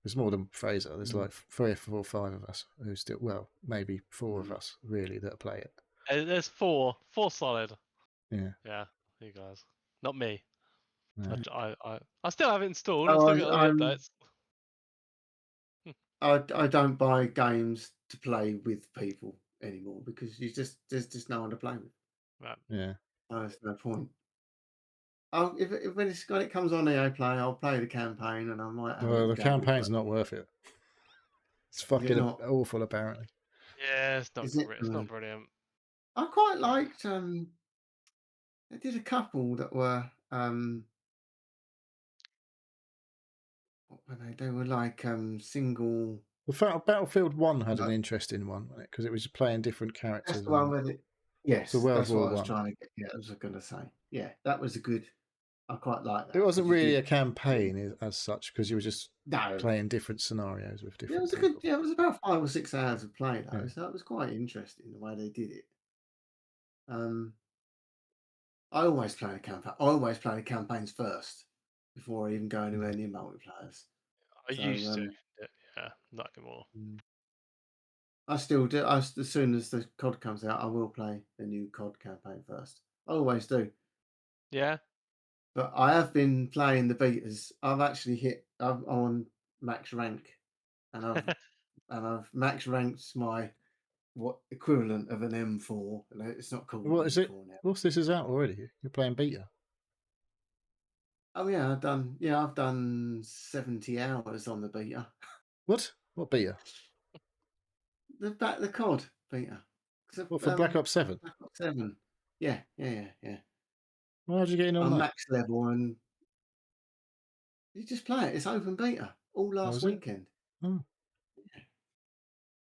There's more than Fraser. There's like 3 or 4 or 5 of us who still, well, maybe 4 of us really that play it. There's 4 solid. Yeah. Yeah, you guys, not me. No. I still have it installed. I still get all the updates. I don't buy games to play with people anymore because there's just no one to play with. Right. Yeah. There's no point. When it comes on EA Play, I'll play the campaign and I might. Well, the campaign's not worth it. It's fucking awful, apparently. Yeah, it's not brilliant. I quite liked. I did a couple that were. What were they? They were like single. The Battlefield 1 had an interesting one because it was playing different characters. That's the one with it. Yes, so that's what I was trying to get. Yeah, I was going to say. Yeah, that was a good. I quite like that. It wasn't really a campaign as such because you were just playing different scenarios with different. It was people. it was about 5 or 6 hours of play though, so it was quite interesting the way they did it. I always play the campaign. I always play the campaigns first before I even go anywhere near multiplayers. I used to, yeah, not anymore. I still do. As soon as the COD comes out, I will play the new COD campaign first. I always do. Yeah. But I have been playing the betas. I've actually I'm on max rank, and I've max ranked my equivalent of an M4. It's not called. What is it? What's this is out already? You're playing beta. Oh yeah, I've done 70 hours on the beta. What beta? The COD beta. What, for Black Ops 7? Black Ops 7. Yeah. Why did you get in on that? Max level, and you just play it. It's open beta all last weekend. Oh. Yeah.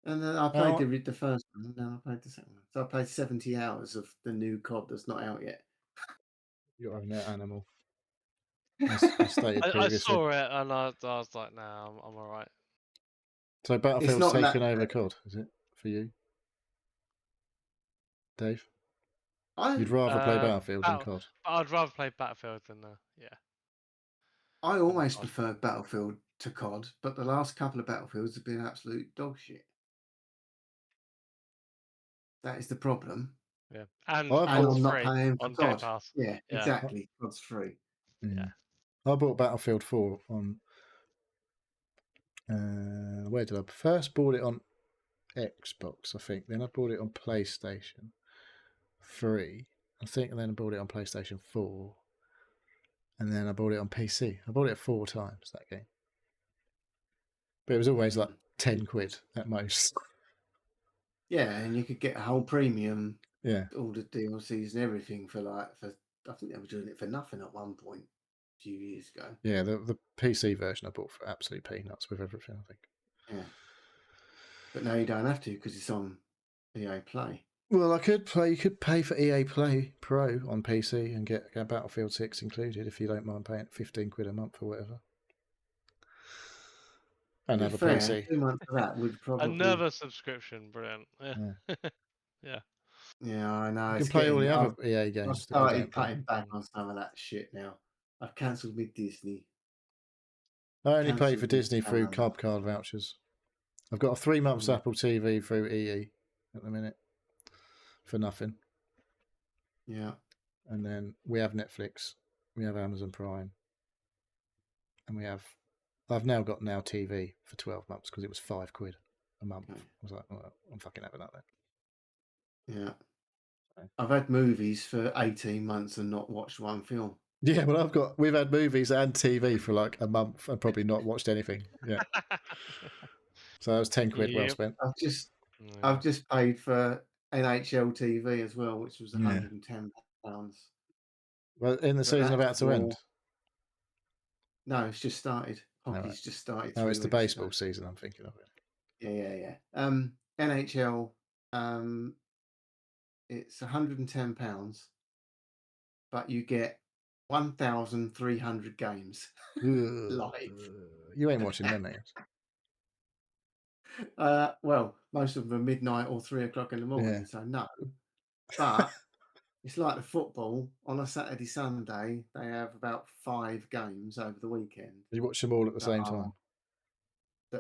And then I played the first one, and then I played the second one. So I played 70 hours of the new COD that's not out yet. You're an animal. I saw it and I was like, "Nah, I'm all right." So Battlefield's taken over COD, is it for you, Dave? You'd rather play Battlefield than COD. I'd rather play Battlefield than yeah. I always preferred Battlefield to COD, but the last couple of Battlefields have been absolute dog shit. That is the problem. Yeah, and I'm not paying for on COD. Game Pass. Yeah, exactly. COD's free. Yeah. I bought Battlefield 4 on Where did I first bought it on Xbox? I think. Then I bought it on PlayStation 3. I think, and then I bought it on PlayStation 4. And then I bought it on PC. I bought it 4 times, that game. But it was always like 10 quid at most. Yeah, and you could get a whole premium, Yeah. all the DLCs and everything for I think they were doing it for nothing at one point a few years ago. Yeah, the PC version I bought for absolute peanuts with everything, I think. Yeah. But now you don't have to because it's on EA Play. Well, you could pay for EA Play Pro on PC and get Battlefield 6 included if you don't mind paying 15 quid a month or whatever. And have a PC. 2 months of that would probably... Another subscription, brilliant. Yeah. Yeah. Yeah, I know. You can play all the other EA games. I've started cutting back on some of that shit now. I've cancelled with Disney. I only pay for Disney through Club Card vouchers. I've got a 3 months Apple TV through EE at the minute for nothing. Yeah. And then we have Netflix, we have Amazon Prime, and I've now got Now TV for 12 months because it was 5 quid a month. Okay. I was like, well, I'm fucking having that then. Yeah. I've had movies for 18 months and not watched one film. Yeah, well, we've had movies and TV for like a month and probably not watched anything. Yeah. So that was 10 quid well spent. I've just paid for NHL TV as well, which was £110. Well, in the season about to end? No, it's just started. Hockey's just started. No, it's the baseball season I'm thinking of. Yeah. NHL, it's £110, but you get 1,300 games live. You ain't watching them, mate. Well, most of them are midnight or 3 o'clock in the morning, so no. But it's like the football on a Saturday, Sunday. They have about 5 games over the weekend. You watch them all at the same time?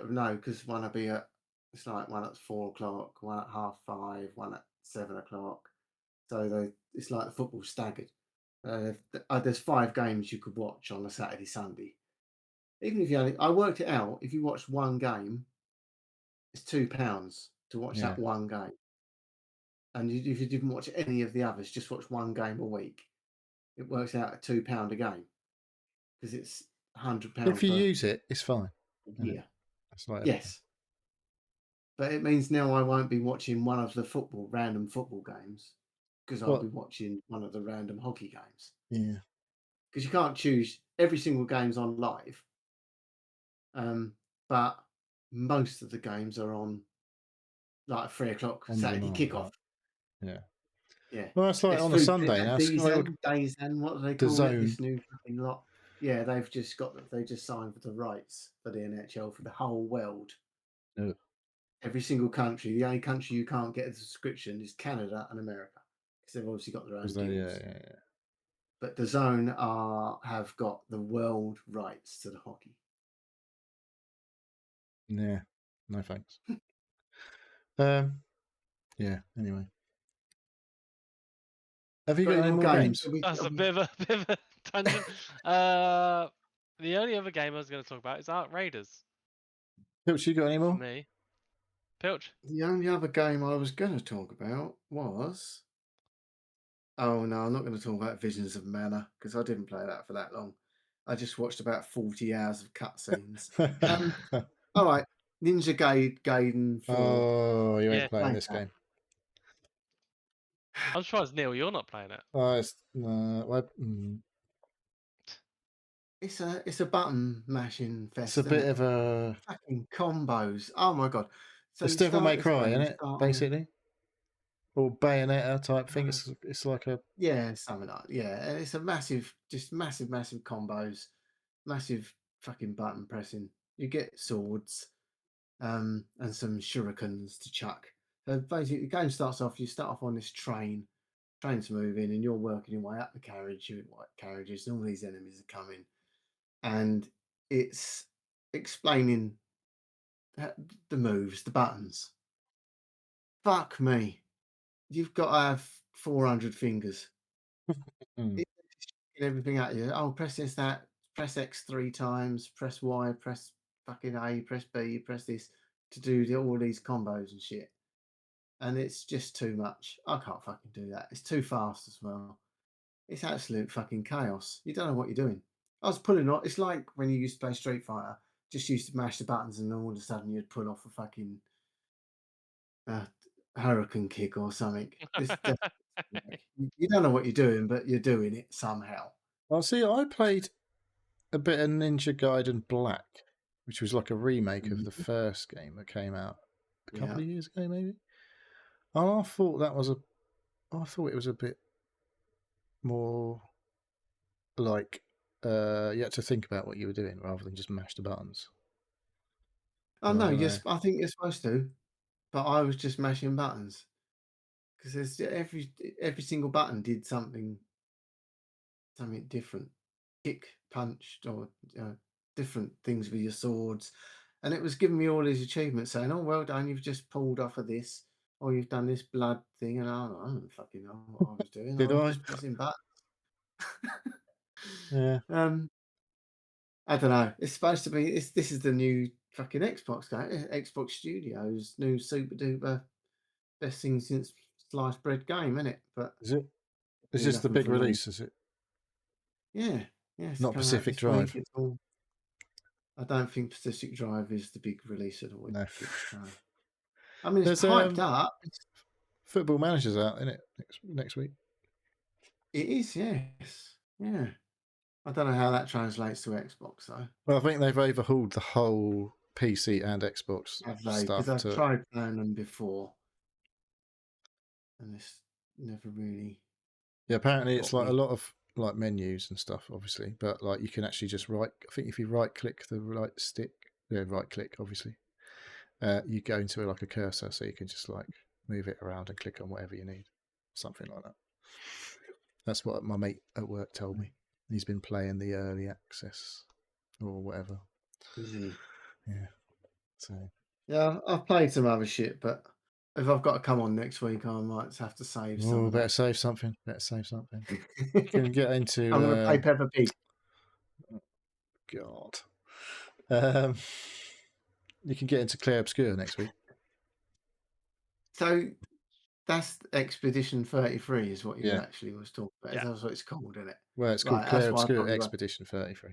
No, because one will be it's like one at 4 o'clock, one at 5:30, one at 7 o'clock. So it's like the football staggered. There's 5 games you could watch on a Saturday, Sunday. Even if I worked it out. If you watch one game, it's £2 to watch that one game. And if you didn't watch any of the others, just watch one game a week, it works out at £2 a game because it's £100. If you use it, it's fine. Yeah. Like yes. But it means now I won't be watching one of the random football games because I'll be watching one of the random hockey games. Yeah. Because you can't choose every single game's on live. But most of the games are on like 3 o'clock Saturday kickoff. Yeah. Yeah. Well, it's like on a Sunday now. Days and what do they call it? This new fucking lot. Yeah, they just signed for the rights for the NHL for the whole world. No. Every single country. The only country you can't get a subscription is Canada and America because they've obviously got their own deals. Yeah. But the Zone have got the world rights to the hockey. Yeah. No thanks. Yeah. Anyway. Have you got any more games? That's a bit of a tangent. The only other game I was going to talk about is Raiders. Pilch, you got any more? For me. Pilch. The only other game I was going to talk about was... Oh, no, I'm not going to talk about Visions of Mana because I didn't play that for that long. I just watched about 40 hours of cutscenes. All right. Ninja Gaiden 4. Oh, you ain't playing this game. I'm surprised, Neil, you're not playing it. It's a button mashing fest. It's a bit of a fucking combos. Oh my god! So it's Devil May Cry, isn't it? Basically, or Bayonetta type thing. It's like a something like and it's a massive combos, massive fucking button pressing. You get swords, and some shurikens to chuck. So basically, the game starts off. You start off on this train. Train's moving, and you're working your way up the carriage. You're in white carriages, and all these enemies are coming. And it's explaining the moves, the buttons. Fuck me. You've got to have 400 fingers. Everything at you. Oh, press this, that. Press X 3 times. Press Y. Press fucking A, you press B, you press this to do all these combos and shit. And it's just too much. I can't fucking do that. It's too fast as well. It's absolute fucking chaos. You don't know what you're doing. I was pulling off. It's like when you used to play Street Fighter, just used to mash the buttons and then all of a sudden you'd pull off a fucking hurricane kick or something. It's definitely, you don't know what you're doing, but you're doing it somehow. Well, see, I played a bit of Ninja Gaiden Black, which was like a remake of the first game that came out a couple of years ago, maybe. And I thought it was a bit more like you had to think about what you were doing rather than just mash the buttons. Oh no, yes, I think you're supposed to, but I was just mashing buttons because there's every single button did something different, kick, punched, or different things with your swords, and it was giving me all these achievements saying, "Oh, well done, you've just pulled off of this, or you've done this blood thing," and I don't fucking know what I was doing. Did I was I? just pressing buttons. Yeah. I don't know. It's supposed to be. This is the new fucking Xbox game, Xbox Studios' new super duper best thing since sliced bread game, isn't it? But is it? Is this the big release? Is it? Yeah. It's not Pacific Drive. Week. I don't think Pacific Drive is the big release of the week. No. I mean, it's hyped up. Football Manager's out, isn't it? Next week. It is, yes. Yeah. I don't know how that translates to Xbox, though. Well, I think they've overhauled the whole PC and Xbox stuff. Because I've tried playing them before, and it's never really. Yeah, apparently it's like a lot of like menus and stuff, obviously, but like you can actually just I think if you right click the right stick, right click, obviously, you go into like a cursor, so you can just like move it around and click on whatever you need, something like that. That's what my mate at work told me. He's been playing the early access or whatever. Is he? Yeah. So. Yeah, I've played some other shit, but if I've got to come on next week, I might have to save some. Oh, better save something. Can get into. I'm going to play Peppa Pig. God. You can get into Clair Obscur next week. So that's Expedition 33 is what you actually was talking about. Yeah. That's what it's called, isn't it? Well, it's called Clair Obscur Expedition 33.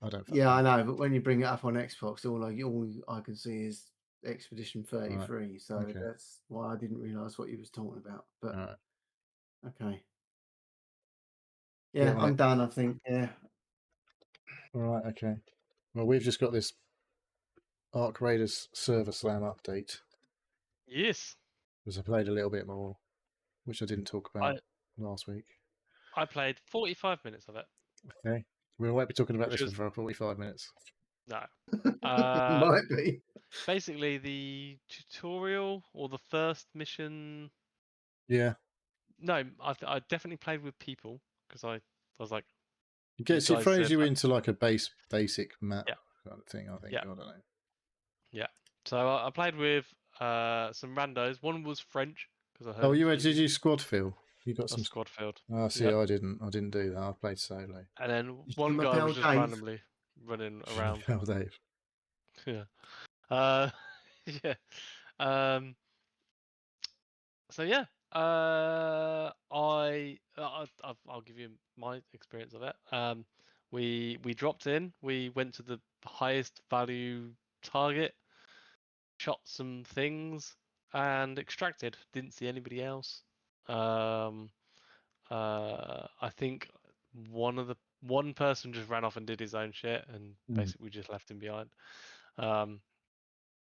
I don't. Yeah, I know, but when you bring it up on Xbox, all I can see is Expedition 33. Right. So that's why I didn't realise what you was talking about. But okay. Yeah, I'm done, I think. Yeah. All right, okay. Well, we've just got this Arc Raiders Server Slam update. Yes. Because I played a little bit more, which I didn't talk about last week. I played 45 minutes of it. Okay. We won't be talking about this for 45 minutes. No. Might be. Basically, the tutorial or the first mission. Yeah. No, I definitely played with people because I was like. It throws you into like a basic map kind of thing, I think. Yeah. I don't know. Yeah. So I played with some randos. One was French because I heard. Oh, did you squad fill? You got some squad filled. Oh, see, I didn't do that. I played solo. And then one guy was just randomly running around. Dave. Yeah. Yeah. So yeah. I'll give you my experience of it. We dropped in. We went to the highest value target, shot some things, and extracted. Didn't see anybody else. I think one person just ran off and did his own shit, and basically we just left him behind. And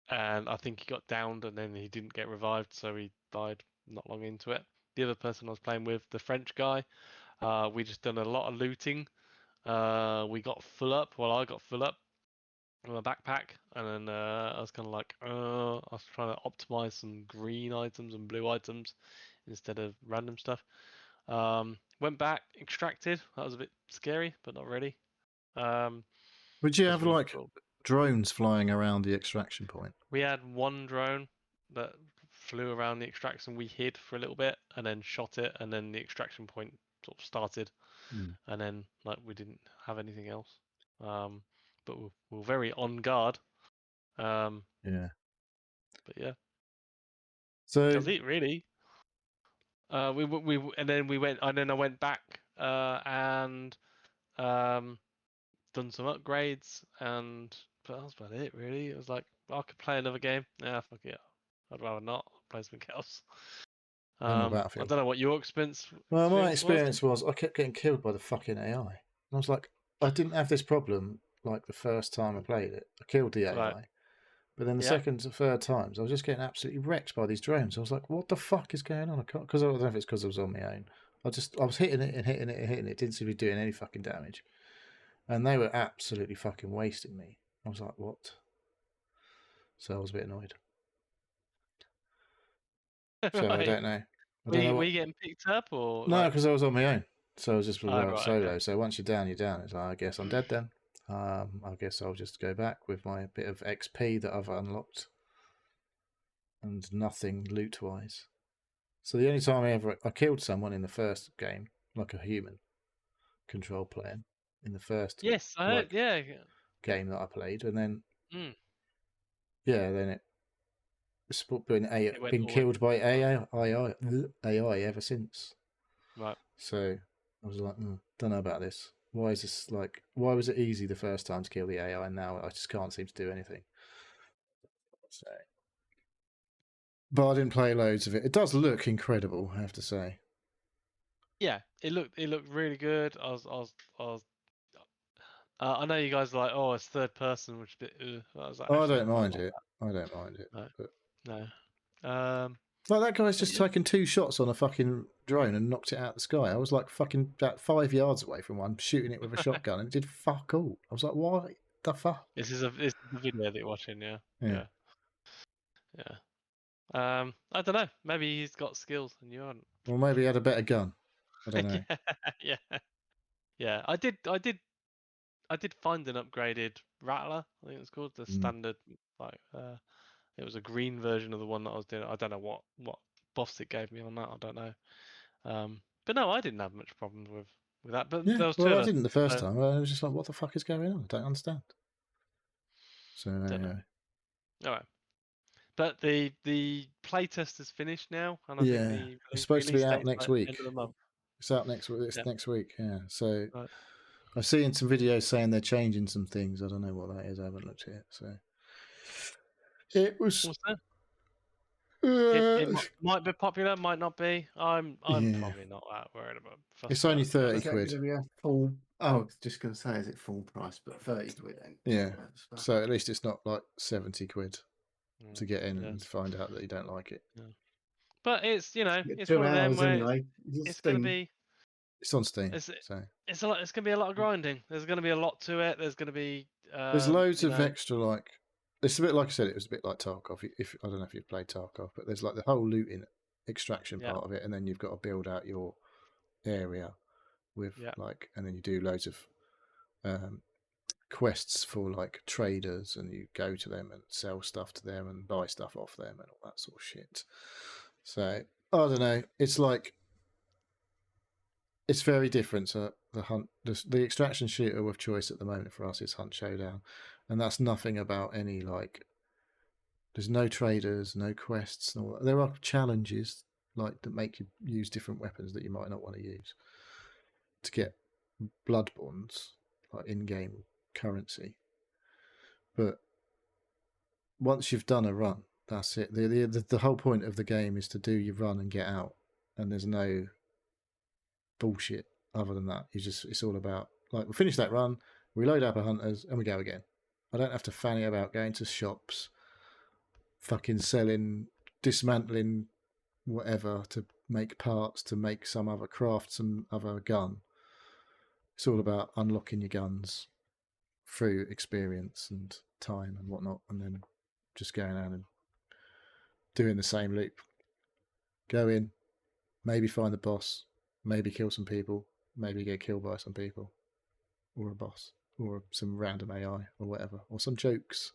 I think he got downed, and then he didn't get revived, so he died not long into it. The other person I was playing with, the French guy, we just done a lot of looting. We got full up. Well, I got full up in my backpack, and then I was kind of like, I was trying to optimize some green items and blue items instead of random stuff. Went back, extracted. That was a bit scary, but not really. Would you have like drones flying around the extraction point? We had one drone that flew around the extraction. We hid for a little bit and then shot it, and then the extraction point sort of started, and then like we didn't have anything else. But we were very on guard Yeah. But yeah. So Does it really? And then we went. And then I went back and done some upgrades, and but that was about it. Really, it was like I could play another game. Yeah, fuck it. I'd rather not play something else. no more I Battlefield. don't know what your experience. Well, my experience was I kept getting killed by the fucking AI. And I was like, I didn't have this problem like the first time I played it. I killed the AI. Right. But then the second and third times, I was just getting absolutely wrecked by these drones. I was like, what the fuck is going on? I can't, because I don't know if it's because I was on my own. I was hitting it and hitting it and hitting it. It didn't seem to be doing any fucking damage. And they were absolutely fucking wasting me. I was like, what? So I was a bit annoyed. So Right. I don't know. Were you getting picked up or? No, because I was on my own. So I was just right, solo. okay. So once you're down, you're down. It's like, I guess I'm dead then. I guess I'll just go back with my bit of XP that I've unlocked. And nothing loot-wise. So the only time I killed someone in the first game, like a human control player, in the first Yes, I heard. Yeah. game that I played, and then Mm. then it's been killed by AI ever since. Right. So I was like, don't know about this. Why is this like? Why was it easy the first time to kill the AI, and now I just can't seem to do anything? So, but I didn't play loads of it. It does look incredible, I have to say. Yeah, it looked really good. I know you guys are like, oh, it's third person, which is a bit. I was like, I don't mind it. I don't mind it. No. But... No. Like that guy's just taken 2 shots on a fucking drone and knocked it out of the sky. I was like fucking about 5 yards away from one, shooting it with a shotgun, and it did fuck all. I was like, why the fuck? This is a video that you're watching, yeah. Yeah. I don't know. Maybe he's got skills and you haven't. Or maybe he had a better gun. I don't know. Yeah. I did find an upgraded rattler. I think it's called the standard. Like, it was a green version of the one that I was doing. I don't know what buffs it gave me on that. I don't know. But no, I didn't have much problems with that. But yeah, there was well, I didn't the first time. I was just like, what the fuck is going on? I don't understand. So anyway. All right. But the playtest is finished now, and I think it's supposed to be out next week. End of the month. It's out next week. Yeah. So I've seen some videos saying they're changing some things. I don't know what that is. I haven't looked at it. So it was. It might be popular, might not be. I'm probably not that worried about. It's only 30 quid. Full. I was just going to say, is it full price? But 30 quid. Yeah. So at least it's not like 70 quid to get in and find out that you don't like it. Yeah. But it's it's one of them where anyway. It's going to be. It's on Steam. It's a lot. It's going to be a lot of grinding. There's going to be a lot to it. There's going to be. There's loads of extra like. It's a bit like I said. It was a bit like Tarkov. If I don't know if you've played Tarkov, but there's like the whole looting, extraction part of it, and then you've got to build out your area with and then you do loads of quests for like traders, and you go to them and sell stuff to them and buy stuff off them and all that sort of shit. So I don't know. It's like it's very different. So the extraction shooter of choice at the moment for us is Hunt Showdown, and that's nothing about any like. There's no traders, no quests. No, there are challenges like that make you use different weapons that you might not want to use to get blood bonds, like in-game currency. But once you've done a run, that's it. The whole point of the game is to do your run and get out, and there's no bullshit other than that. It's all about like we finish that run, we load up our hunters, and we go again. I don't have to fanny about going to shops, fucking selling, dismantling whatever to make parts to make some other craft, some other gun. It's all about unlocking your guns through experience and time and whatnot, and then just going out and doing the same loop. Go in, maybe find the boss, maybe kill some people, maybe get killed by some people, or a boss, or some random AI, or whatever, or some jokes.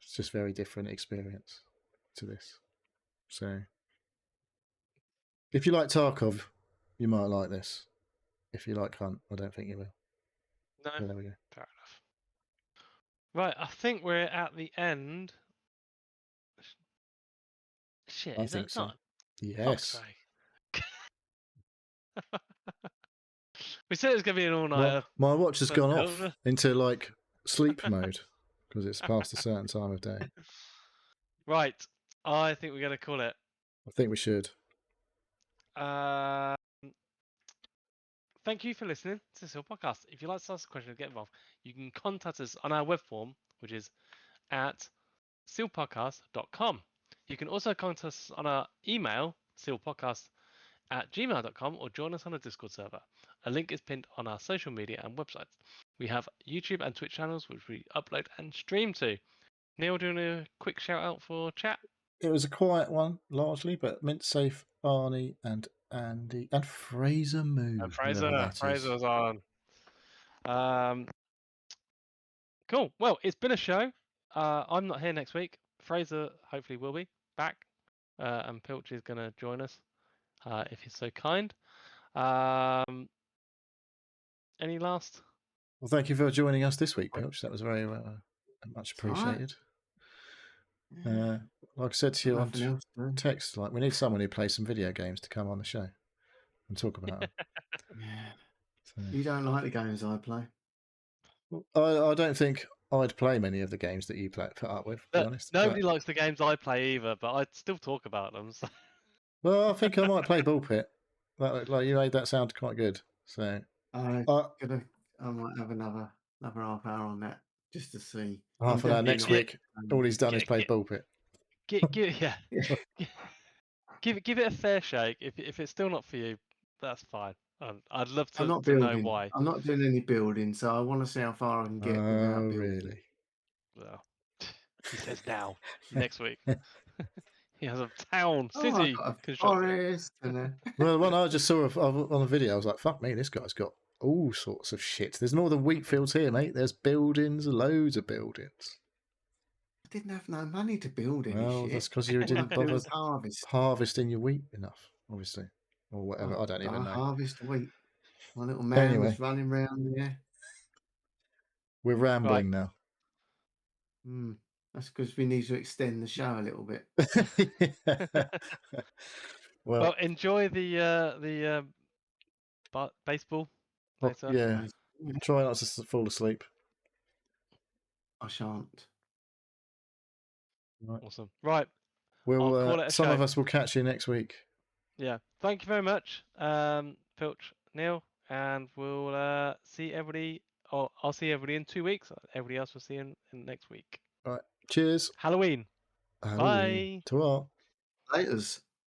It's just very different experience to this. So, if you like Tarkov, you might like this. If you like Hunt, I don't think you will. No, but there we go. Fair Right, I think we're at the end. Shit, I is think that so. time? Yes. Fuck's sake. We said it was going to be an all-nighter. My watch has but gone no. off into like sleep mode because it's past a certain time of day. Right, I think we're going to call it. I think we should. Thank you for listening to this whole podcast. If you'd like to ask a question or get involved, you can contact us on our web form, which is at sealpodcast.com. You can also contact us on our email, sealpodcast@gmail.com, or join us on a Discord server. A link is pinned on our social media and websites. We have YouTube and Twitch channels, which we upload and stream to. Neil, doing a quick shout out for chat? It was a quiet one, largely, but Mint Safe, Arnie, and Andy, and Fraser Moo. And Fraser was on. Cool. Well, it's been a show. I'm not here next week. Fraser hopefully will be back, and Pilch is going to join us if he's so kind. Any last? Well, thank you for joining us this week, Pilch. That was very much appreciated. Yeah. Like I said to you on Nothing else, no. text, like we need someone who plays some video games to come on the show and talk about them. Yeah. So, You don't like the games I play? I don't think I'd play many of the games that you put up with, to be honest. Nobody likes the games I play either, but I'd still talk about them. So. Well, I think I might play Ball Pit. Like you made that sound quite good. So I might have another half hour on that just to see. half an hour next week. All he's done is play Ball Pit. Yeah. Give it a fair shake. If it's still not for you, that's fine. I'd love to know why. I'm not doing any building, so I want to see how far I can get without building. Really? Well, he says now, next week. He has a town, city, forest. And well, when I just saw on a video, I was like, fuck me, this guy's got all sorts of shit. There's more than wheat fields here, mate. There's buildings, loads of buildings. I didn't have no money to build any shit. That's because you didn't bother harvesting your wheat enough, obviously. Or whatever, I don't even know. Harvest wheat. My little man was running around there. We're rambling now. That's because we need to extend the show a little bit. Well, enjoy the baseball later. Yeah. Try not to fall asleep. I shan't. Right. Awesome. Right. We'll some of us will catch you next week. Yeah. Thank you very much, Pilch, Neil, and we'll see everybody. Or I'll see everybody in 2 weeks. Everybody else will see you in next week. All right. Cheers. Halloween. Bye. Ta-ra. Laters.